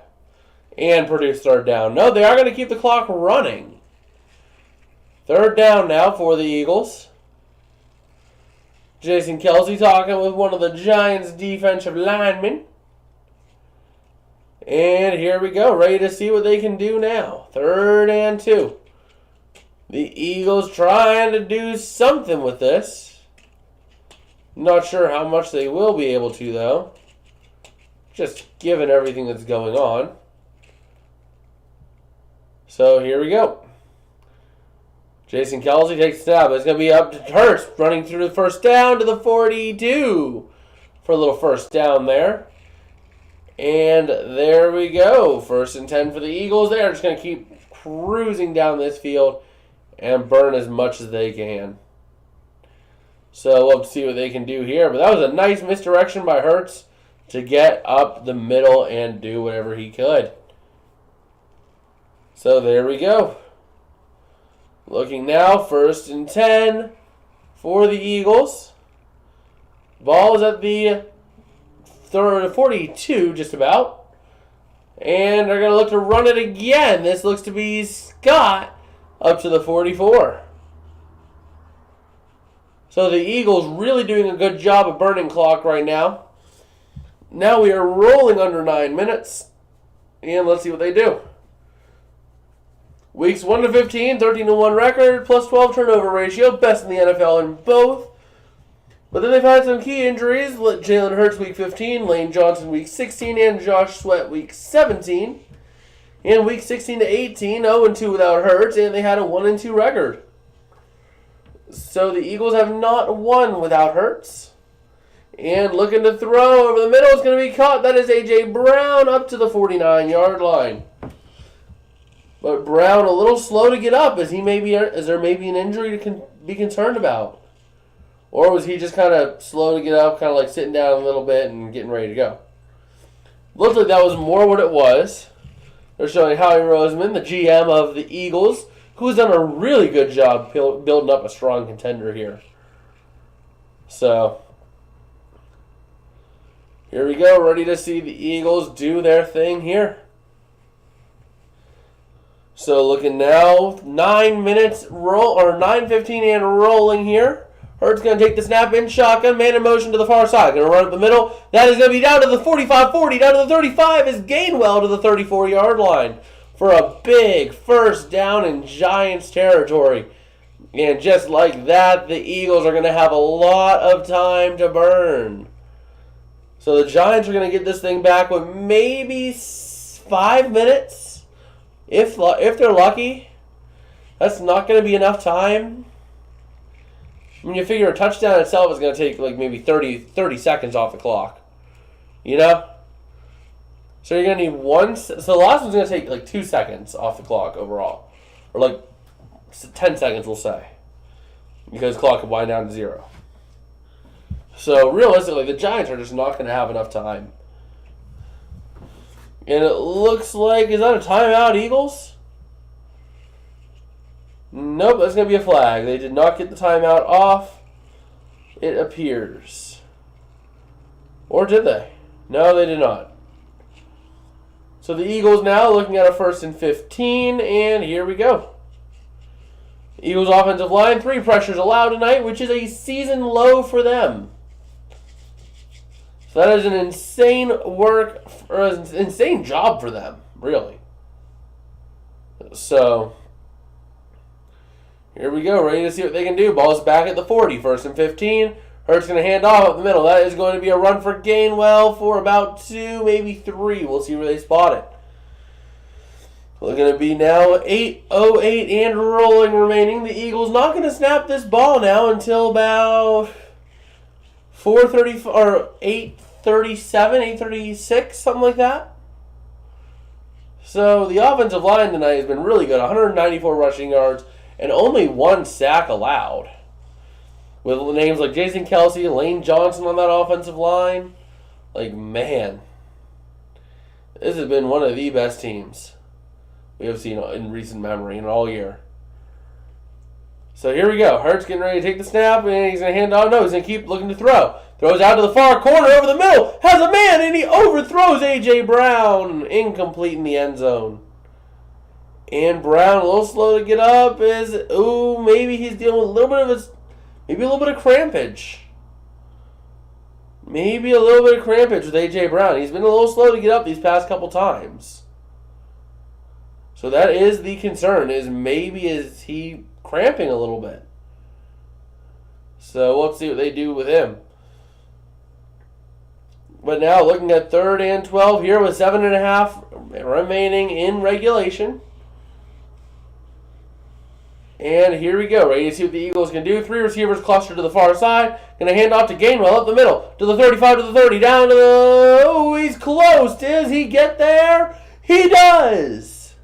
and produce 3rd down. No, they are going to keep the clock running. 3rd down now for the Eagles. Jason Kelce talking with one of the Giants' defensive linemen. And here we go, ready to see what they can do now. 3rd and 2. The Eagles trying to do something with this. Not sure how much they will be able to, though. Just given everything that's going on. So here we go. Jason Kelce takes a stab. It's going to be up to Hurts, running through the 1st down to the 42 for a little 1st down there. And there we go. 1st and 10 for the Eagles. They're just going to keep cruising down this field and burn as much as they can. So we'll have to see what they can do here. But that was a nice misdirection by Hurts to get up the middle and do whatever he could. So there we go. Looking now, 1st and 10 for the Eagles. Ball is at the 42, just about. And they're going to look to run it again. This looks to be Scott up to the 44. So the Eagles really doing a good job of burning clock right now. Now we are rolling under 9 minutes. And let's see what they do. Weeks 1 to 15, 13-1 record, plus 12 turnover ratio, best in the NFL in both. But then they've had some key injuries. Jalen Hurts week 15, Lane Johnson week 16, and Josh Sweat week 17. In week 16 to 18, 0-2 without Hurts, and they had a 1-2 record. So the Eagles have not won without Hurts. And looking to throw over the middle is going to be caught. That is A.J. Brown up to the 49-yard line. But Brown a little slow to get up. Is there maybe an injury to be concerned about? Or was he just kind of slow to get up, kind of like sitting down a little bit and getting ready to go? Looked like that was more what it was. They're showing Howie Roseman, the GM of the Eagles, who's done a really good job building up a strong contender here. So, here we go, ready to see the Eagles do their thing here. So looking now, 9 minutes roll or 9:15 and rolling here. Hurts going to take the snap in shotgun, man in motion to the far side. Going to run up the middle. That is going to be down to the 45-40, down to the 35 is Gainwell to the 34-yard line for a big 1st down in Giants territory. And just like that, the Eagles are going to have a lot of time to burn. So the Giants are going to get this thing back with maybe 5 minutes. If they're lucky, that's not going to be enough time. I mean, you figure a touchdown itself is going to take like maybe 30 seconds off the clock. You know? So you're going to need so the last one's going to take like 2 seconds off the clock overall. Or like 10 seconds, we'll say. because clock could wind down to 0. So realistically, the Giants are just not going to have enough time. And it looks like, is that a timeout, Eagles? Nope, that's going to be a flag. They did not get the timeout off, it appears. Or did they? No, they did not. So the Eagles now looking at a 1st and 15, and here we go. Eagles offensive line, 3 pressures allowed tonight, which is a season low for them. So that is an insane insane job for them, really. So here we go, ready to see what they can do. Ball's back at the 40, 1st and 15. Hurts going to hand off up the middle. That is going to be a run for Gainwell for about 2, maybe 3. We'll see where they spot it. We're going to be now 8:08 and rolling remaining. The Eagles not going to snap this ball now until about 4:30 or 8:37, 8:36, something like that. So the offensive line tonight has been really good. 194 rushing yards and only 1 sack allowed. With names like Jason Kelsey, Lane Johnson on that offensive line. Like, man. This has been one of the best teams we have seen in recent memory and all year. So here we go. Hurts getting ready to take the snap, and he's going to hand off. No, he's going to keep looking to throw. Throws out to the far corner over the middle. Has a man, and he overthrows A.J. Brown. Incomplete in the end zone. And Brown, a little slow to get up. Maybe he's dealing with a little bit of crampage. Maybe a little bit of crampage with A.J. Brown. He's been a little slow to get up these past couple times. So that is the concern, is he cramping a little bit. So let's see what they do with him. But now looking at 3rd and 12 here with 7.5 remaining in regulation. And here we go. Ready to see what the Eagles can do. 3 receivers clustered to the far side. Going to hand off to Gainwell up the middle. To the 35, to the 30. Down to the... Oh, he's close. Does he get there? He does.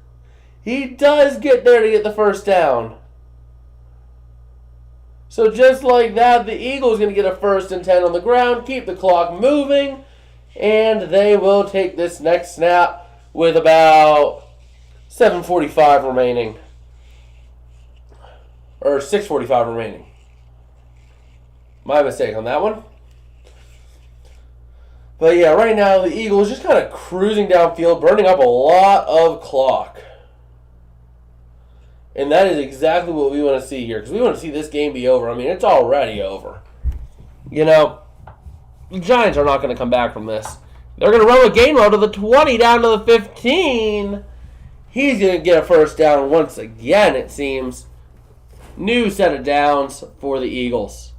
He does get there to get the first down. So just like that, the Eagles going to get a 1st and 10 on the ground. Keep the clock moving. And they will take this next snap with about 7:45 remaining. Or 6:45 remaining. My mistake on that one. But yeah, right now the Eagles just kind of cruising downfield, burning up a lot of clock. And that is exactly what we want to see here, because we want to see this game be over. I mean, it's already over. You know, the Giants are not going to come back from this. They're going to run with Gainwell to the 20, down to the 15. He's going to get a first down once again, it seems. New set of downs for the Eagles.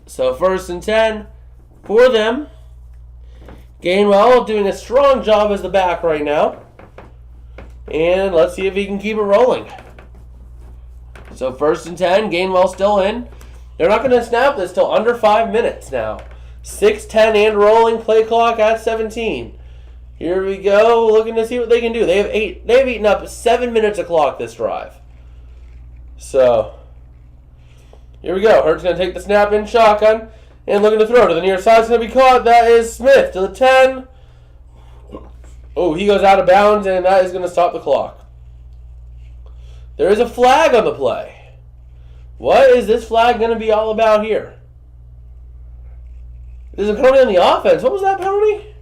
So 1st and 10 for them. Gainwell doing a strong job as the back right now. And let's see if he can keep it rolling. So 1st and 10, Gainwell still in. They're not going to snap this till under 5 minutes now. 6:10 and rolling, play clock at 17. Here we go, looking to see what they can do. They've eaten up 7 minutes of clock this drive. So here we go. Hurts going to take the snap in shotgun and looking to throw to the near side. It's going to be caught. That is Smith to the 10. Oh, he goes out of bounds, and that is going to stop the clock. There is a flag on the play. What is this flag going to be all about here? There's a penalty on the offense. What was that penalty?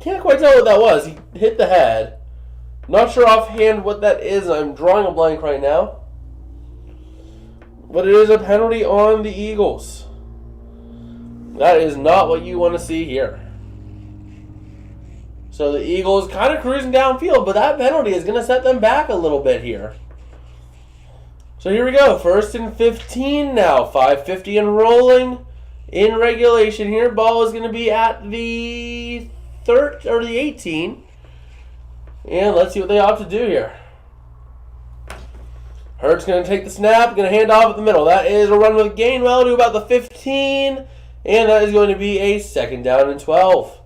Can't quite tell what that was. He hit the head. Not sure offhand what that is. I'm drawing a blank right now. But it is a penalty on the Eagles. That is not what you want to see here. So the Eagles kind of cruising downfield, but that penalty is going to set them back a little bit here. So here we go. 1st and 15 now. 5:50 and rolling in regulation here. Ball is going to be at the 18. And let's see what they opt to do here. Hurts going to take the snap, going to hand off at the middle. That is a run with Gainwell to about the 15. And that is going to be a 2nd down and 12.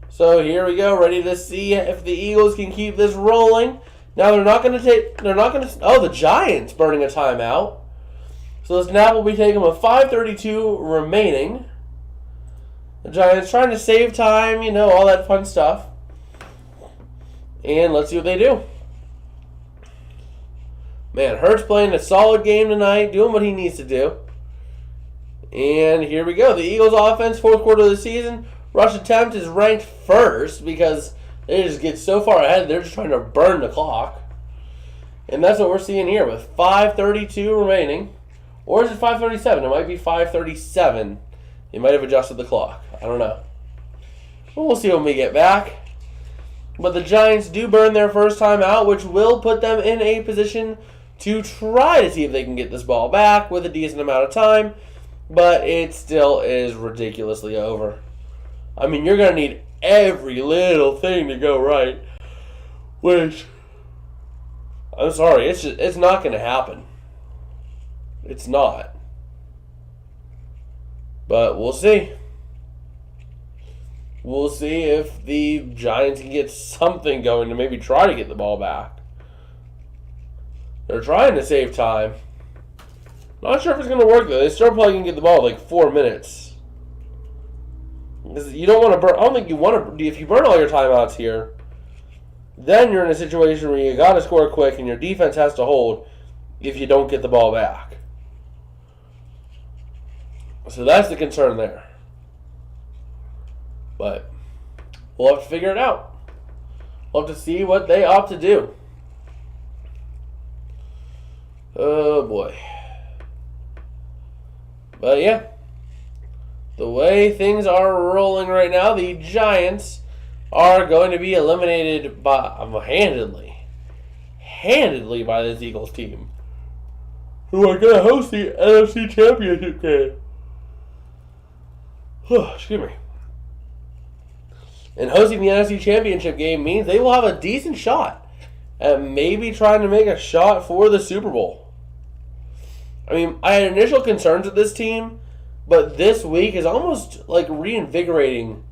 So here we go, ready to see if the Eagles can keep this rolling. Now they're not going to take. They're not going to. Oh, the Giants burning a timeout. So the snap will be taken with 5:32 remaining. The Giants trying to save time, you know, all that fun stuff. And let's see what they do. Man, Hurts playing a solid game tonight, doing what he needs to do. And here we go. The Eagles offense, fourth quarter of the season. Rush attempt is ranked first because they just get so far ahead. They're just trying to burn the clock. And that's what we're seeing here with 5:32 remaining. Or is it 5:37? It might be 5:37. They might have adjusted the clock. I don't know. But we'll see when we get back. But the Giants do burn their first time out, which will put them in a position to try to see if they can get this ball back with a decent amount of time. But it still is ridiculously over. I mean, you're going to need every little thing to go right. Which, I'm sorry, it's not going to happen. It's not. But we'll see. We'll see if the Giants can get something going to maybe try to get the ball back. They're trying to save time. Not sure if it's going to work, though. They still probably can get the ball in like 4 minutes. Because you don't want to burn. I don't think you want to. If you burn all your timeouts here, then you're in a situation where you got to score quick and your defense has to hold if you don't get the ball back. So that's the concern there. But we'll have to figure it out. We'll have to see what they opt to do. Oh, boy. But, yeah. The way things are rolling right now, the Giants are going to be eliminated by handedly by this Eagles team, who are going to host the NFC Championship game. Excuse me. And hosting the NFC Championship game means they will have a decent shot at maybe trying to make a shot for the Super Bowl. I mean, I had initial concerns with this team, but this week is almost like reinvigorating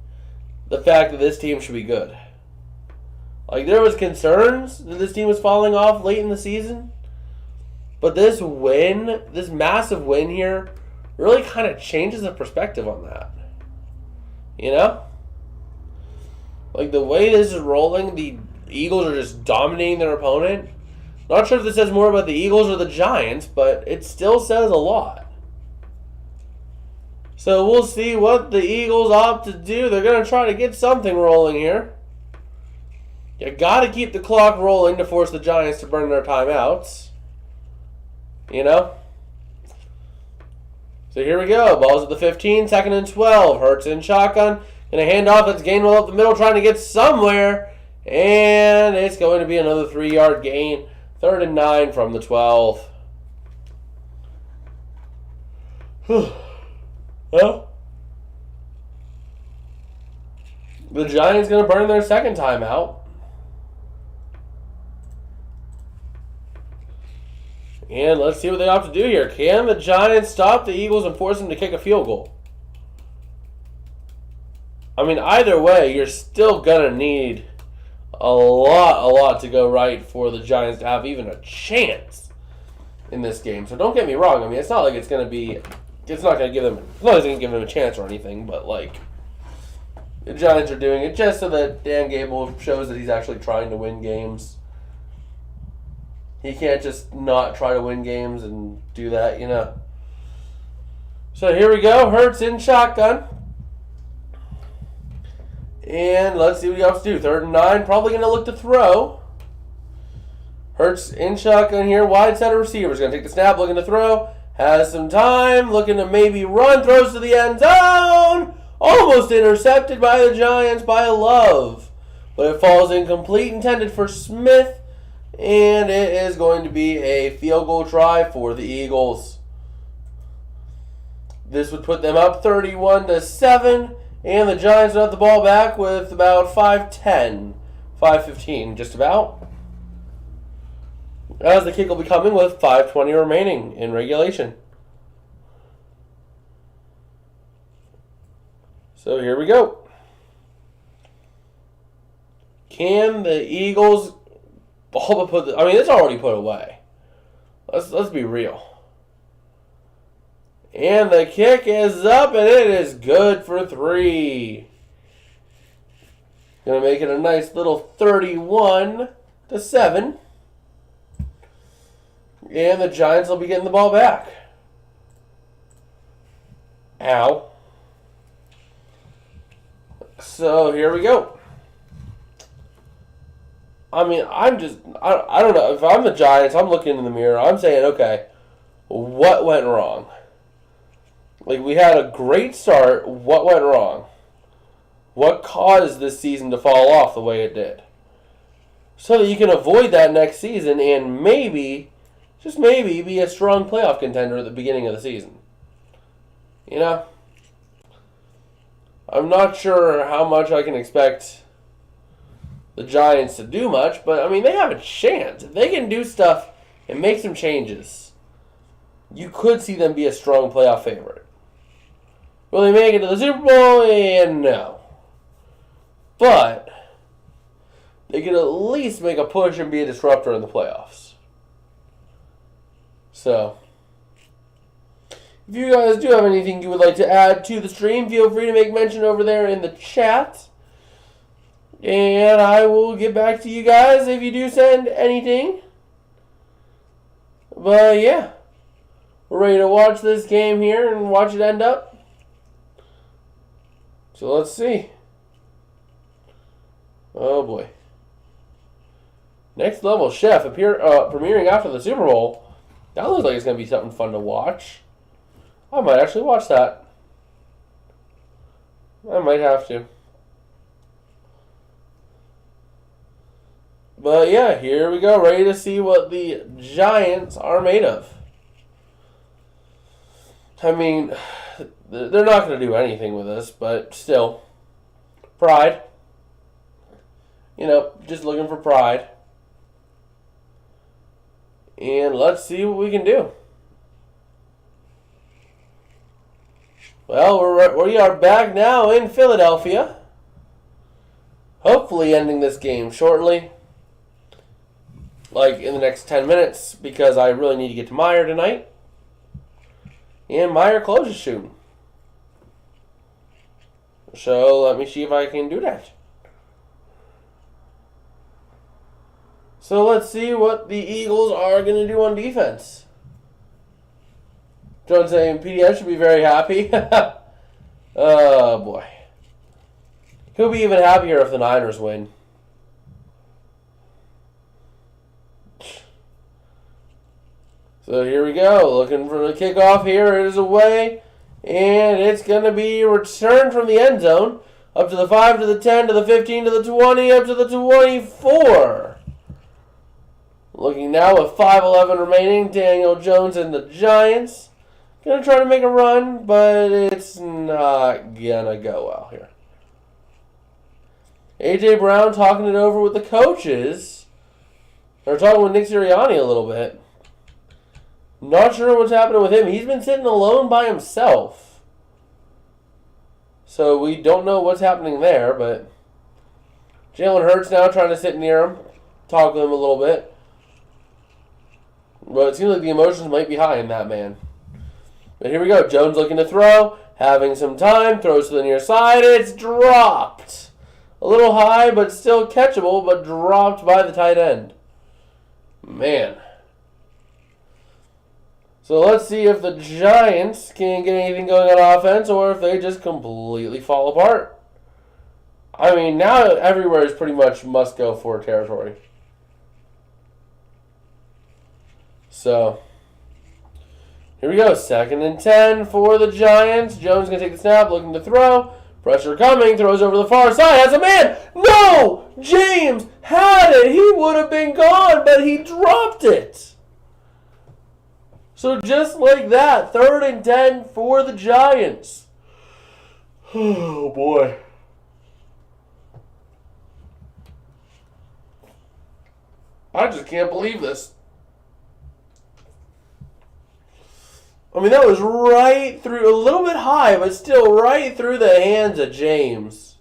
the fact that this team should be good. Like, there was concerns that this team was falling off late in the season, but this win, this massive win here, really kind of changes the perspective on that. You know? Like, the way this is rolling, the Eagles are just dominating their opponent. Not sure if this says more about the Eagles or the Giants, but it still says a lot. So we'll see what the Eagles opt to do. They're going to try to get something rolling here. You got to keep the clock rolling to force the Giants to burn their timeouts. You know? So here we go. Ball's at the 15, 2nd and 12. Hurts in shotgun. Going to hand off. It's Gainwell up the middle trying to get somewhere. And it's going to be another 3-yard gain. 3rd and 9 from the 12. Well, the Giants going to burn their second timeout. And let's see what they have to do here. Can the Giants stop the Eagles and force them to kick a field goal? I mean, either way, you're still going to need a lot to go right for the Giants to have even a chance in this game. So don't get me wrong. I mean, it's not like it's going to be, it's not going to give them a chance or anything, but like, the Giants are doing it just so that Dan Gable shows that he's actually trying to win games. He can't just not try to win games and do that, you know. So here we go. Hurts in shotgun. And let's see what he has to do. 3rd and 9. Probably going to look to throw. Hurts in shotgun here. Wide set of receivers. Going to take the snap. Looking to throw. Has some time. Looking to maybe run. Throws to the end zone. Almost intercepted by the Giants by Love. But it falls incomplete. Intended for Smith. And it is going to be a field goal try for the Eagles. This would put them up 31-7. And the Giants will have the ball back with about 5:10, 5:15, just about. As the kick will be coming with 5:20 remaining in regulation. So here we go. Can the Eagles all but put. It's already put away. Let's be real. And the kick is up, and it is good for 3. Gonna make it a nice little 31-7. And the Giants will be getting the ball back. Ow. So here we go. I don't know. If I'm the Giants, I'm looking in the mirror. I'm saying, okay, what went wrong? We had a great start. What went wrong? What caused this season to fall off the way it did? So that you can avoid that next season and maybe, just maybe, be a strong playoff contender at the beginning of the season. I'm not sure how much I can expect the Giants to do much, but, they have a chance. If they can do stuff and make some changes, you could see them be a strong playoff favorite. Will they make it to the Super Bowl? And no. But they could at least make a push and be a disruptor in the playoffs. So, if you guys do have anything you would like to add to the stream, feel free to make mention over there in the chat. And I will get back to you guys if you do send anything. But yeah, we're ready to watch this game here and watch it end up. So let's see. Oh boy. Next Level Chef premiering after the Super Bowl. That looks like it's going to be something fun to watch. I might actually watch that. I might have to. But yeah, here we go. Ready to see what the Giants are made of. They're not going to do anything with this, but still. Pride. Just looking for pride. And let's see what we can do. Well, we are back now in Philadelphia. Hopefully ending this game shortly. In the next 10 minutes, because I really need to get to Meyer tonight. And Meyer closes soon. So let me see if I can do that. So let's see what the Eagles are going to do on defense. John saying PDS should be very happy. Oh boy. He'll be even happier if the Niners win. So here we go. Looking for the kickoff here. It is away. And it's going to be returned from the end zone. Up to the 5, to the 10, to the 15, to the 20, up to the 24. Looking now with 5:11 remaining. Daniel Jones and the Giants. Going to try to make a run, but it's not going to go well here. A.J. Brown talking it over with the coaches. They're talking with Nick Sirianni a little bit. Not sure what's happening with him. He's been sitting alone by himself. So we don't know what's happening there, but Jalen Hurts now trying to sit near him, talk with him a little bit. But it seems like the emotions might be high in that man. But here we go. Jones looking to throw, having some time, throws to the near side. It's dropped. A little high, but still catchable, but dropped by the tight end. Man. So let's see if the Giants can get anything going on offense or if they just completely fall apart. Now everywhere is pretty much must go for territory. So, here we go. 2nd and 10 for the Giants. Jones going to take the snap, looking to throw. Pressure coming, throws over the far side, has a man. No! James had it. He would have been gone, but he dropped it. So just like that, 3rd and 10 for the Giants. Oh, boy. I just can't believe this. That was right through, a little bit high, but still right through the hands of James.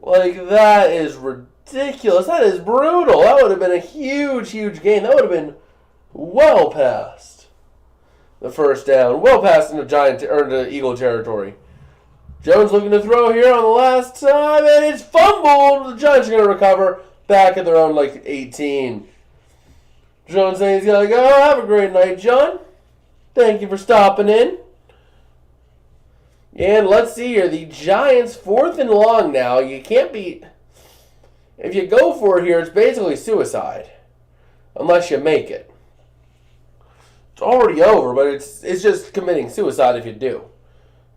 That is ridiculous. ridiculous. That is brutal. That would have been a huge, huge gain. That would have been well past the first down. Well past into the Eagle territory. Jones looking to throw here on the last time, and it's fumbled. The Giants are going to recover back at their own, 18. Jones saying he's going to go. Have a great night, John. Thank you for stopping in. And let's see here. The Giants, 4th and long now. You can't be... If you go for it here, it's basically suicide. Unless you make it. It's already over, but it's just committing suicide if you do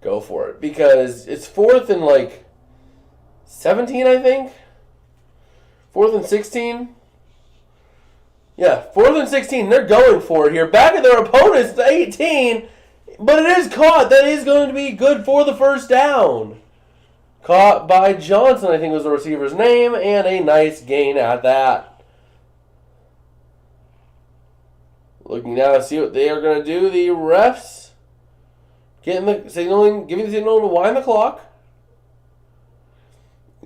go for it. Because it's 4th and 17, I think? 4th and 16? Yeah, 4th and 16. They're going for it here. Back at their opponent's 18. But it is caught. That is going to be good for the first down. Caught by Johnson, I think was the receiver's name. And a nice gain at that. Looking now to see what they are going to do. The refs giving the signal to wind the clock.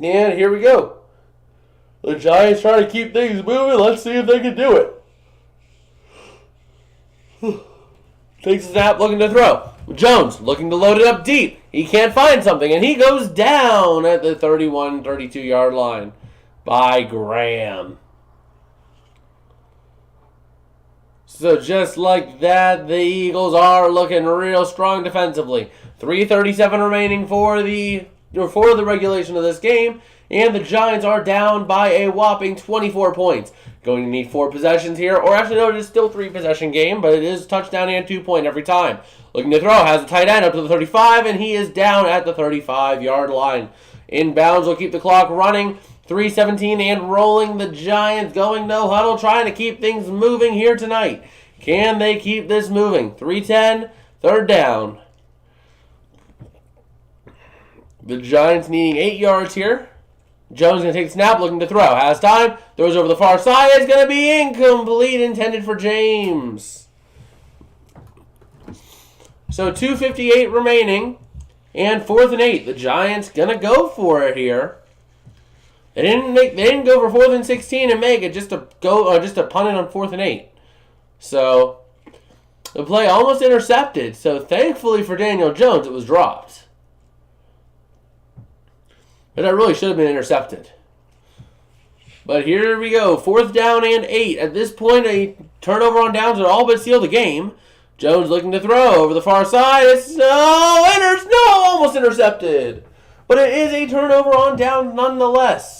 And here we go. The Giants trying to keep things moving. Let's see if they can do it. Takes a snap, looking to throw. Jones looking to load it up deep. He can't find something, and he goes down at the 31, 32-yard line by Graham. So just like that, the Eagles are looking real strong defensively. 3:37 remaining for the regulation of this game, and the Giants are down by a whopping 24 points. Going to need 4 possessions here, or actually no, it is still 3-possession game, but it is touchdown and 2-point every time. Looking to throw, has a tight end up to the 35, and he is down at the 35-yard line. Inbounds will keep the clock running. 3:17 and rolling. The Giants going no huddle, trying to keep things moving here tonight. Can they keep this moving? 3:10, 3rd down. The Giants needing 8 yards here. Jones going to take the snap, looking to throw. Has time. Throws over the far side. It's going to be incomplete, intended for James. So 2:58 remaining. And 4th and 8. The Giants going to go for it here. They didn't go for 4th and 16 and make it just to punt it on 4th and 8. So the play almost intercepted. So thankfully for Daniel Jones, it was dropped. But that really should have been intercepted. But here we go. 4th down and 8. At this point, a turnover on downs would all but seal the game. Jones looking to throw over the far side. It's almost intercepted. But it is a turnover on down nonetheless.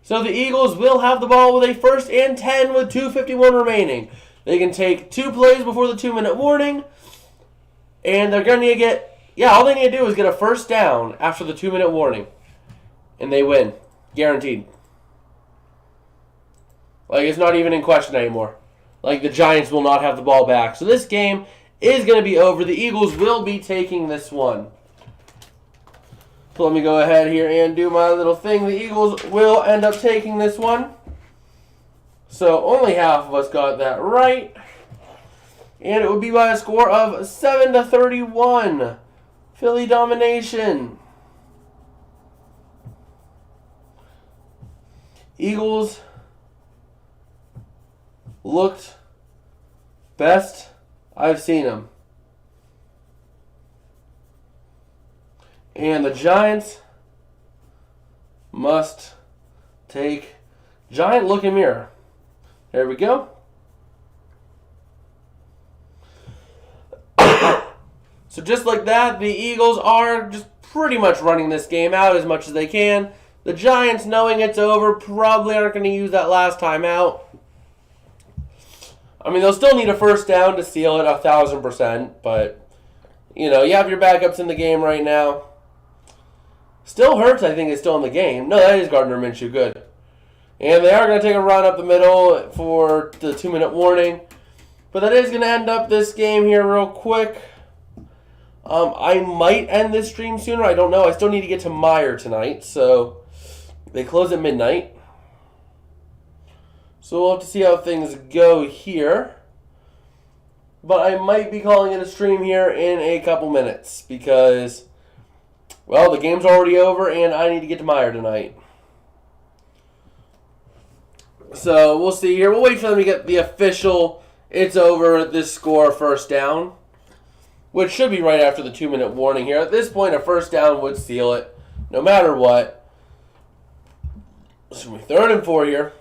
So the Eagles will have the ball with a 1st and 10 with 2:51 remaining. They can take 2 plays before the 2-minute warning. And they're going to get... Yeah, all they need to do is get a 1st down after the 2-minute warning. And they win. Guaranteed. It's not even in question anymore. The Giants will not have the ball back. So this game is going to be over. The Eagles will be taking this one. So let me go ahead here and do my little thing. The Eagles will end up taking this one. So only half of us got that right. And it would be by a score of 7-31. Philly domination. Eagles looked best I've seen them. And the Giants must take giant look in mirror. There we go. So just like that, the Eagles are just pretty much running this game out as much as they can. The Giants, knowing it's over, probably aren't going to use that last time out. I mean, they'll still need a 1st down to seal it 1,000%, but, you have your backups in the game right now. Still Hurts, I think, is still in the game. No, that is Gardner Minshew. Good. And they are going to take a run up the middle for the 2-minute warning. But that is going to end up this game here real quick. I might end this stream sooner. I don't know. I still need to get to Meyer tonight. So they close at midnight. So we'll have to see how things go here. But I might be calling it a stream here in a couple minutes. Because, well, the game's already over and I need to get to Meyer tonight. So we'll see here. We'll wait for them to get the official "it's over, this score" first down, which should be right after the 2-minute warning here. At this point, a first down would seal it, no matter what. So 3rd and 4 here.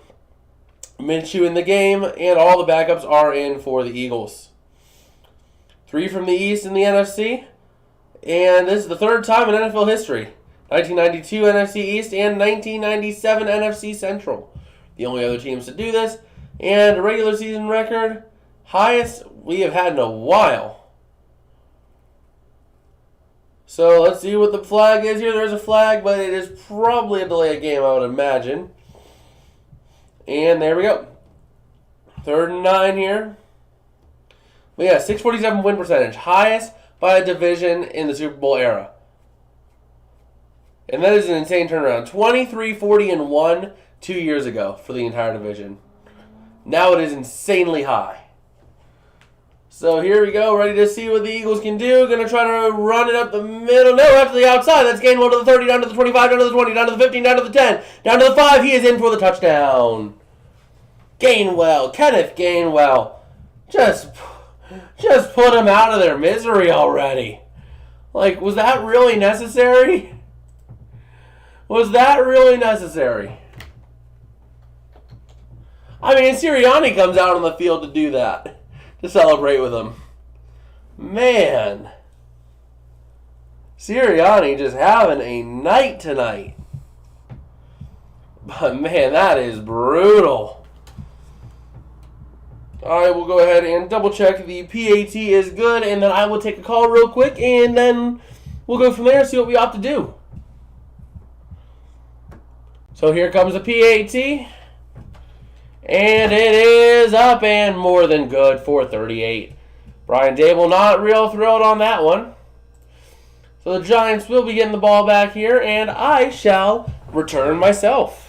Minshew in the game, and all the backups are in for the Eagles. 3 from the East in the NFC, and this is the 3rd time in NFL history. 1992 NFC East and 1997 NFC Central. The only other teams to do this, and a regular season record, highest we have had in a while. So let's see what the flag is here. There's a flag, but it is probably a delay of game, I would imagine. And there we go. 3rd and 9 here. But yeah, 647 win percentage. Highest by a division in the Super Bowl era. And that is an insane turnaround. 23-40-1 2 years ago for the entire division. Now it is insanely high. So here we go, ready to see what the Eagles can do. Going to try to run it up the middle. No, after the outside. That's Gainwell to the 30, down to the 25, down to the 20, down to the 15, down to the 10, down to the 5. He is in for the touchdown. Gainwell, Kenneth Gainwell. Just put him out of their misery already. Like, was that really necessary? Was that really necessary? I mean, Sirianni comes out on the field to do that. To celebrate with him. Man. Sirianni just having a night tonight. But man, that is brutal. Alright, we'll go ahead and double check the PAT is good, and then I will take a call real quick, and then we'll go from there and see what we opt to do. So here comes the PAT. And it is up and more than good for 38. Brian Dable not real thrilled on that one. So the Giants will be getting the ball back here, and I shall return myself.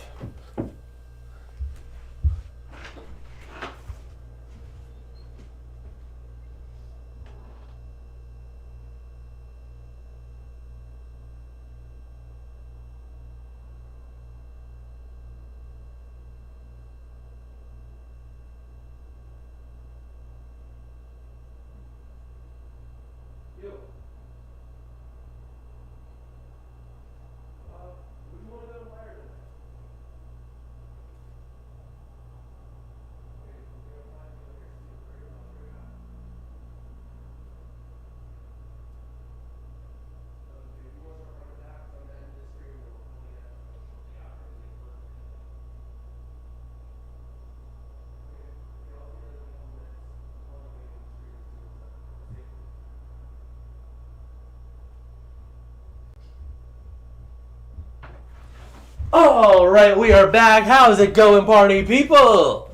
Alright, we are back. How's it going, party people?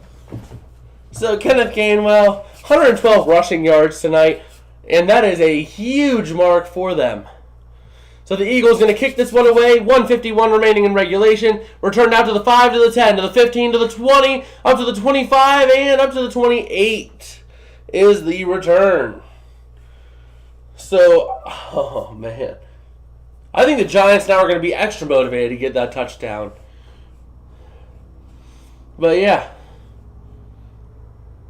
So, Kenneth Gainwell, 112 rushing yards tonight, and that is a huge mark for them. So the Eagles going to kick this one away. 1:51 remaining in regulation. Return out to the 5, to the 10, to the 15, to the 20, up to the 25, and up to the 28 is the return. So, oh man. I think the Giants now are going to be extra motivated to get that touchdown. But yeah.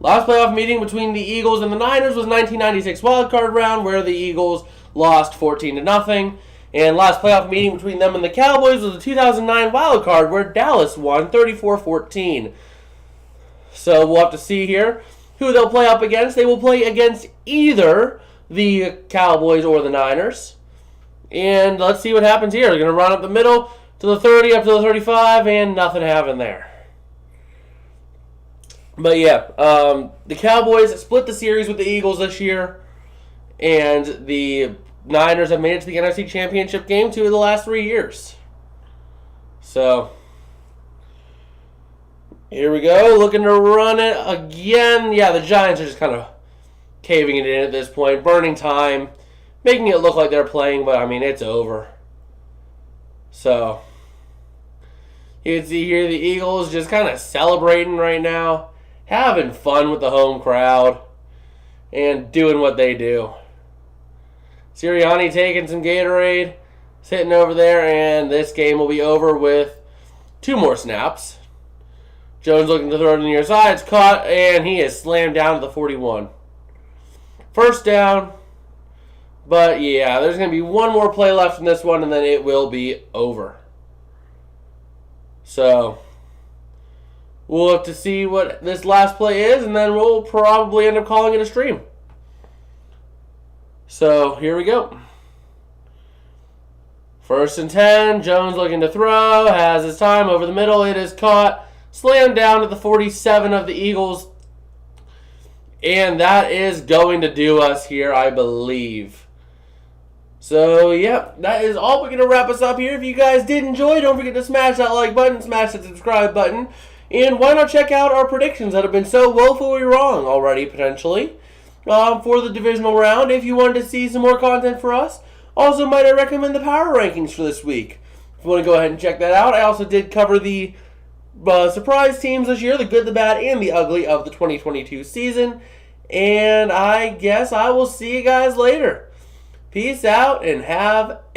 Last playoff meeting between the Eagles and the Niners was 1996 wildcard round, where the Eagles lost 14-0. And last playoff meeting between them and the Cowboys was the 2009 wildcard, where Dallas won 34-14. So we'll have to see here who they'll play up against. They will play against either the Cowboys or the Niners. And let's see what happens here. They're going to run up the middle to the 30, up to the 35, and nothing happened there. But yeah, the Cowboys split the series with the Eagles this year, and the Niners have made it to the NFC Championship game 2 of the last 3 years. So, here we go, looking to run it again. Yeah, the Giants are just kind of caving it in at this point, burning time, making it look like they're playing, but I mean, it's over. So, you can see here the Eagles just kind of celebrating right now, having fun with the home crowd, and doing what they do. Sirianni taking some Gatorade, sitting over there, and this game will be over with 2 more snaps. Jones looking to throw it to the near side. It's caught, and he is slammed down to the 41. First down. But, yeah, there's going to be one more play left in this one, and then it will be over. So, we'll have to see what this last play is, and then we'll probably end up calling it a stream. So, here we go. First and 10. Jones looking to throw. Has his time over the middle. It is caught. Slammed down to the 47 of the Eagles. And that is going to do us here, I believe. So, yep, that is all. We're going to wrap us up here. If you guys did enjoy, don't forget to smash that like button, smash that subscribe button, and why not check out our predictions that have been so woefully wrong already, potentially, for the divisional round. If you wanted to see some more content for us, also might I recommend the power rankings for this week. If you want to go ahead and check that out. I also did cover the surprise teams this year, the good, the bad, and the ugly of the 2022 season. And I guess I will see you guys later. Peace out and have